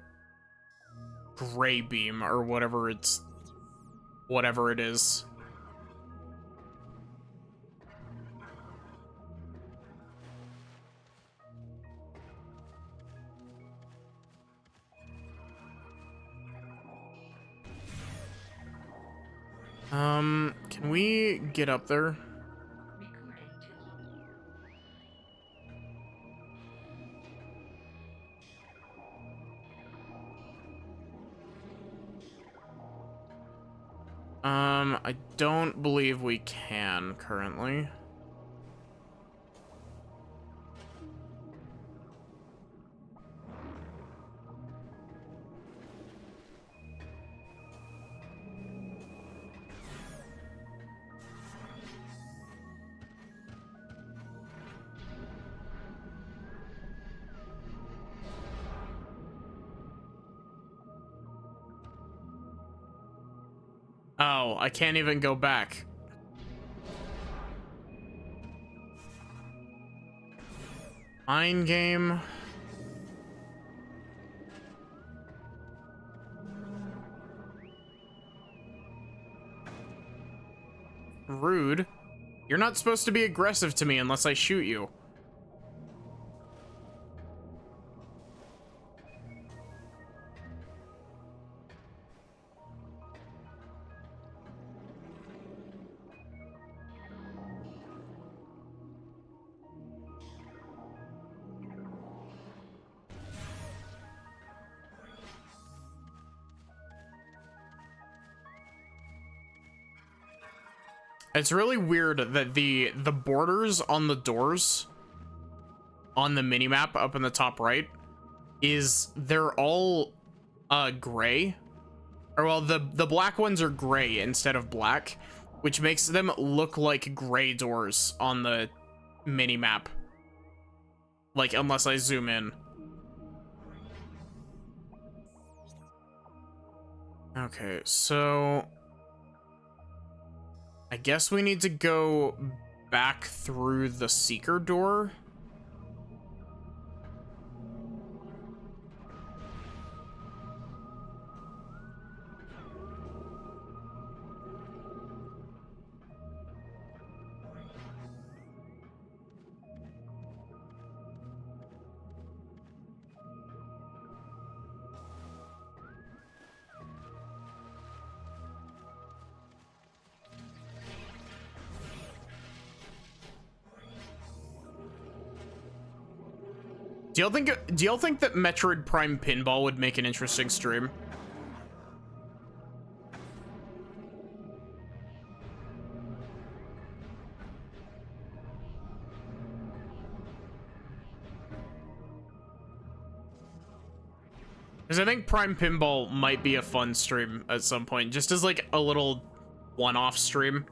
gray beam or whatever it is. Can we get up there? Recording. I don't believe we can currently. Oh, I can't even go back. Mind game. Rude. You're not supposed to be aggressive to me unless I shoot you. It's really weird that the borders on the doors on the minimap up in the top right they're all gray. Or well, the black ones are gray instead of black, which makes them look like gray doors on the minimap. Like, unless I zoom in. Okay, so I guess we need to go back through the seeker door. Do y'all think that Metroid Prime Pinball would make an interesting stream? Because I think Prime Pinball might be a fun stream at some point, just as like a little one-off stream.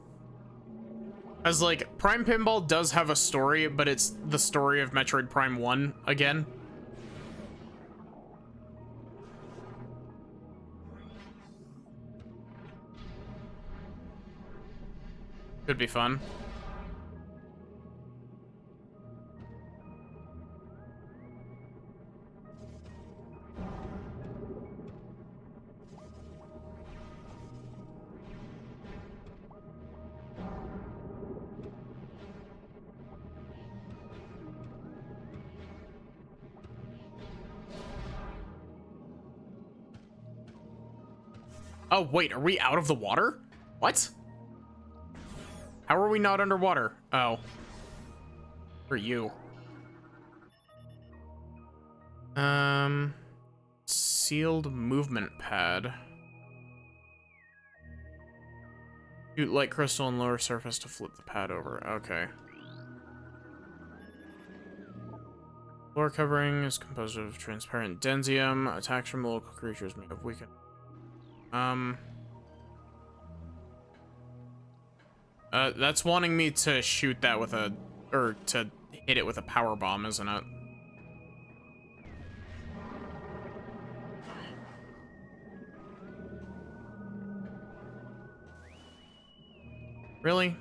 As like, Prime Pinball does have a story, but it's the story of Metroid Prime 1 again. Could be fun. Oh, wait, are we out of the water? What? How are we not underwater? Oh. For you. Sealed movement pad. Shoot light crystal on lower surface to flip the pad over. Okay. Floor covering is composed of transparent densium. Attacks from local creatures may have weakened. That's wanting me to shoot that with a, or to hit it with a power bomb, isn't it? Really?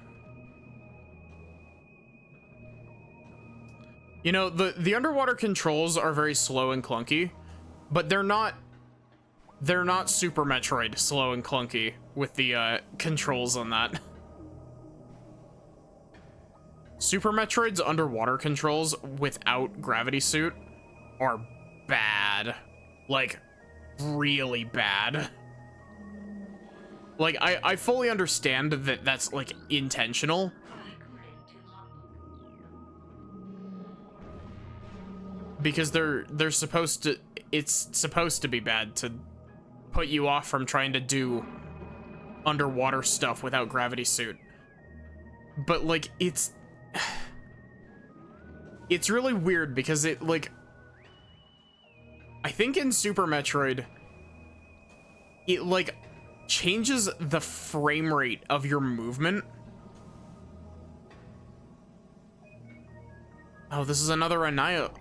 You know, the underwater controls are very slow and clunky, but they're not Super Metroid slow and clunky with the controls on that. Super Metroid's underwater controls without gravity suit are bad. Like, really bad. Like, I fully understand that that's, like, intentional. Because they're supposed to, it's supposed to be bad to put you off from trying to do underwater stuff without gravity suit. But, like, it's really weird because it, like, I think in Super Metroid, it, like, changes the frame rate of your movement. Oh, this is another annihilator?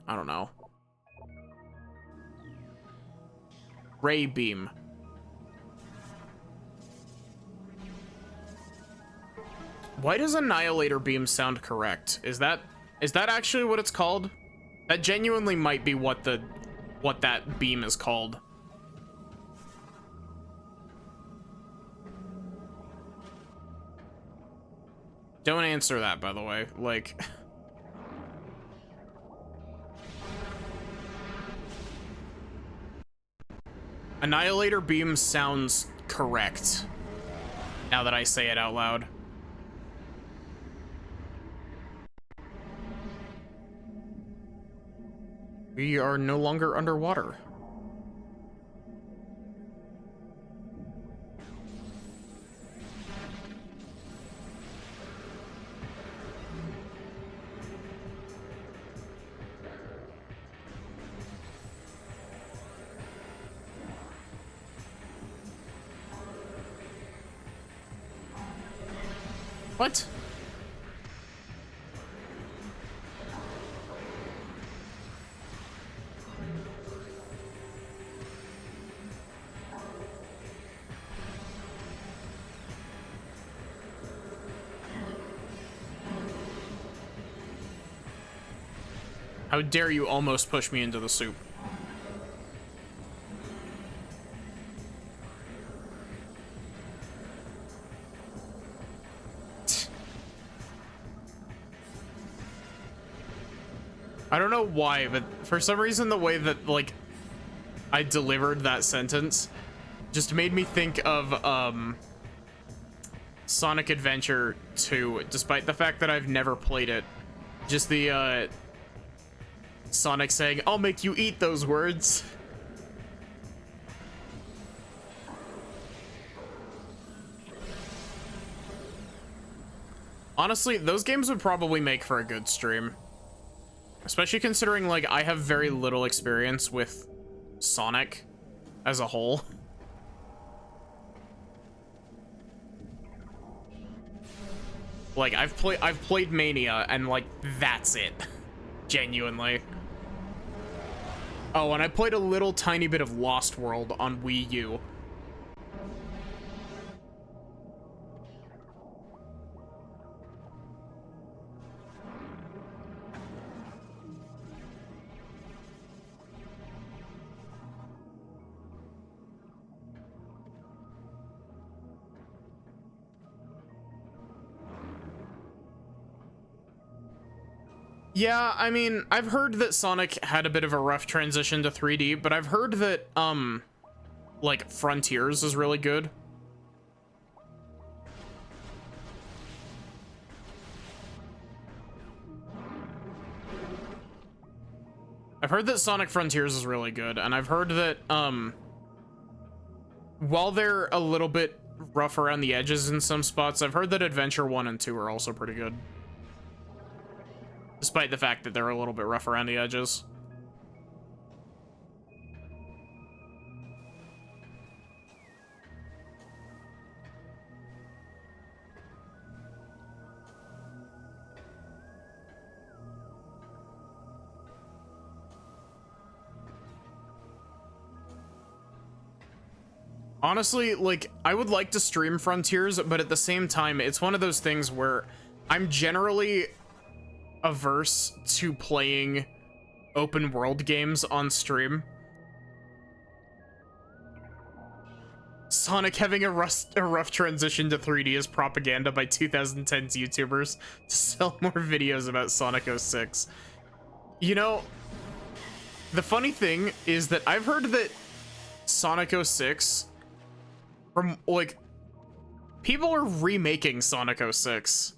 I don't know. Ray beam. Why does annihilator beam sound correct? Is that actually what it's called? That genuinely might be what that beam is called. Don't answer that, by the way. Like, annihilator beam sounds correct now that I say it out loud. We are no longer underwater. What? How dare you almost push me into the soup? I don't know why, but for some reason the way that, like, I delivered that sentence just made me think of Sonic Adventure 2, despite the fact that I've never played it. Just the Sonic saying, "I'll make you eat those words." Honestly, those games would probably make for a good stream. Especially considering, like, I have very little experience with Sonic as a whole. Like, I've played Mania, and, like, that's it. Genuinely. Oh, and I played a little tiny bit of Lost World on Wii U. Yeah, I mean, I've heard that Sonic had a bit of a rough transition to 3D, but I've heard that, like, Frontiers is really good. I've heard that Sonic Frontiers is really good, and I've heard that, while they're a little bit rough around the edges in some spots, I've heard that Adventure 1 and 2 are also pretty good. Despite the fact that they're a little bit rough around the edges. Honestly, like, I would like to stream Frontiers, but at the same time, it's one of those things where I'm generally averse to playing open world games on stream. Sonic having a rough transition to 3D is propaganda by 2010's YouTubers to sell more videos about Sonic 06. You know, the funny thing is that I've heard that Sonic 06, from, like, people are remaking Sonic 06.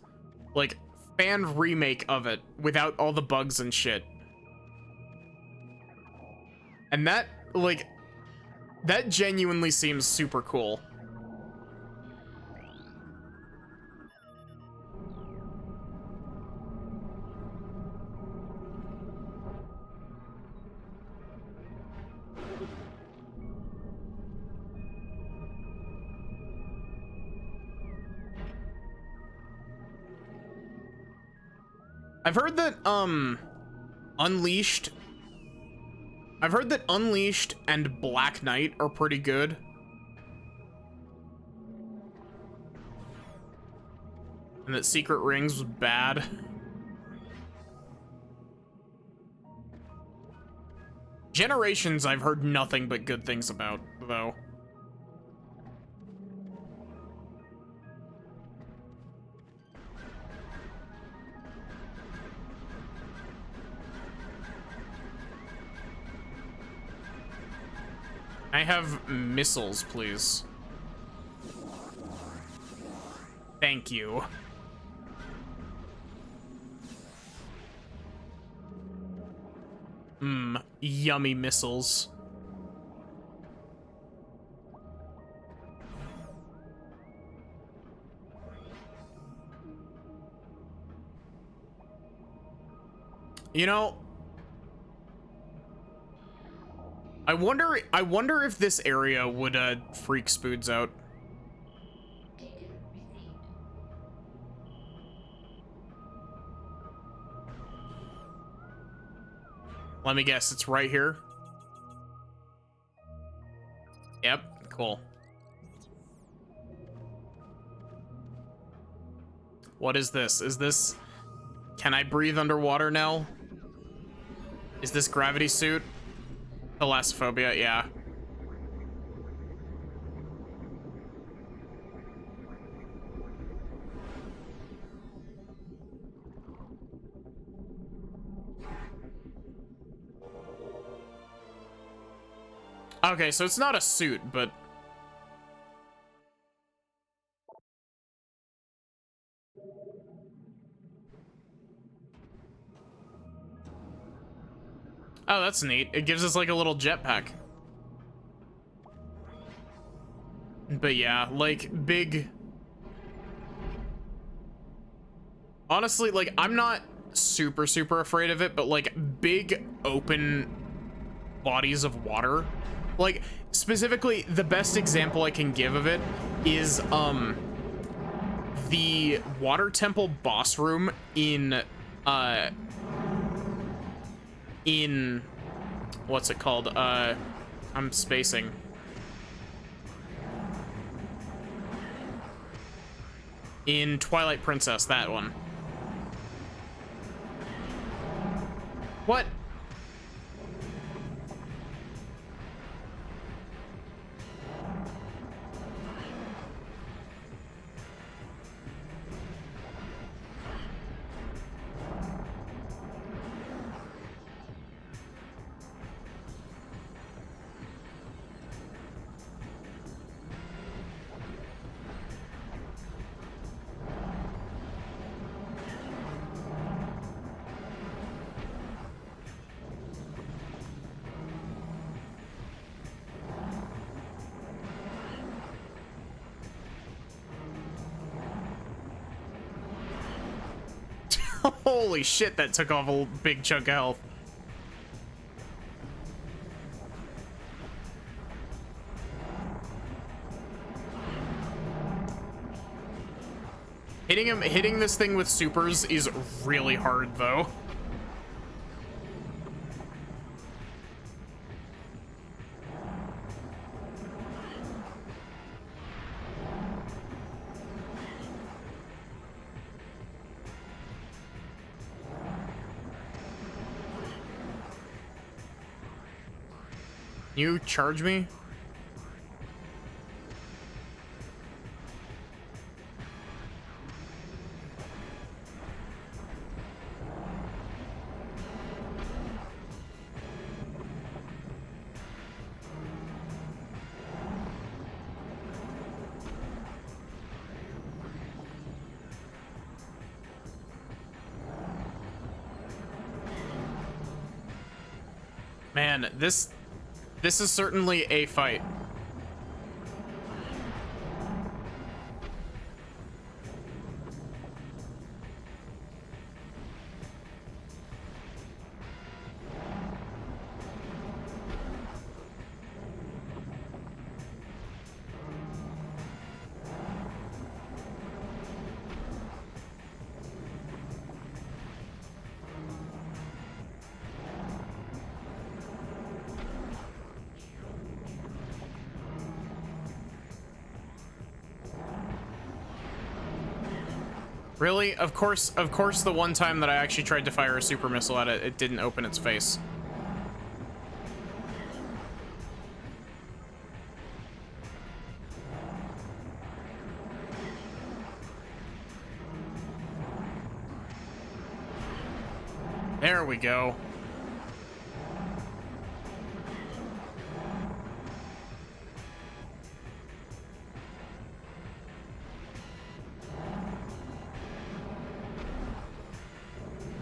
Like, fan remake of it without all the bugs and shit. And that, like, that genuinely seems super cool. I've heard that, Unleashed and Black Knight are pretty good. And that Secret Rings was bad. Generations I've heard nothing but good things about, though. I have missiles, please. Thank you. Yummy missiles. You know, I wonder if this area would freak Spoods out. Data received. Let me guess, it's right here. Yep, cool. What is this? Is this... Can I breathe underwater now? Is this gravity suit? Thalassophobia, yeah. Okay, so it's not a suit, but... Oh, that's neat. It gives us like a little jetpack. But yeah, like big... Honestly, like I'm not super afraid of it, but like big open bodies of water. Like specifically the best example I can give of it is the water temple boss room in what's it called? I'm spacing. In Twilight Princess, that one. What? Holy shit, that took off a big chunk of health. Hitting this thing with supers is really hard, though. You charge me? Man, this is certainly a fight. Really? Of course, the one time that I actually tried to fire a super missile at it, it didn't open its face. There we go.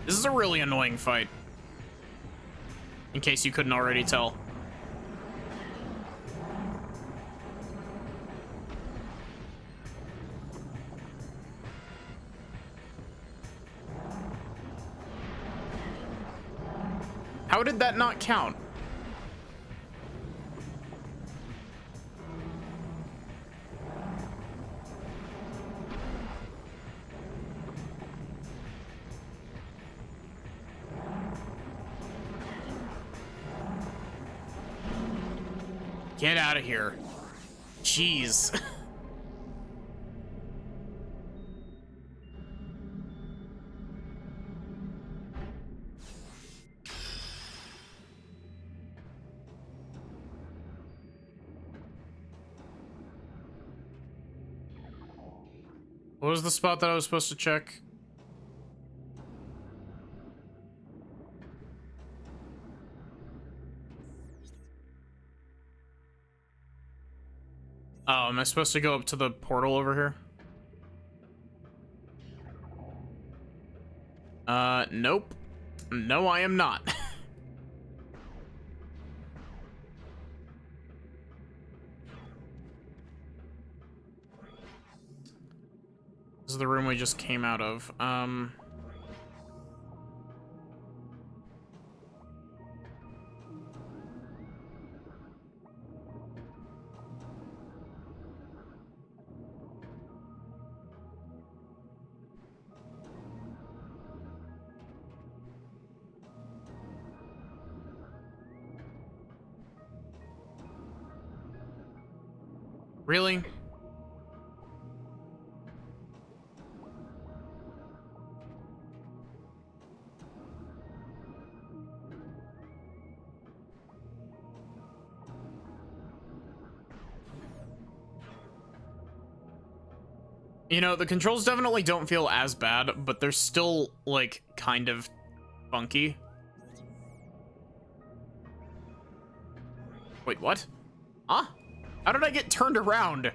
This is a really annoying fight. In case you couldn't already tell. How did that not count? Get out of here. Jeez. What was the spot that I was supposed to check? Oh, am I supposed to go up to the portal over here? Nope. No, I am not. This is the room we just came out of. Really? You know, the controls definitely don't feel as bad, but they're still, like, kind of funky. Wait, what? Huh? How did I get turned around?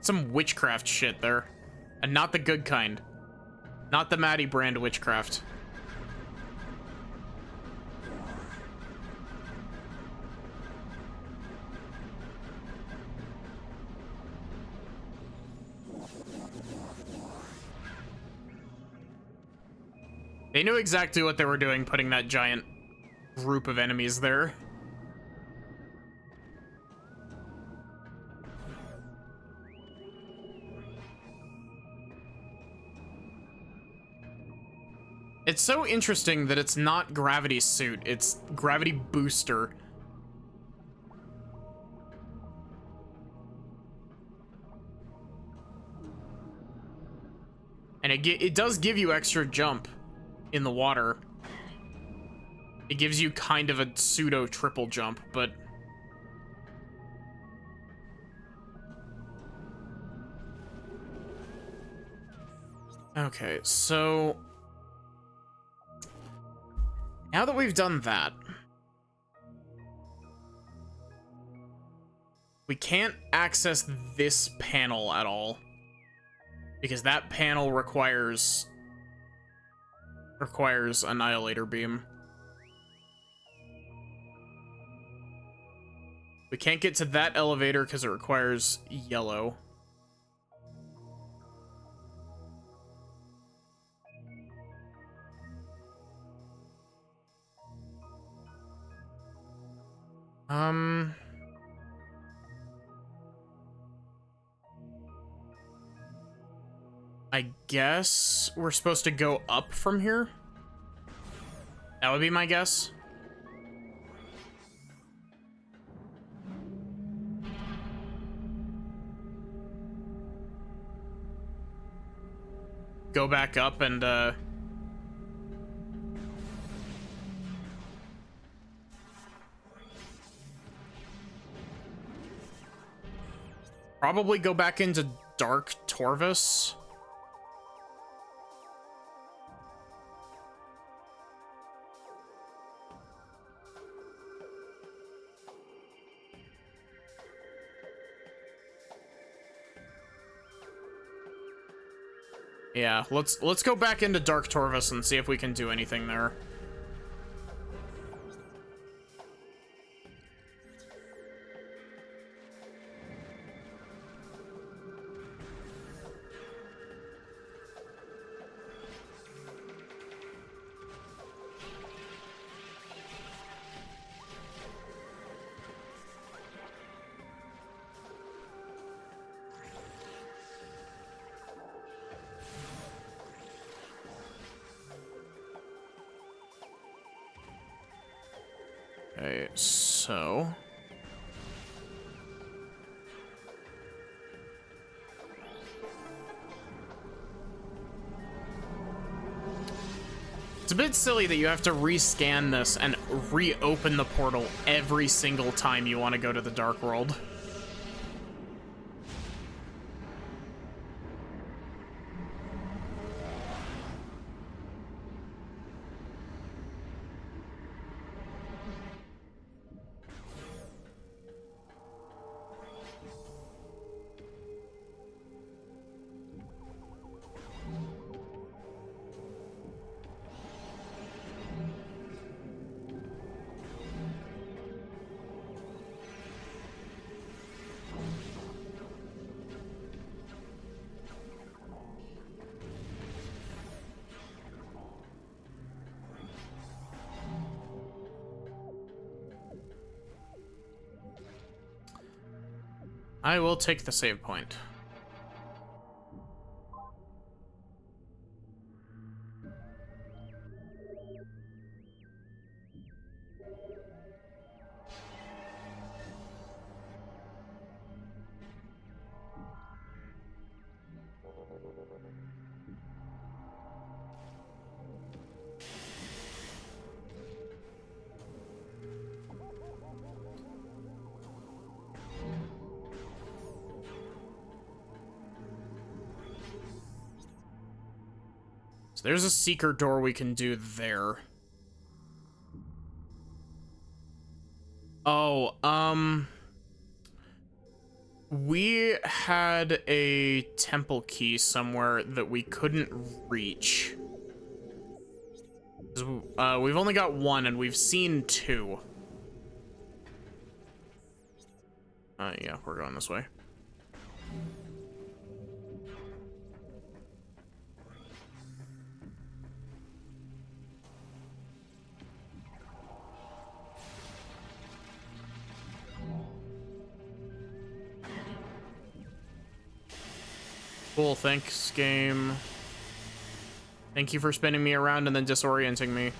Some witchcraft shit there. And not the good kind. Not the Maddie brand witchcraft. They knew exactly what they were doing putting that giant group of enemies there. It's so interesting that it's not gravity suit, it's gravity booster. And it does give you extra jump in the water. It gives you kind of a pseudo triple jump, but okay, so now that we've done that, we can't access this panel at all because that panel requires Annihilator Beam. We can't get to that elevator because it requires yellow. I guess we're supposed to go up from here? That would be my guess. Go back up and, probably go back into Dark Torvus. Yeah, let's go back into Dark Torvus and see if we can do anything there. Okay, so it's a bit silly that you have to rescan this and reopen the portal every single time you want to go to the Dark World. I will take the save point. So there's a seeker door we can do there. Oh, we had a temple key somewhere that we couldn't reach. We've only got one and we've seen two. Yeah, we're going this way. Cool, thanks, game. Thank you for spinning me around and then disorienting me.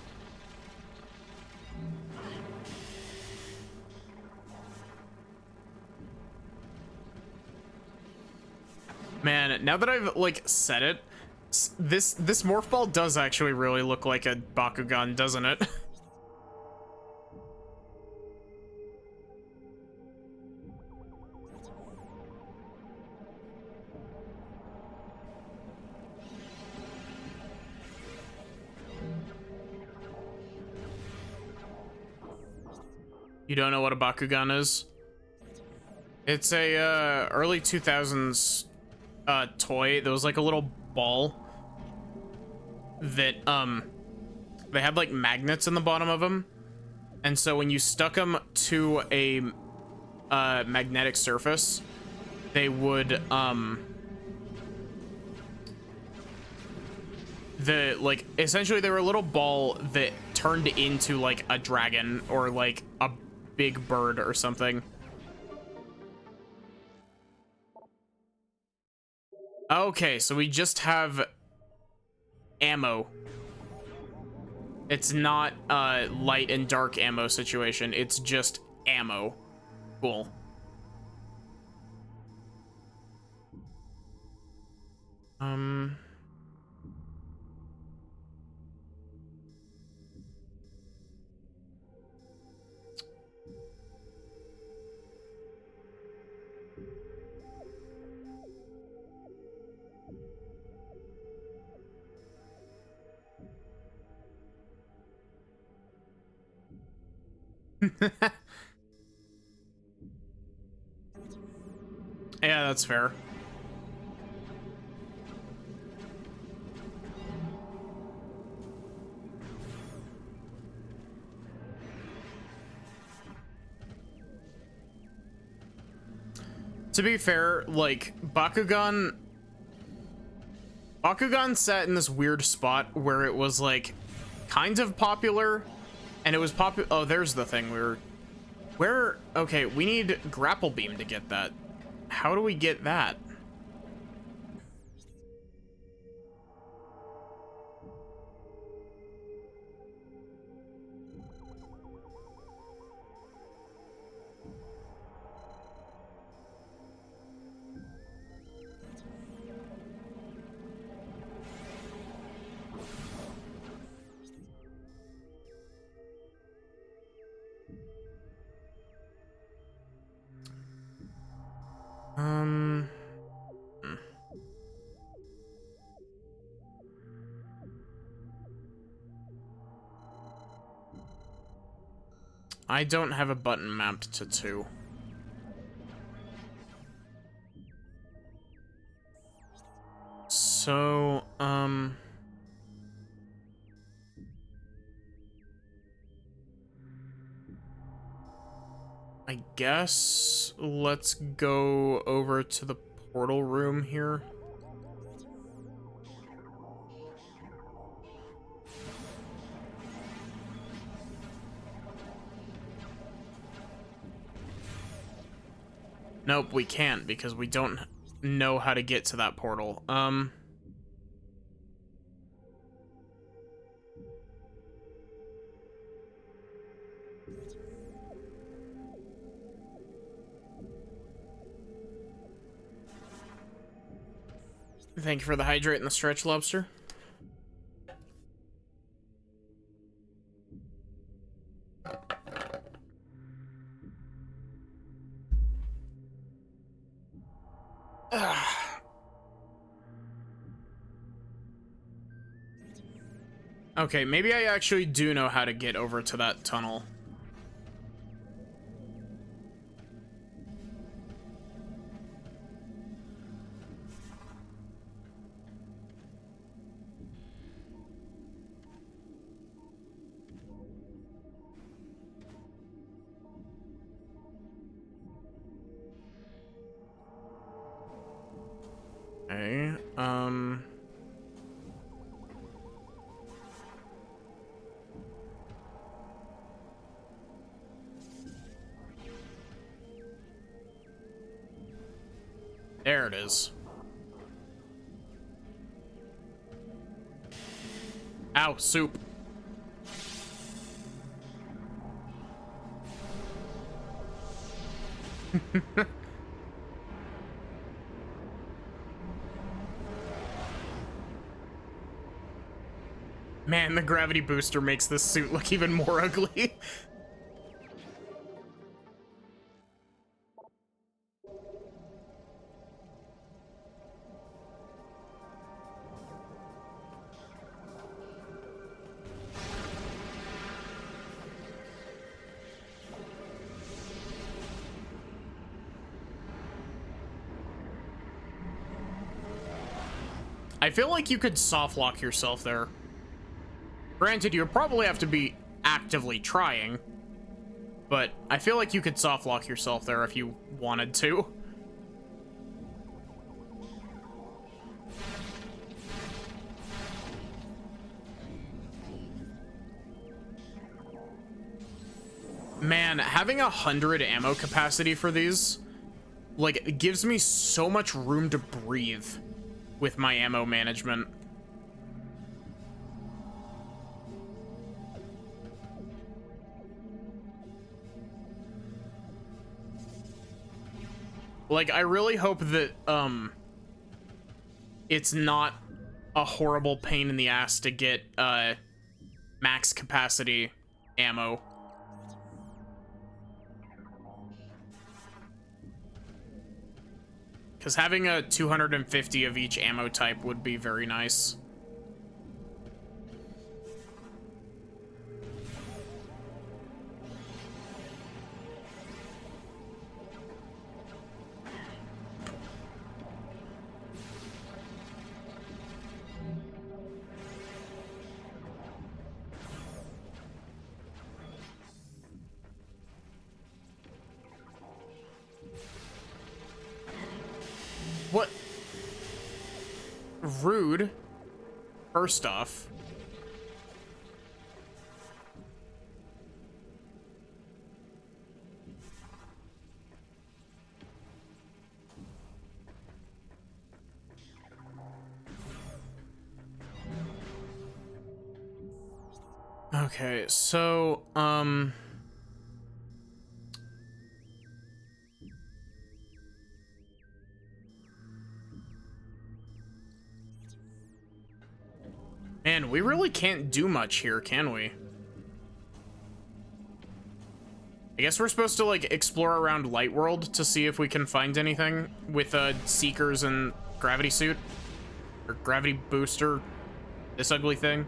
Man, now that I've, like, said it, this morph ball does actually really look like a Bakugan, doesn't it? You don't know what a Bakugan is? It's a early 2000s toy that was like a little ball that they had like magnets in the bottom of them, and so when you stuck them to a magnetic surface, they would essentially they were a little ball that turned into like a dragon or like a big bird or something. Okay, so we just have ammo. It's not light and dark ammo situation. It's just ammo. Cool. Yeah, that's fair. To be fair, like, Bakugan sat in this weird spot where it was, like, kind of popular, and it was popular. Oh, there's the thing. Okay, we need grapple beam to get that. How do we get that? I don't have a button mapped to 2. So, I guess let's go over to the portal room here. Nope, we can't because we don't know how to get to that portal. Thank you for the hydrate and the stretch, lobster. Okay, maybe I actually do know how to get over to that tunnel. Okay, there it is. Ow, soup. Man, the gravity booster makes this suit look even more ugly. I feel like you could soft lock yourself there. Granted, you would probably have to be actively trying, but I feel like you could soft lock yourself there if you wanted to. Man, having 100 ammo capacity for these, like, it gives me so much room to breathe with my ammo management. Like, I really hope that, it's not a horrible pain in the ass to get, max capacity ammo. Because having a 250 of each ammo type would be very nice. What? Rude. First off. Okay, so, man, we really can't do much here, can we? I guess we're supposed to, like, explore around Light World to see if we can find anything with, Seekers and Gravity Suit. Or Gravity Booster. This ugly thing.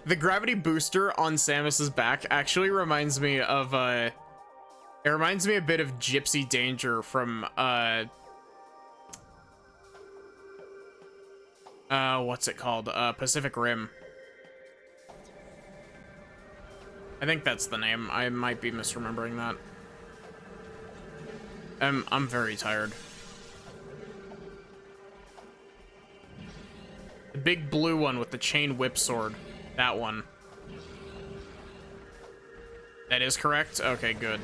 The Gravity Booster on Samus's back actually reminds me of, it reminds me a bit of Gypsy Danger from, what's it called? Pacific Rim. I think that's the name. I might be misremembering that. I'm very tired. The big blue one with the chain whip sword. That one. That is correct? Okay, good.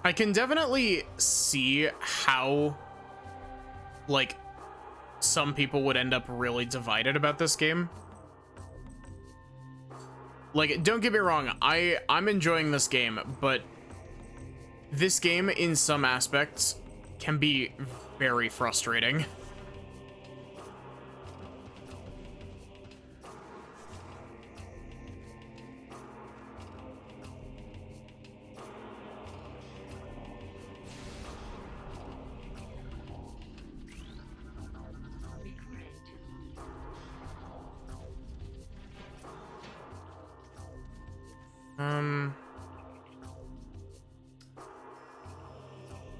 I can definitely see how, like, some people would end up really divided about this game. Like, don't get me wrong, I'm enjoying this game, but this game, in some aspects, can be very frustrating.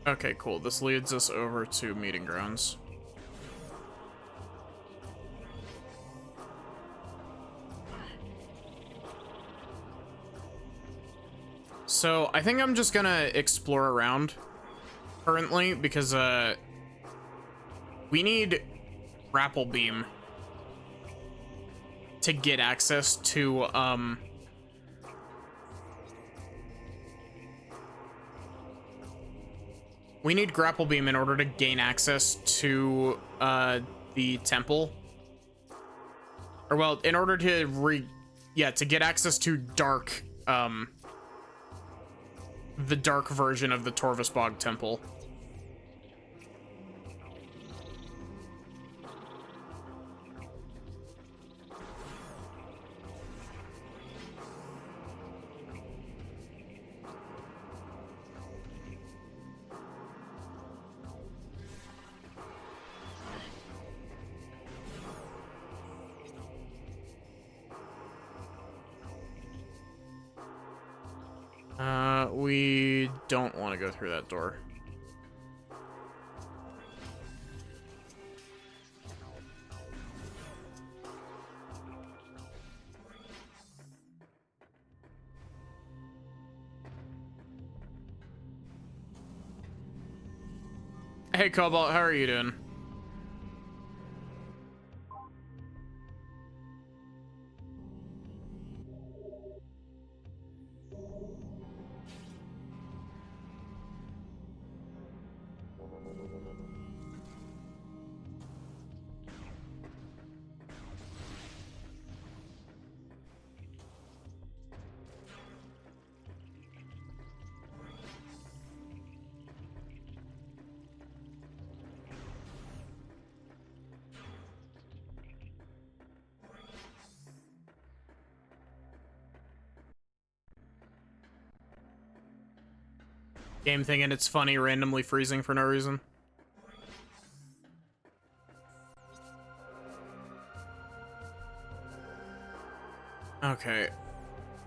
Okay, cool. This leads us over to meeting grounds. So I think I'm just gonna explore around currently because we need grapple beam to get access to we need grapple beam in order to gain access to the temple. Or well, in order to to get access to dark the dark version of the Torvusbog temple. We don't want to go through that door. Hey, Cobalt, how are you doing? Game thinking it's funny randomly freezing for no reason. Okay.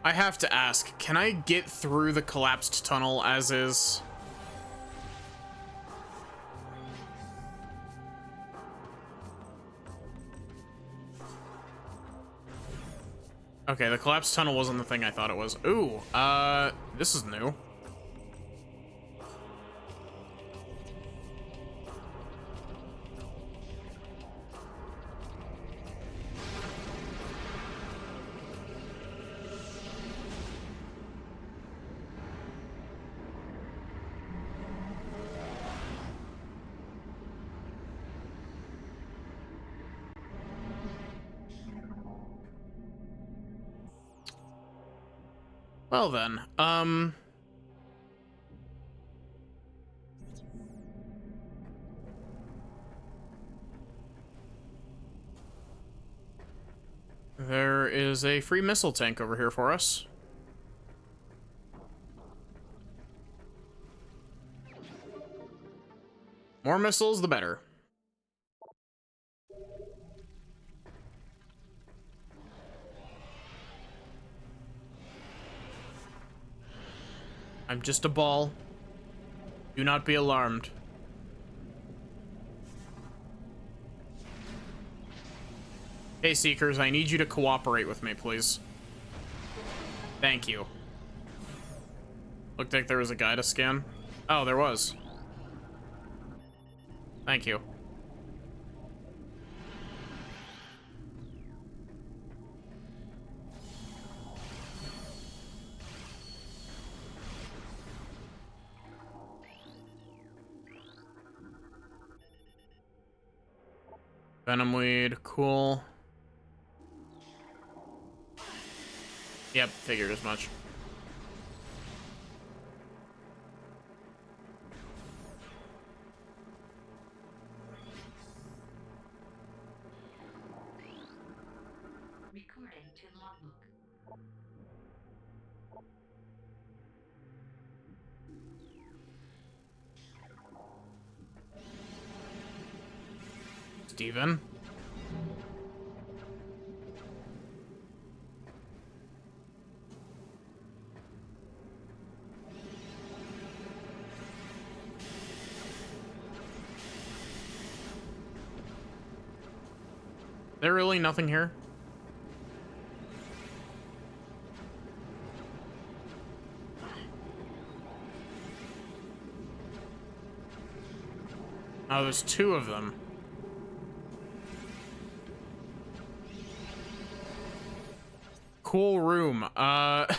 I have to ask, can I get through the collapsed tunnel as is? Okay, the collapsed tunnel wasn't the thing I thought it was. Ooh, this is new. Well then, there is a free missile tank over here for us. More missiles, the better. I'm just a ball. Do not be alarmed. Hey, Seekers, I need you to cooperate with me, please. Thank you. Looked like there was a guy to scan. Oh, there was. Thank you. Venom weed, cool. Yep, figured as much. Recording to logbook. Steven? There really nothing here? Oh, there's two of them. Cool room. I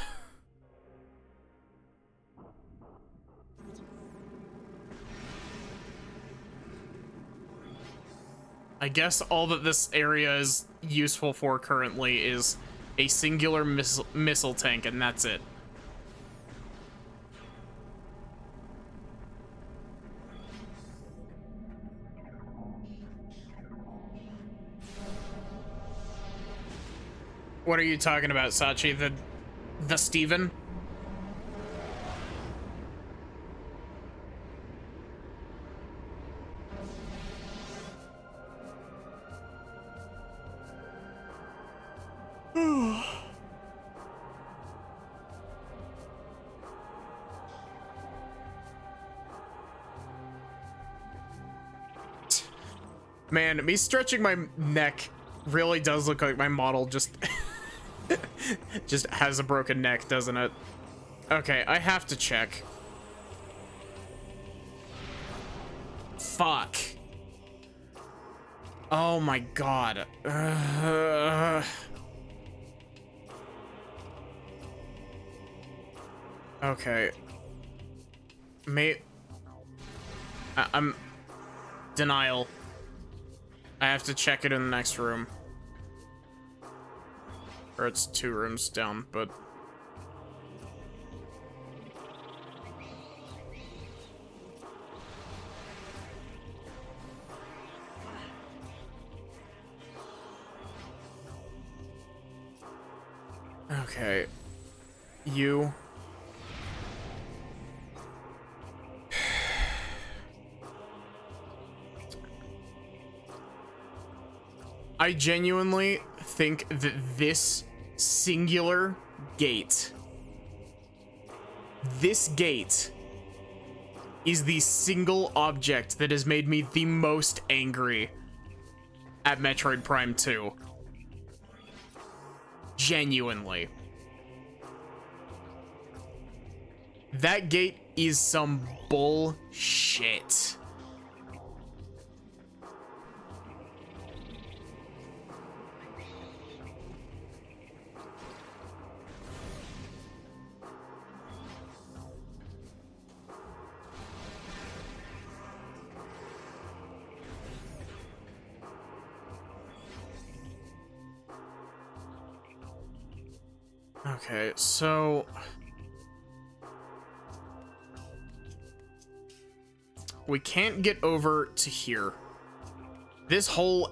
guess all that this area is useful for currently is a singular missile tank, and that's it. What are you talking about, Sachi? The Steven? Man, me stretching my neck really does look like my model just just has a broken neck, doesn't it? Okay, I have to check. Fuck. Oh my god. Okay. I'm denial. I have to check it in the next room. Or it's 2 rooms down, but... Okay. You... I genuinely think that this singular gate, this gate, is the single object that has made me the most angry at Metroid Prime 2. Genuinely. That gate is some bullshit. Okay, so we can't get over to here. This whole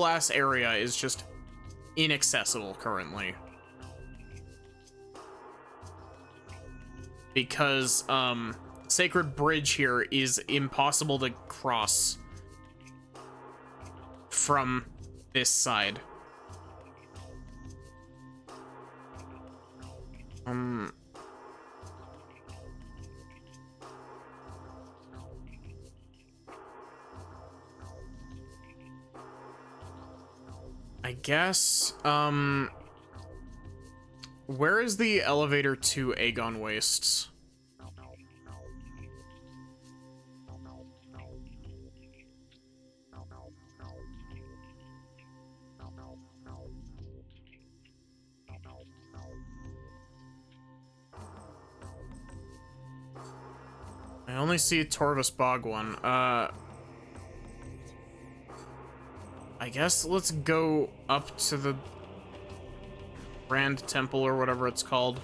ass area is just inaccessible currently. Because Sacred Bridge here is impossible to cross from this side. I guess, where is the elevator to Aegon Wastes? I only see Torvus Bog one. I guess let's go up to the Grand Temple or whatever it's called.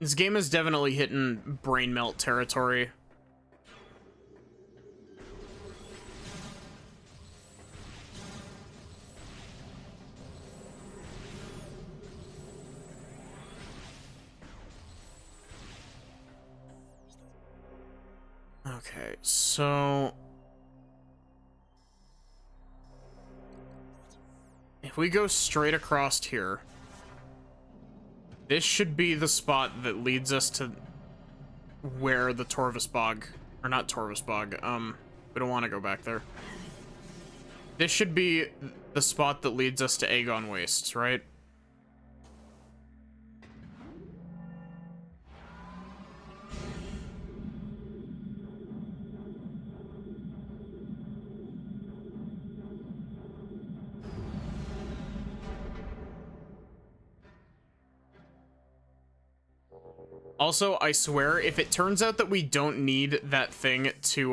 This game is definitely hitting brain melt territory. Okay, so if we go straight across here, this should be the spot that leads us to where the Torvus Bog, or not Torvus Bog, we don't want to go back there. This should be the spot that leads us to Aegon Wastes, right? Also, I swear, if it turns out that we don't need that thing to,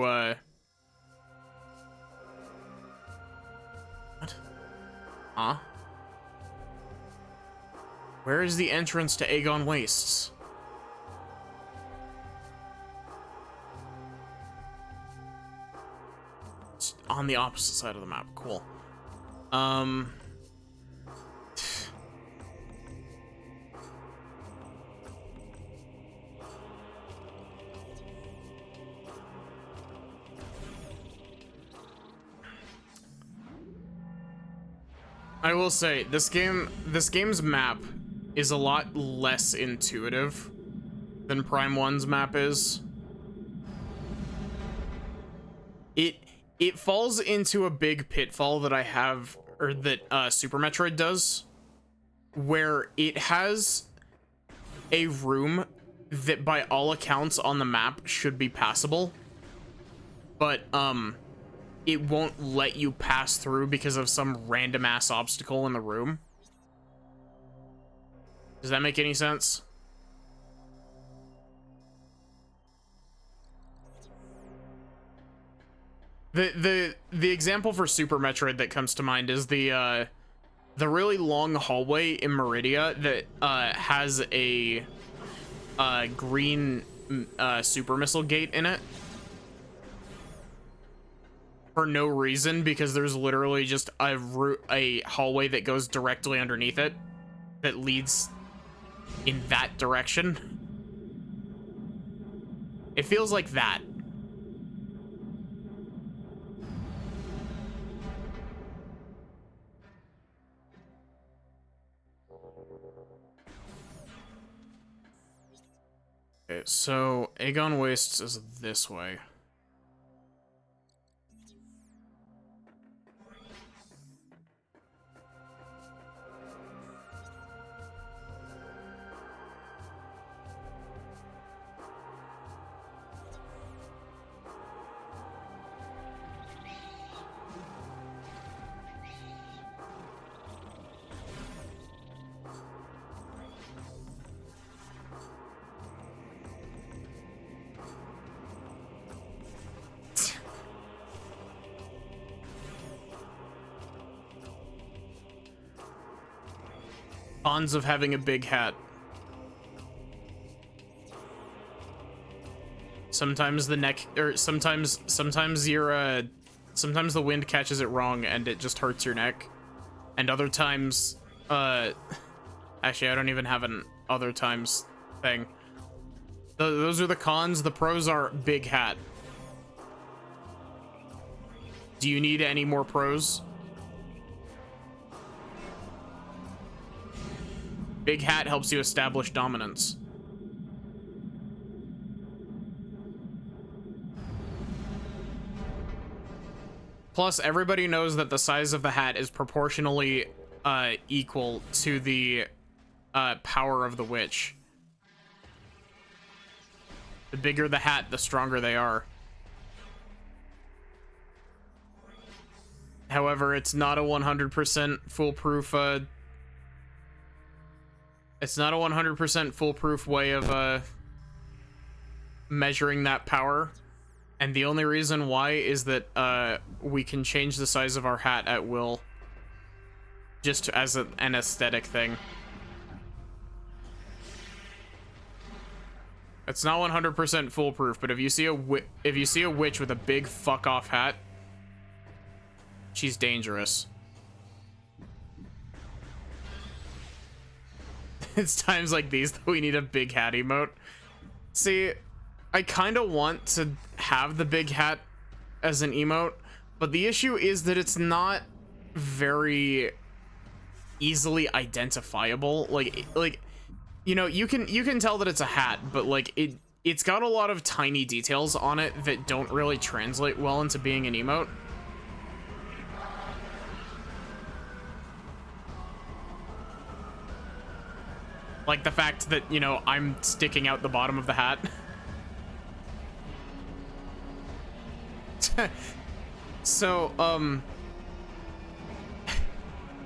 What? Huh? Where is the entrance to Aegon Wastes? It's on the opposite side of the map. Cool. I will say, this game's map is a lot less intuitive than Prime 1's map is. It falls into a big pitfall that I have, or that Super Metroid does, where it has a room that by all accounts on the map should be passable, but it won't let you pass through because of some random ass obstacle in the room. Does that make any sense? The example for Super Metroid that comes to mind is the really long hallway in Meridia that has a green super missile gate in it. For no reason, because there's literally just a hallway that goes directly underneath it that leads in that direction. It feels like that. Okay, so Aegon Wastes is this way. Cons of having a big hat. Sometimes the neck, or sometimes you're sometimes the wind catches it wrong and it just hurts your neck, and other times, actually I don't even have an other times thing. Those are the cons. The pros are big hat. Do you need any more pros? Big hat helps you establish dominance. Plus, everybody knows that the size of the hat is proportionally equal to the power of the witch. The bigger the hat, the stronger they are. However, it's not a 100% foolproof, it's not a 100% foolproof way of, measuring that power. And the only reason why is that, we can change the size of our hat at will. Just as an aesthetic thing. It's not 100% foolproof, but if you see a witch with a big fuck off hat, she's dangerous. It's times like these that we need a big hat emote. See, I kind of want to have the big hat as an emote, but the issue is that it's not very easily identifiable. Like you know, you can tell that it's a hat, but like it's got a lot of tiny details on it that don't really translate well into being an emote. Like the fact that, you know, I'm sticking out the bottom of the hat. So,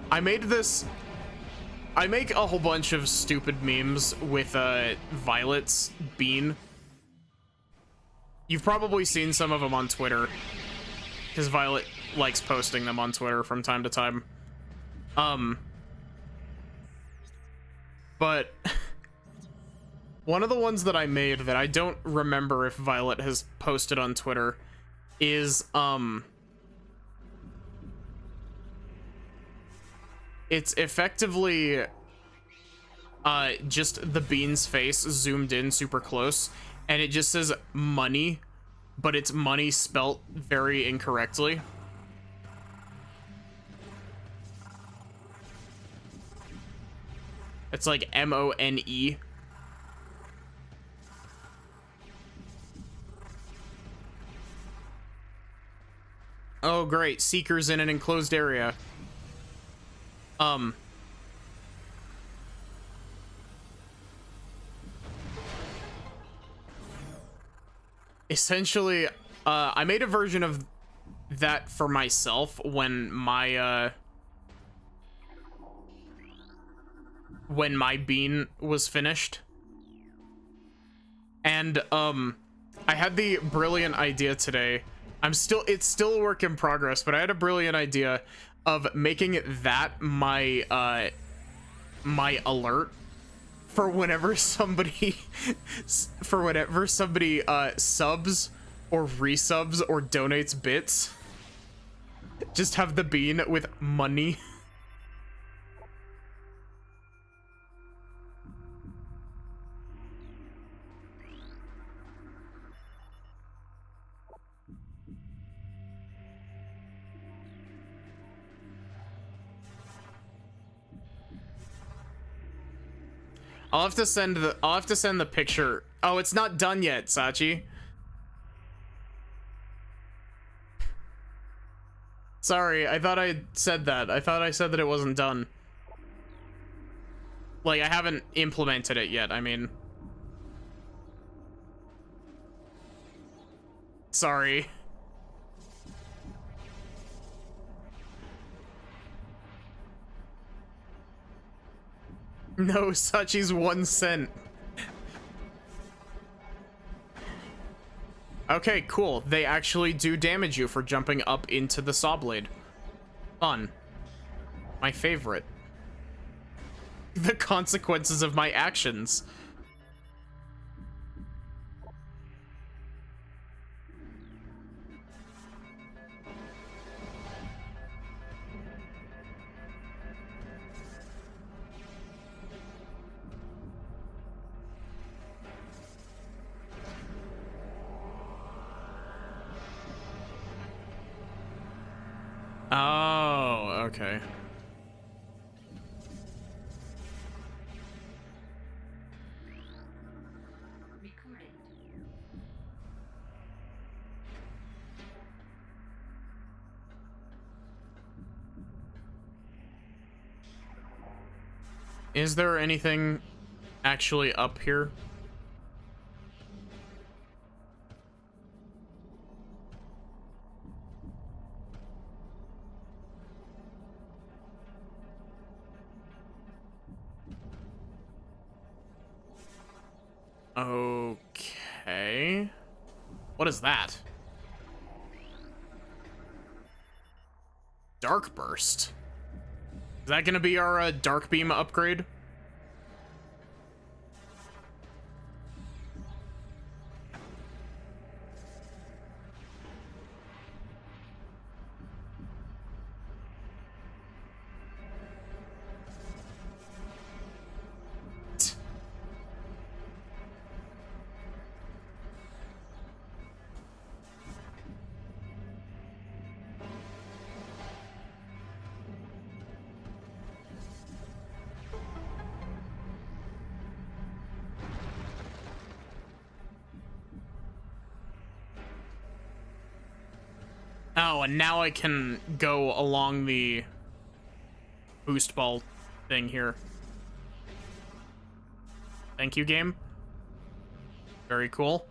I make a whole bunch of stupid memes with, Violet's bean. You've probably seen some of them on Twitter, because Violet likes posting them on Twitter from time to time. But one of the ones that I made that I don't remember if Violet has posted on Twitter is, it's effectively, just the bean's face zoomed in super close, and it just says money, but it's money spelt very incorrectly. It's like M-O-N-E. Oh, great. Seekers in an enclosed area. Essentially, I made a version of that for myself when my bean was finished. And I had the brilliant idea today. It's still a work in progress, but I had a brilliant idea of making that my my alert for whenever somebody subs or resubs or donates bits. Just have the bean with money. I'll have to send the picture. Oh, it's not done yet, Sachi. Sorry, I thought I said that. I thought I said that it wasn't done. Like, I haven't implemented it yet, I mean. Sorry. No, Sachi's 1 cent. Okay, cool. They actually do damage you for jumping up into the saw blade. Fun. My favorite. The consequences of my actions. Oh, okay. Recording. Is there anything actually up here? Okay. What is that? Dark Burst. Is that gonna be our Dark Beam upgrade? Oh, and now I can go along the boost ball thing here. Thank you, game. Very cool.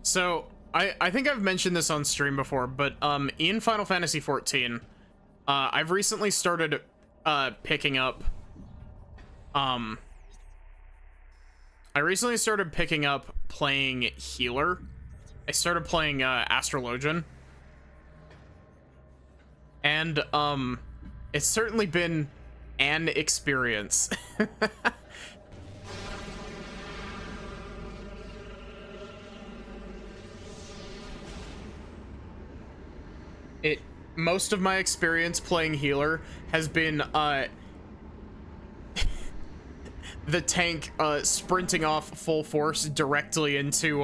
So, I think I've mentioned this on stream before, but in Final Fantasy XIV, I've recently started picking up playing healer. I started playing Astrologian. And it's certainly been an experience. Most of my experience playing healer has been the tank sprinting off full force directly into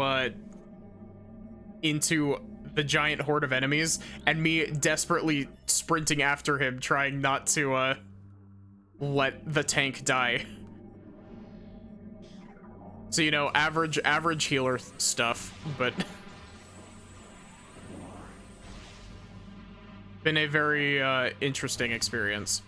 the giant horde of enemies, and me desperately sprinting after him, trying not to let the tank die. So, you know, average healer stuff, but been a very interesting experience.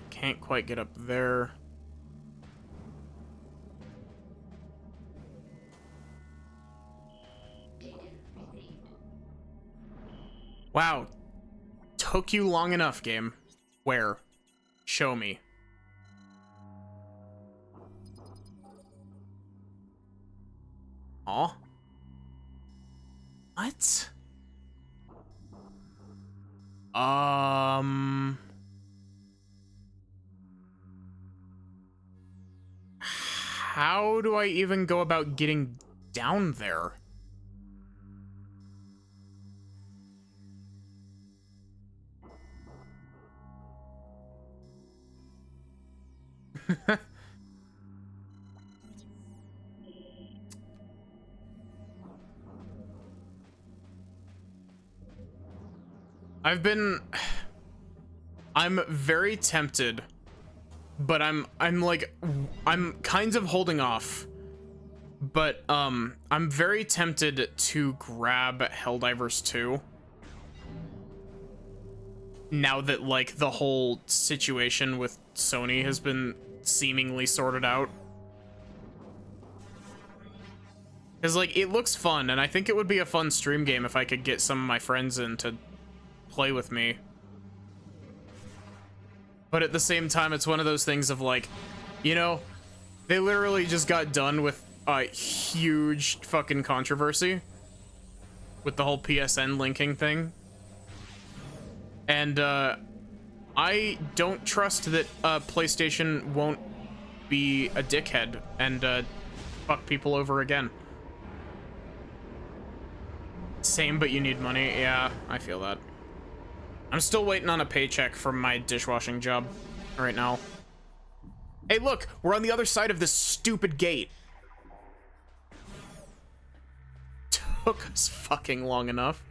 Can't quite get up there. Wow. Took you long enough, game. Where? Show me. Aw. What? How do I even go about getting down there? I'm very tempted, but I'm kind of holding off. But I'm very tempted to grab Helldivers 2. Now that like the whole situation with Sony has been seemingly sorted out. Cause like it looks fun, and I think it would be a fun stream game if I could get some of my friends in to play with me. But at the same time, it's one of those things of like, you know, they literally just got done with a huge fucking controversy with the whole PSN linking thing. And I don't trust that PlayStation won't be a dickhead and fuck people over again. Same, but you need money. Yeah, I feel that. I'm still waiting on a paycheck from my dishwashing job right now. Hey, look, we're on the other side of this stupid gate. took us fucking long enough.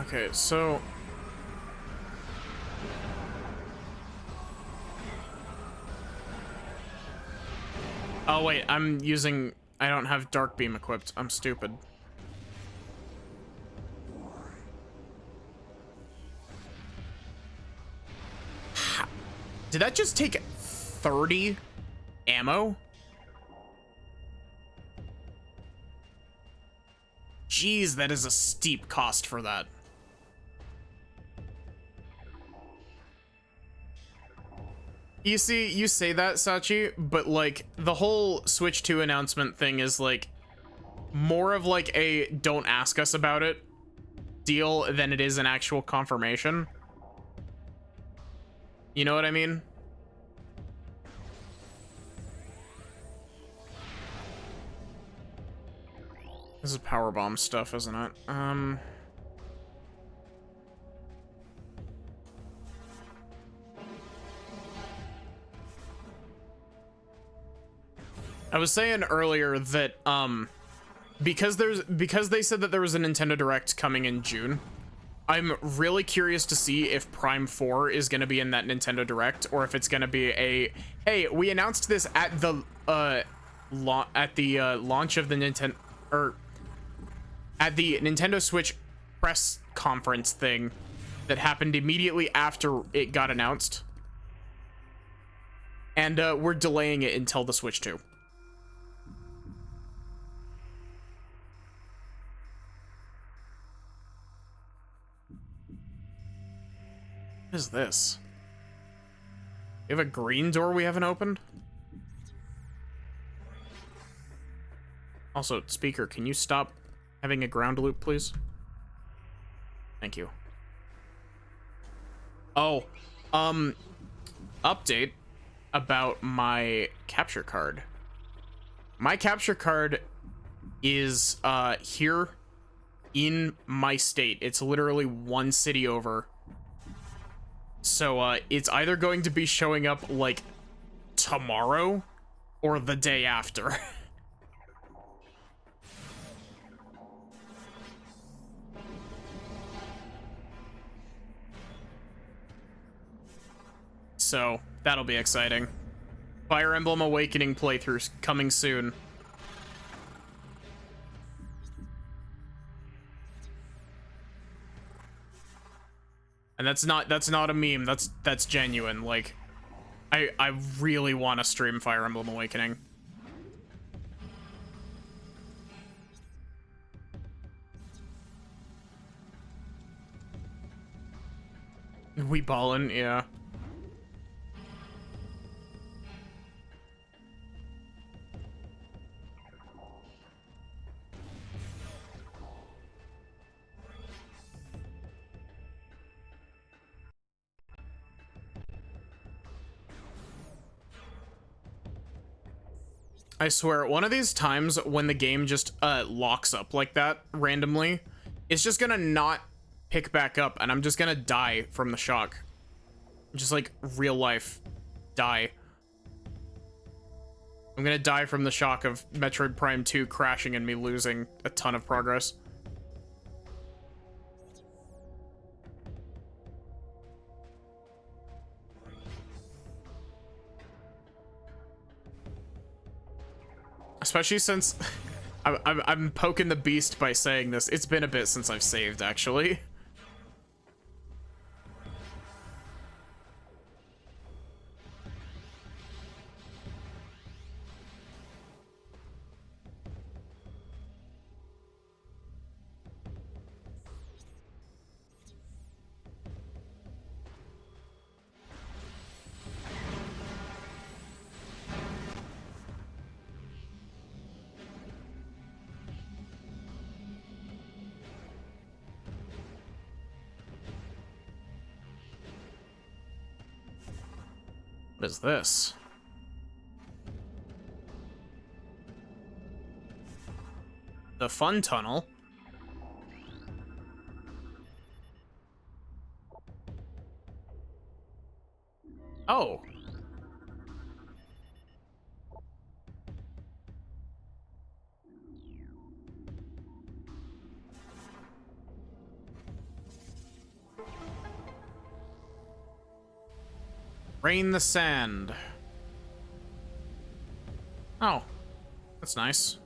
Okay, so... Oh, wait, I'm using... I don't have Dark Beam equipped. I'm stupid. Did that just take 30 ammo? Jeez, that is a steep cost for that. You see, you say that, Sachi, but like the whole Switch 2 announcement thing is like more of like a don't ask us about it deal than it is an actual confirmation. You know what I mean? This is powerbomb stuff, isn't it? I was saying earlier that because they said that there was a Nintendo Direct coming in June, I'm really curious to see if Prime 4 is going to be in that Nintendo Direct, or if it's going to be a, hey, we announced this at the launch of the Nintendo, or at the Nintendo Switch press conference thing that happened immediately after it got announced, and we're delaying it until the Switch 2. What is this? You have a green door we haven't opened? Also, speaker, can you stop having a ground loop, please? Thank you. Oh, update about my capture card. My capture card is here in my state. It's literally one city over. So it's either going to be showing up like tomorrow or the day after. So that'll be exciting. Fire Emblem Awakening playthroughs coming soon. And that's not a meme. That's genuine. Like, I really want to stream Fire Emblem Awakening. We ballin', yeah. I swear, one of these times when the game just locks up like that randomly, it's just gonna not pick back up, and I'm just gonna die from the shock. Just like real life die. I'm gonna die from the shock of Metroid Prime 2 crashing and me losing a ton of progress. Especially since I'm poking the beast by saying this. It's been a bit since I've saved, actually. What is this? The fun tunnel. Oh. Rain the sand. Oh, that's nice.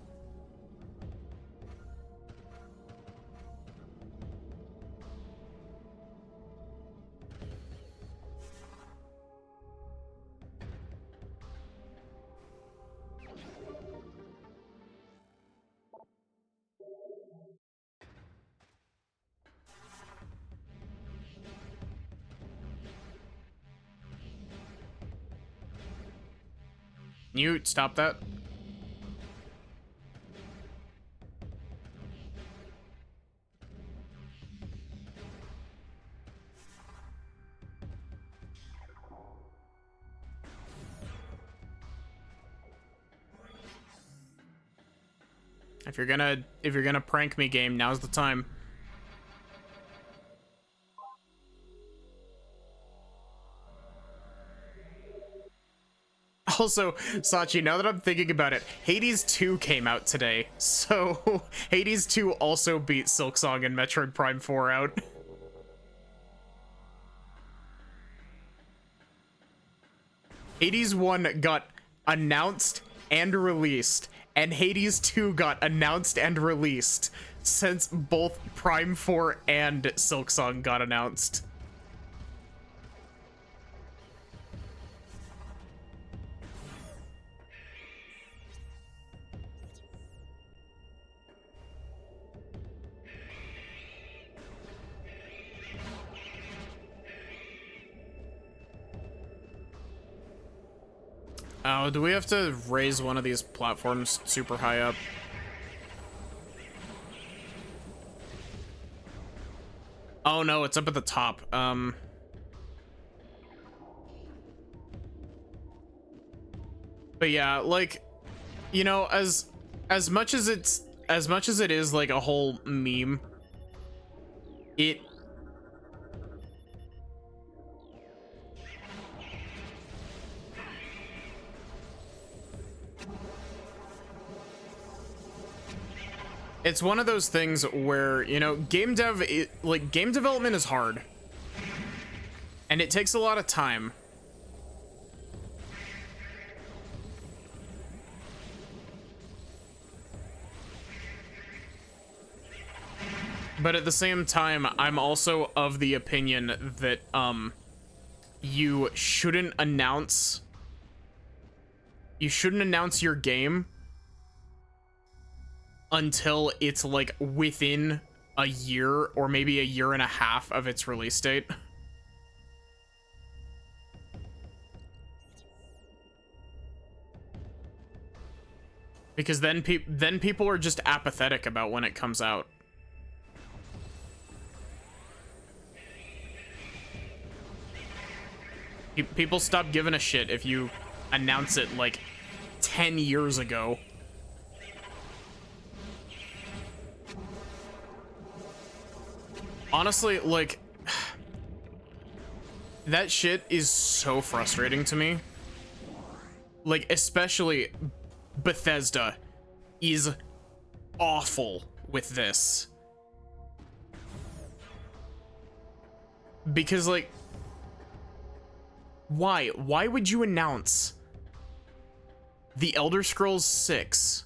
Can you stop that? If you're gonna prank me, game, now's the time. Also, Sachi, now that I'm thinking about it, Hades 2 came out today, so Hades 2 also beat Silksong and Metroid Prime 4 out. Hades 1 got announced and released, and Hades 2 got announced and released since both Prime 4 and Silksong got announced. Oh, do we have to raise one of these platforms super high up? Oh no, it's up at the top. But yeah, like, you know, as much as it is like a whole meme, it's one of those things where, you know, game development is hard. And it takes a lot of time. But at the same time, I'm also of the opinion that, you shouldn't announce your game until it's like within a year or maybe a year and a half of its release date. Because then people are just apathetic about when it comes out. People stop giving a shit if you announce it like 10 years ago. Honestly, like, that shit is so frustrating to me. Like, especially Bethesda is awful with this. Because, like, why? Why would you announce The Elder Scrolls 6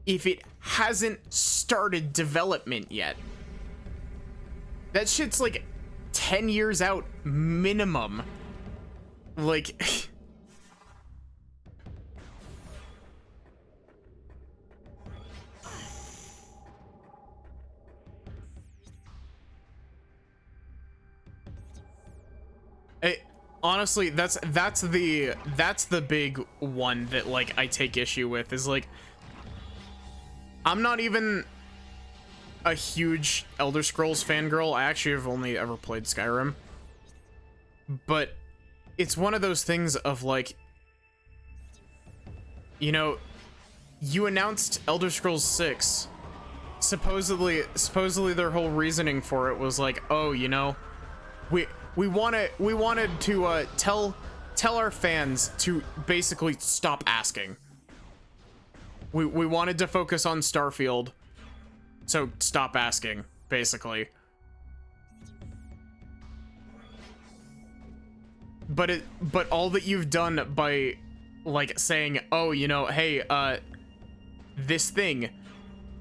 if it hasn't started development yet? That shit's like 10 years out minimum. Like honestly, that's the big one that like I take issue with, is like, I'm not even a huge Elder Scrolls fangirl. I actually have only ever played Skyrim. But it's one of those things of like, you know, you announced Elder Scrolls 6. Supposedly their whole reasoning for it was like, oh, you know, we wanted to tell our fans to basically stop asking. We wanted to focus on Starfield, so stop asking, basically. But all that you've done by like saying, oh, you know, hey, this thing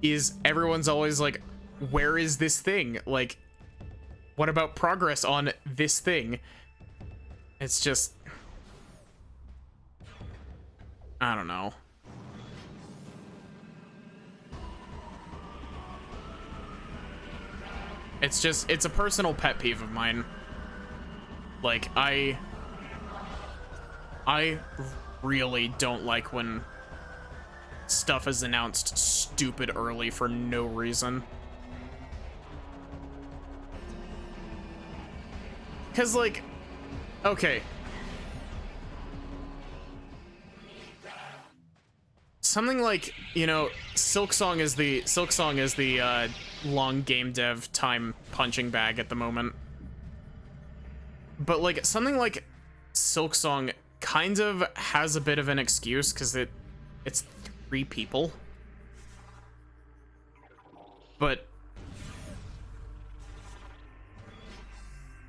is, everyone's always like, where is this thing? Like, what about progress on this thing? It's just, I don't know. It's just, it's a personal pet peeve of mine. Like, I really don't like when stuff is announced stupid early for no reason. Cause like, okay. Something like, you know, Silksong is the long game dev time punching bag at the moment. But like something like Silksong kind of has a bit of an excuse because it's 3 people. But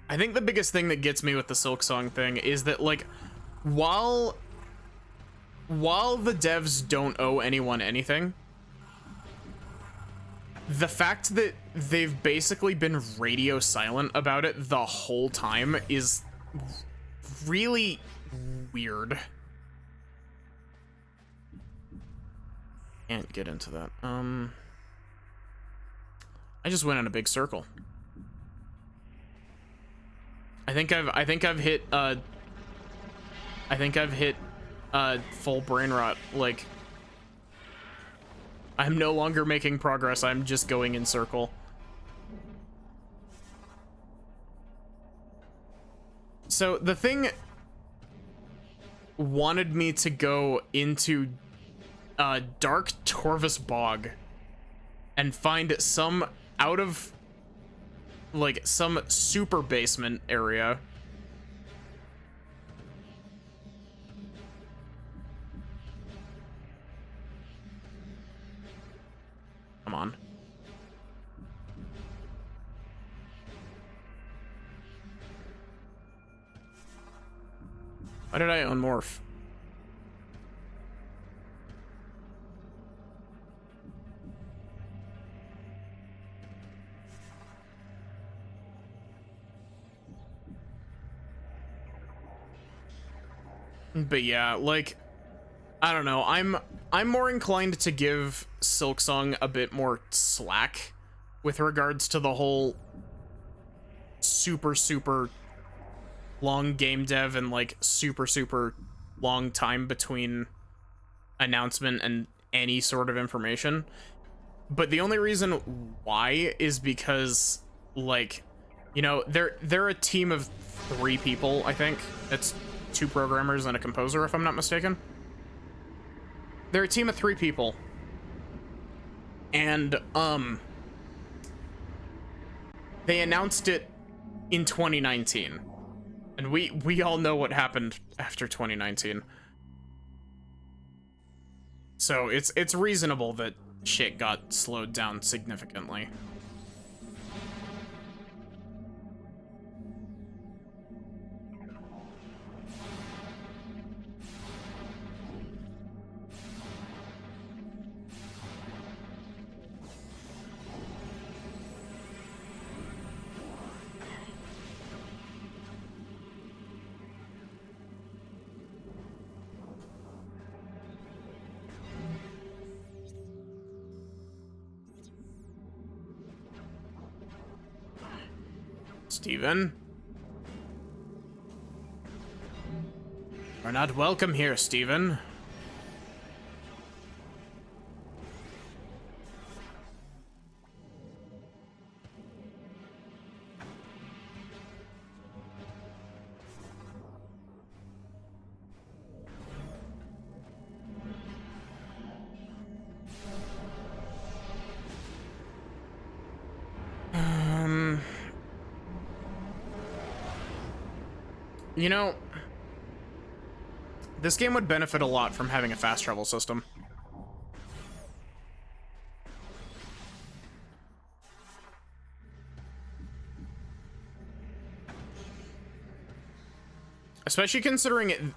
I think the biggest thing that gets me with the Silksong thing is that like while the devs don't owe anyone anything, the fact that they've basically been radio silent about it the whole time is really weird. Can't get into that. I just went in a big circle. I think I've hit full brain rot. Like, I'm no longer making progress. I'm just going in circle. So the thing wanted me to go into Dark Torvus Bog and find some out of like some super basement area. Come on. Why did I unmorph? But yeah, like, I don't know. I'm more inclined to give Silksong a bit more slack with regards to the whole super long game dev and like super long time between announcement and any sort of information. But the only reason why is because, like, you know, they're a team of 3 people, I think. It's 2 programmers and a composer, if I'm not mistaken. They're a team of 3 people. And, they announced it in 2019. And we all know what happened after 2019. So it's reasonable that shit got slowed down significantly. Steven? You're not welcome here, Steven. You know, this game would benefit a lot from having a fast travel system. Especially considering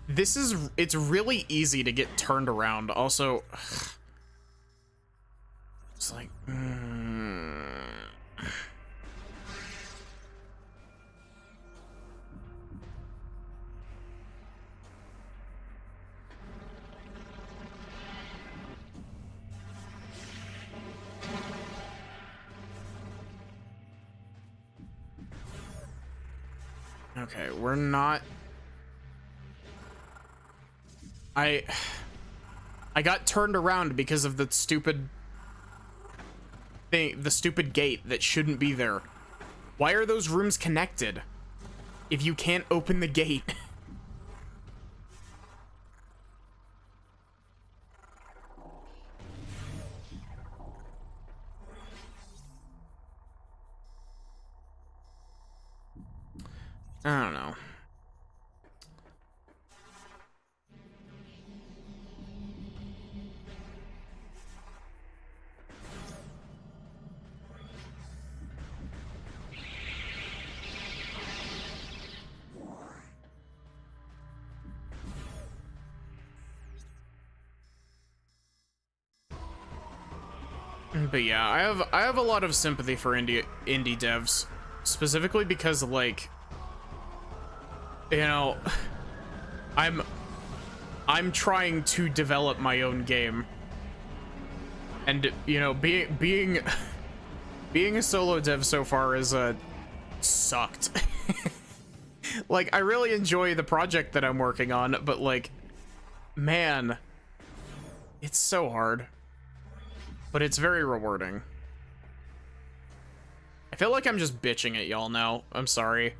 it's really easy to get turned around. Also, it's like, okay, we're not. I got turned around because of the stupid thing, the stupid gate that shouldn't be there. Why are those rooms connected if you can't open the gate? I don't know. But yeah, I have a lot of sympathy for indie devs, specifically because, like, you know, I'm trying to develop my own game, and you know, being a solo dev so far is sucked. Like, I really enjoy the project that I'm working on, but like, man, it's so hard. But it's very rewarding. I feel like I'm just bitching at y'all now. I'm sorry.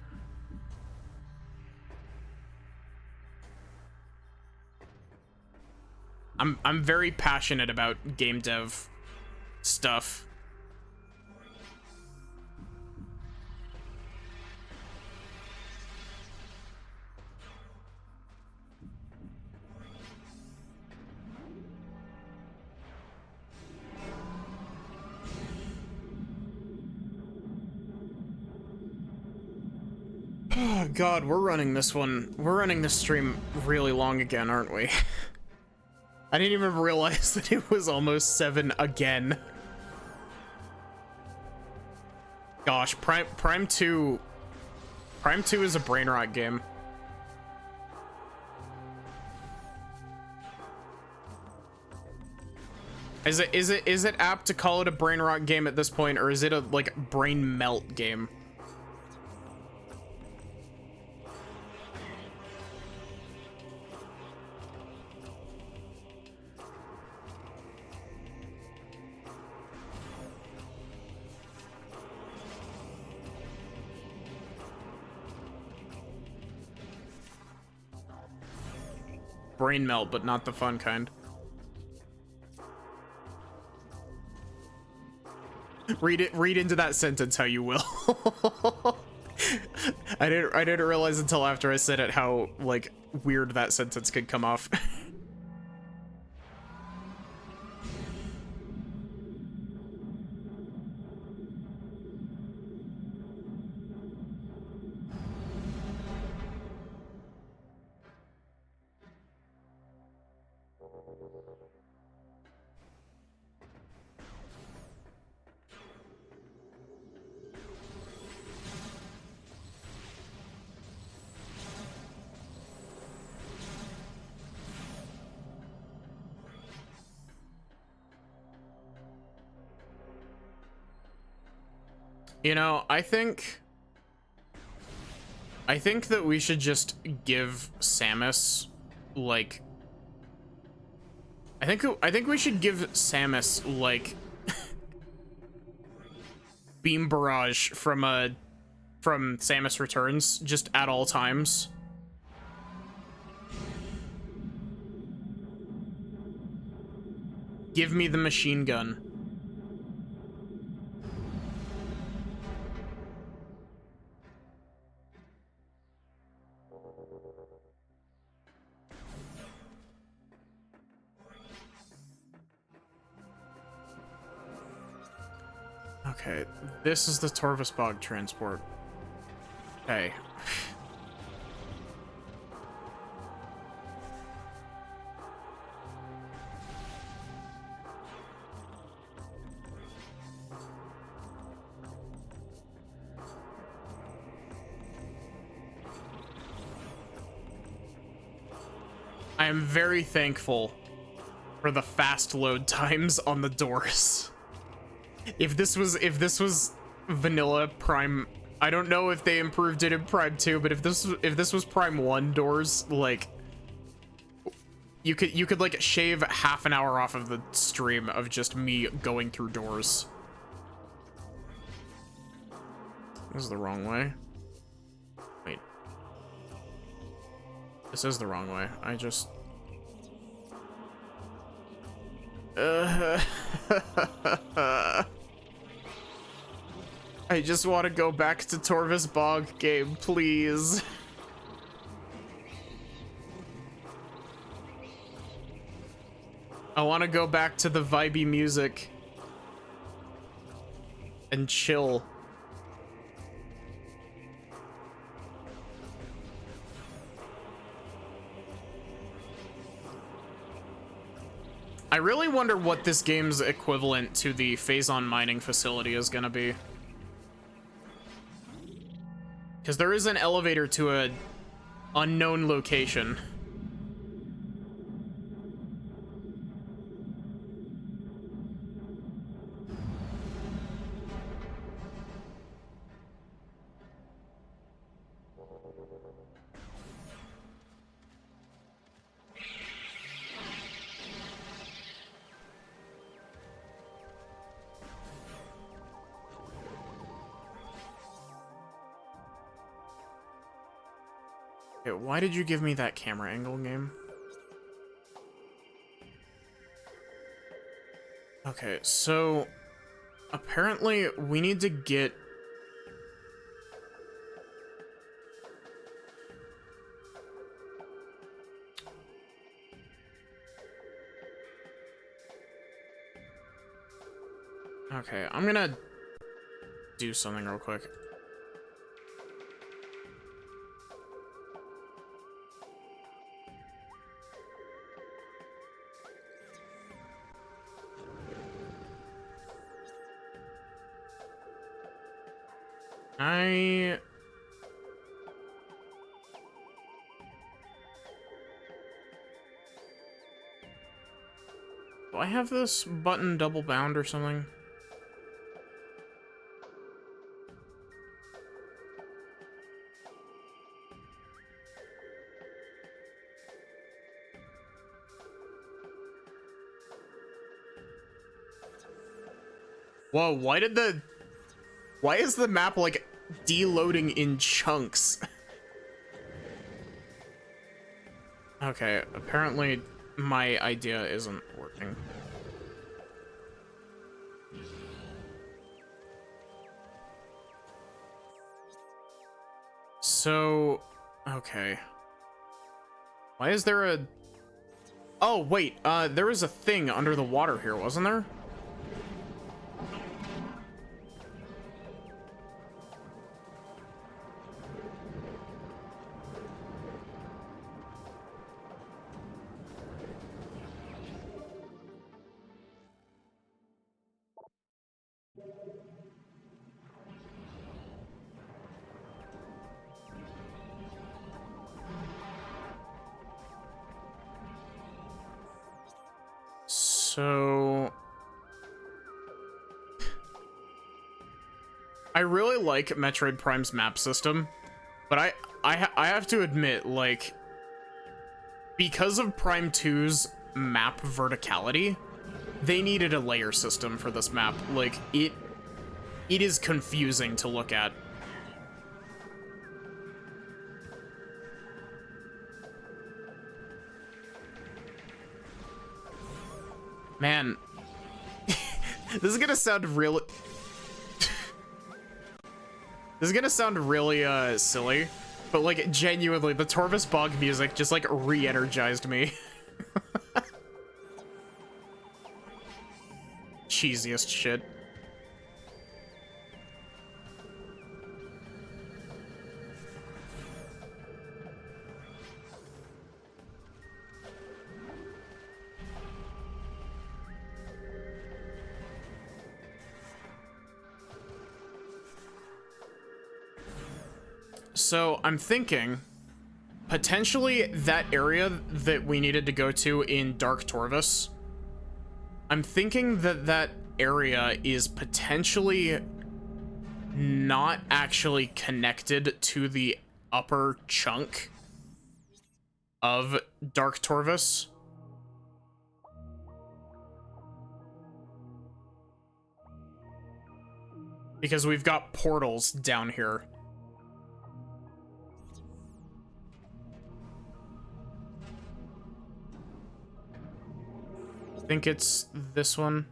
I'm very passionate about game dev stuff. Oh god, we're running this stream really long again, aren't we? I didn't even realize that it was almost 7 again. Gosh, Prime 2 is a brain rot game. Is it apt to call it a brain rot game at this point, or is it a like brain melt game? Brain melt, but not the fun kind. Read into that sentence how you will. I didn't realize until after I said it how like weird that sentence could come off. You know, I think that we should just give Samus, like, I think we should give Samus, like, Beam Barrage from Samus Returns, just at all times. Give me the machine gun. Okay, this is the Torvus Bog transport. Okay. I am very thankful for the fast load times on the doors. If this was vanilla Prime, I don't know if they improved it in Prime 2, but if this was Prime 1 doors, like you could like shave half an hour off of the stream of just me going through doors. This is the wrong way. Wait. This is the wrong way. I just I just want to go back to Torvus Bog game, please. I want to go back to the vibey music and chill. I really wonder what this game's equivalent to the Phazon mining facility is gonna be. Because there is an elevator to a unknown location. Okay, why did you give me that camera angle, game? Okay, so apparently we need to get okay, I'm gonna do something real quick. Do I have this button double bound or something? Whoa, why is the map like deloading in chunks? Okay, apparently my idea isn't working. So, okay. Why is there a... Oh, wait, there was a thing under the water here, wasn't there? So I really like Metroid Prime's map system, but I have to admit, like, because of Prime 2's map verticality, they needed a layer system for this map. Like, it is confusing to look at. Man, this is gonna sound really... this is gonna sound really, silly, But like genuinely, the Torvus Bog music just like re-energized me. Cheesiest shit. So I'm thinking potentially that area that we needed to go to in Dark Torvus. I'm thinking that that area is potentially not actually connected to the upper chunk of Dark Torvus. Because we've got portals down here. I think it's this one.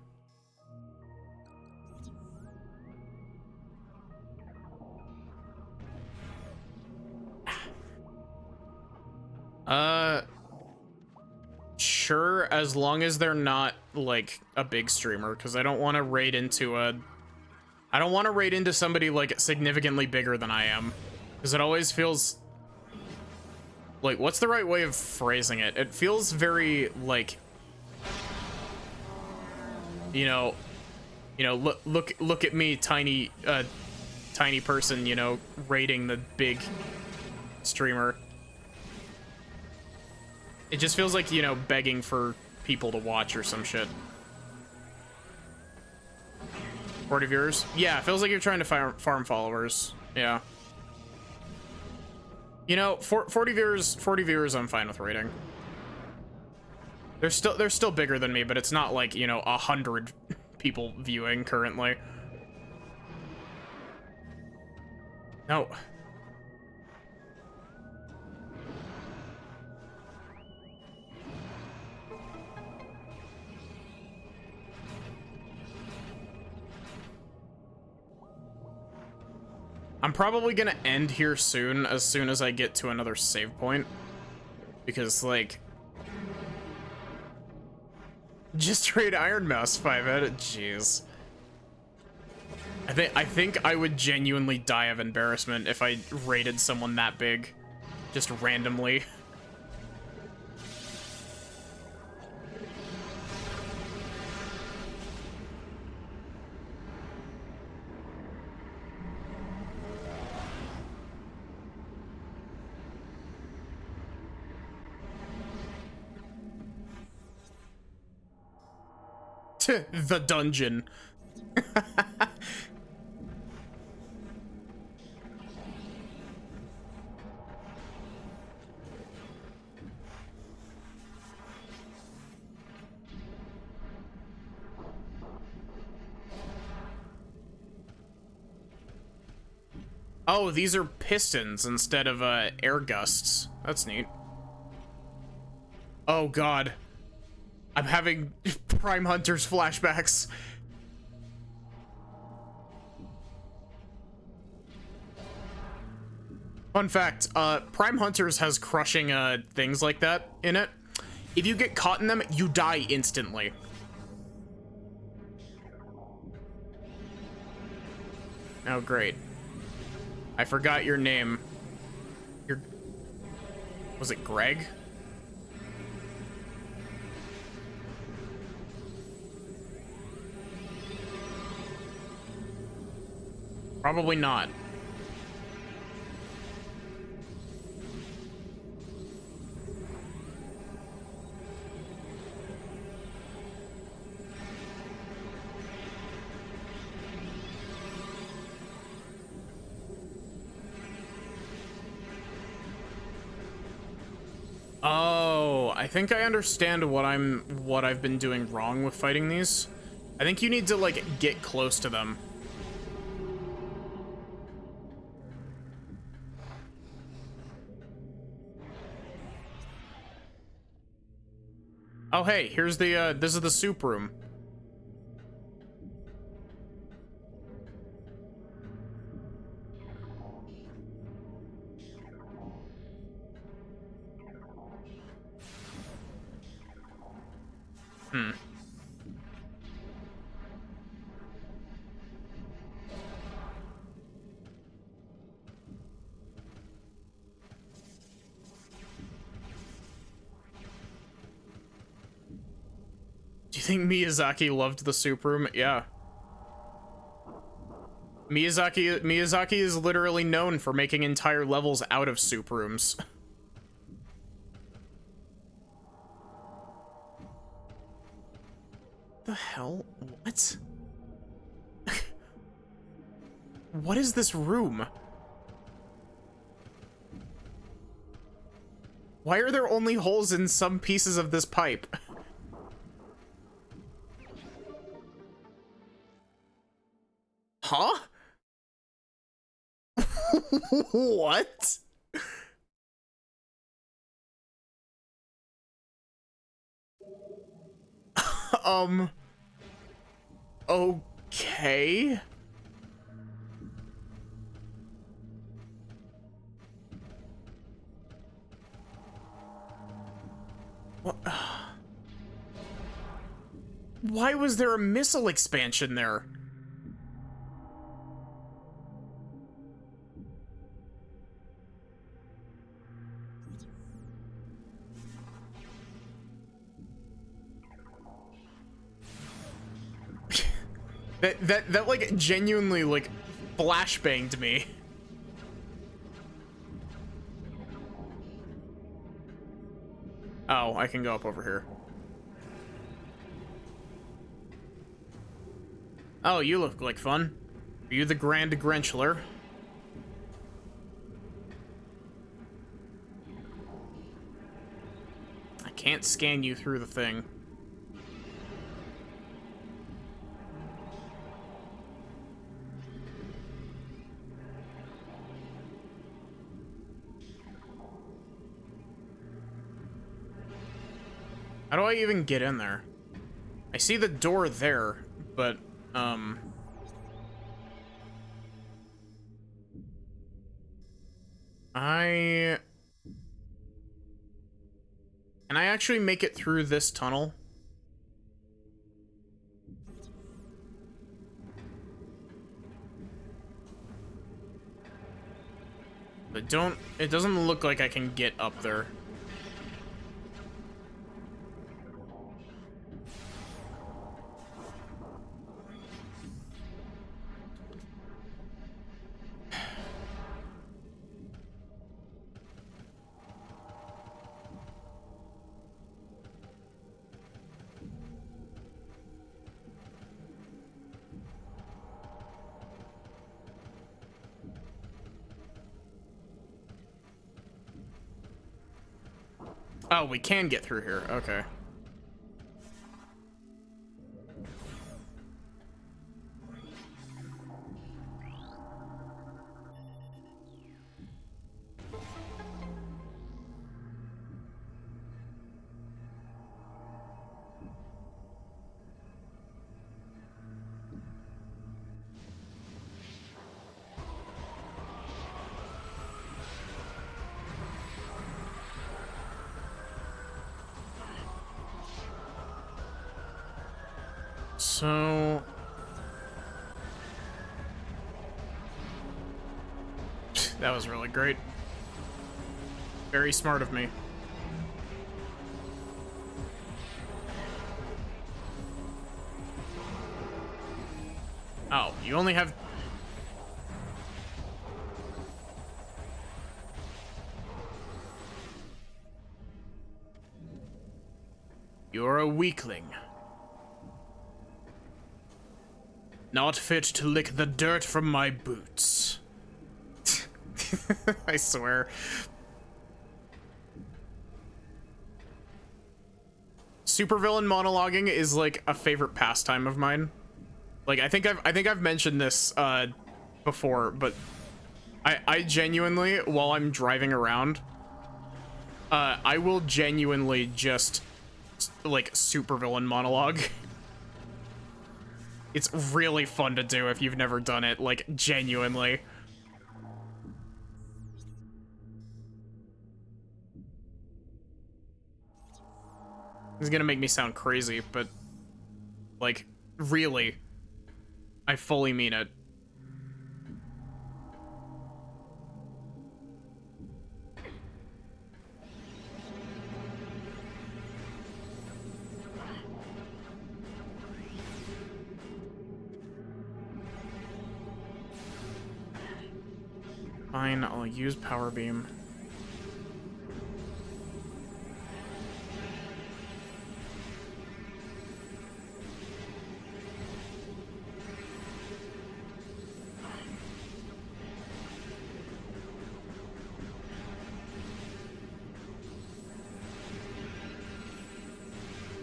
Sure, as long as they're not like a big streamer, because I don't want to raid into I don't want to raid into somebody like significantly bigger than I am, because it always feels like, what's the right way of phrasing it? It feels very like, you know, look at me, tiny person, you know, raiding the big streamer. It just feels like, you know, begging for people to watch or some shit. 40 viewers? Yeah, it feels like you're trying to farm followers. Yeah. You know, 40 viewers I'm fine with rating. They're still bigger than me, but it's not like, you know, 100 people viewing currently. No. I'm probably gonna end here soon as I get to another save point. Because, like... Just trade Iron Mouse 5 edit, jeez. I think I would genuinely die of embarrassment if I raided someone that big. Just randomly. The dungeon. Oh, these are pistons instead of air gusts. That's neat. Oh god. I'm having Prime Hunters flashbacks. Fun fact, Prime Hunters has crushing things like that in it. If you get caught in them, you die instantly. Oh, great. I forgot your name. Was it Greg? Probably not. Oh, I think I understand what I've been doing wrong with fighting these. I think you need to like get close to them. Oh, hey, here's the, this is the soup room. Hmm. Do you think Miyazaki loved the soup room? Yeah. Miyazaki is literally known for making entire levels out of soup rooms. The hell? What? What is this room? Why are there only holes in some pieces of this pipe? Huh? What? Um, okay. What? Why was there a missile expansion there? That like genuinely like flashbanged me. Oh, I can go up over here. Oh, you look like fun. Are you the Grand Grenchler? I can't scan you through the thing. How do I even get in there? I see the door there, but, Can I actually make it through this tunnel? It doesn't look like I can get up there. Oh, we can get through here. Okay. So... That was really great. Very smart of me. Oh, you only have... You're a weakling. Not fit to lick the dirt from my boots. I swear. Supervillain monologuing is like a favorite pastime of mine. Like I think I've mentioned this before, but I genuinely, while I'm driving around, I will genuinely just like supervillain monologue. It's really fun to do if you've never done it, like genuinely. This is gonna make me sound crazy, but like, really, I fully mean it. Fine, I'll use Power Beam.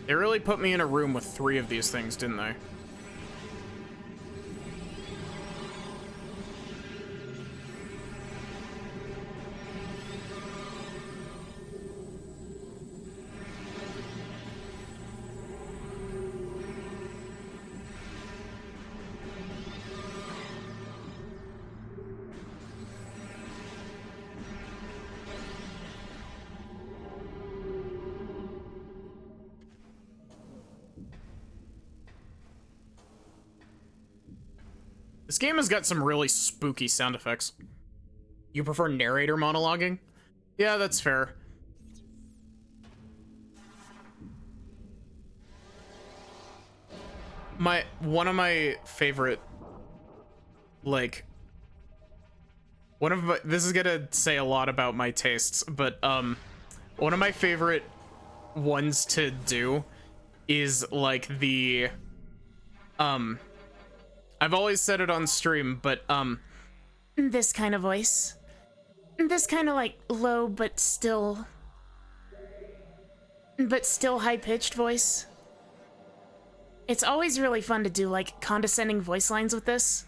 They really put me in a room with 3 of these things, didn't they? This game has got some really spooky sound effects. You prefer narrator monologuing? Yeah, that's fair. One of my favorite, like, this is gonna say a lot about my tastes, but one of my favorite ones to do is like the I've always said it on stream, but This kind of voice. This kind of like low but still high-pitched voice. It's always really fun to do like condescending voice lines with this.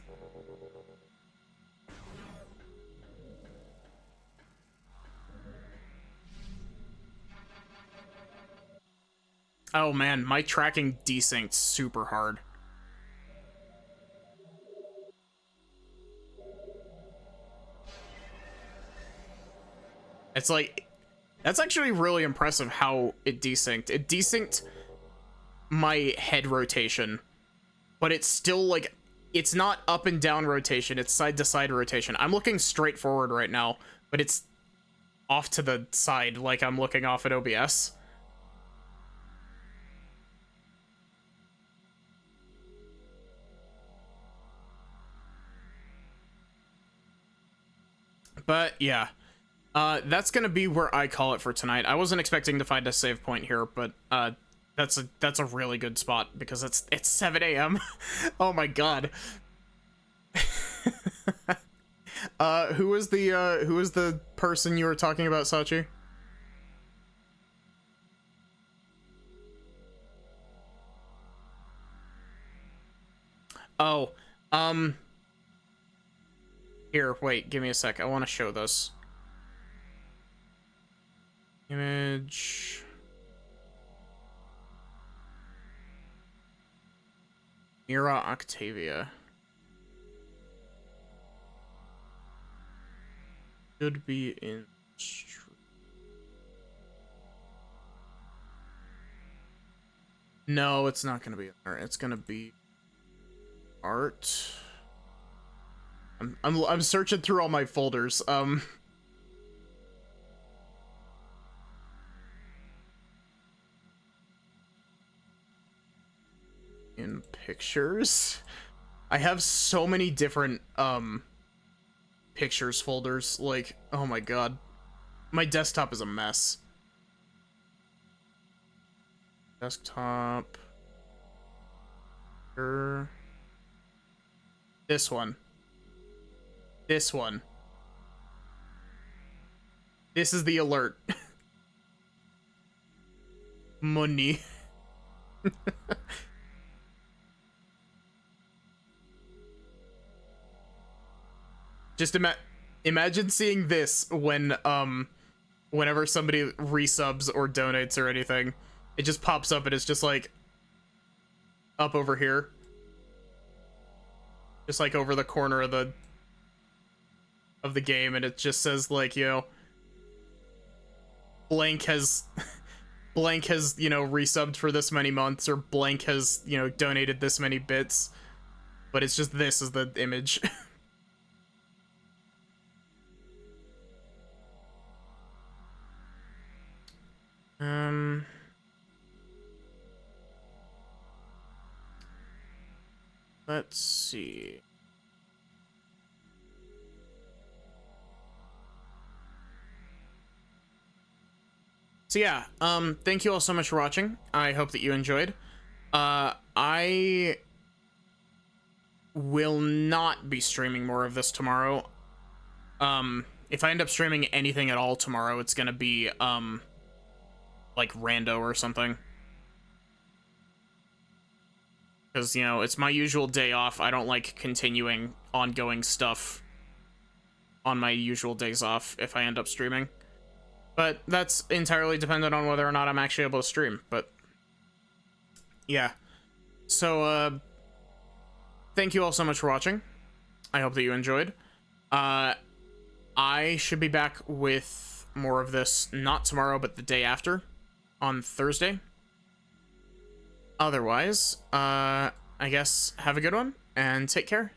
oh man, my tracking desynced super hard. It's like, that's actually really impressive how it desynced. It desynced my head rotation, but it's still like, it's not up and down rotation, it's side to side rotation. I'm looking straight forward right now, but it's off to the side like I'm looking off at OBS. But yeah, that's gonna be where I call it for tonight. I wasn't expecting to find a save point here, but that's a really good spot because it's 7 a.m. Oh my god. Who was the person you were talking about, Sachi? Oh, here, wait, give me a sec. I want to show this. Image. Mira Octavia. Should be in no, it's not gonna be art. It's gonna be art. I'm searching through all my folders. In pictures, I have so many different pictures folders. Like, oh my god, my desktop is a mess. Desktop. This one. This one. This is the alert. Money. Just imagine seeing this when whenever somebody resubs or donates or anything, it just pops up and it's just like up over here, just like over the corner of the game, and it just says like, you know, blank has blank has, you know, resubbed for this many months, or blank has, you know, donated this many bits, but it's just this is the image. um let's see. So yeah, thank you all so much for watching. I hope that you enjoyed. I will not be streaming more of this tomorrow. If I end up streaming anything at all tomorrow, it's gonna be, like rando or something. Because, you know, it's my usual day off. I don't like continuing ongoing stuff on my usual days off if I end up streaming. But that's entirely dependent on whether or not I'm actually able to stream. But yeah. So, thank you all so much for watching. I hope that you enjoyed. I should be back with more of this, not tomorrow, but the day after, on Thursday. Otherwise, I guess have a good one, and take care.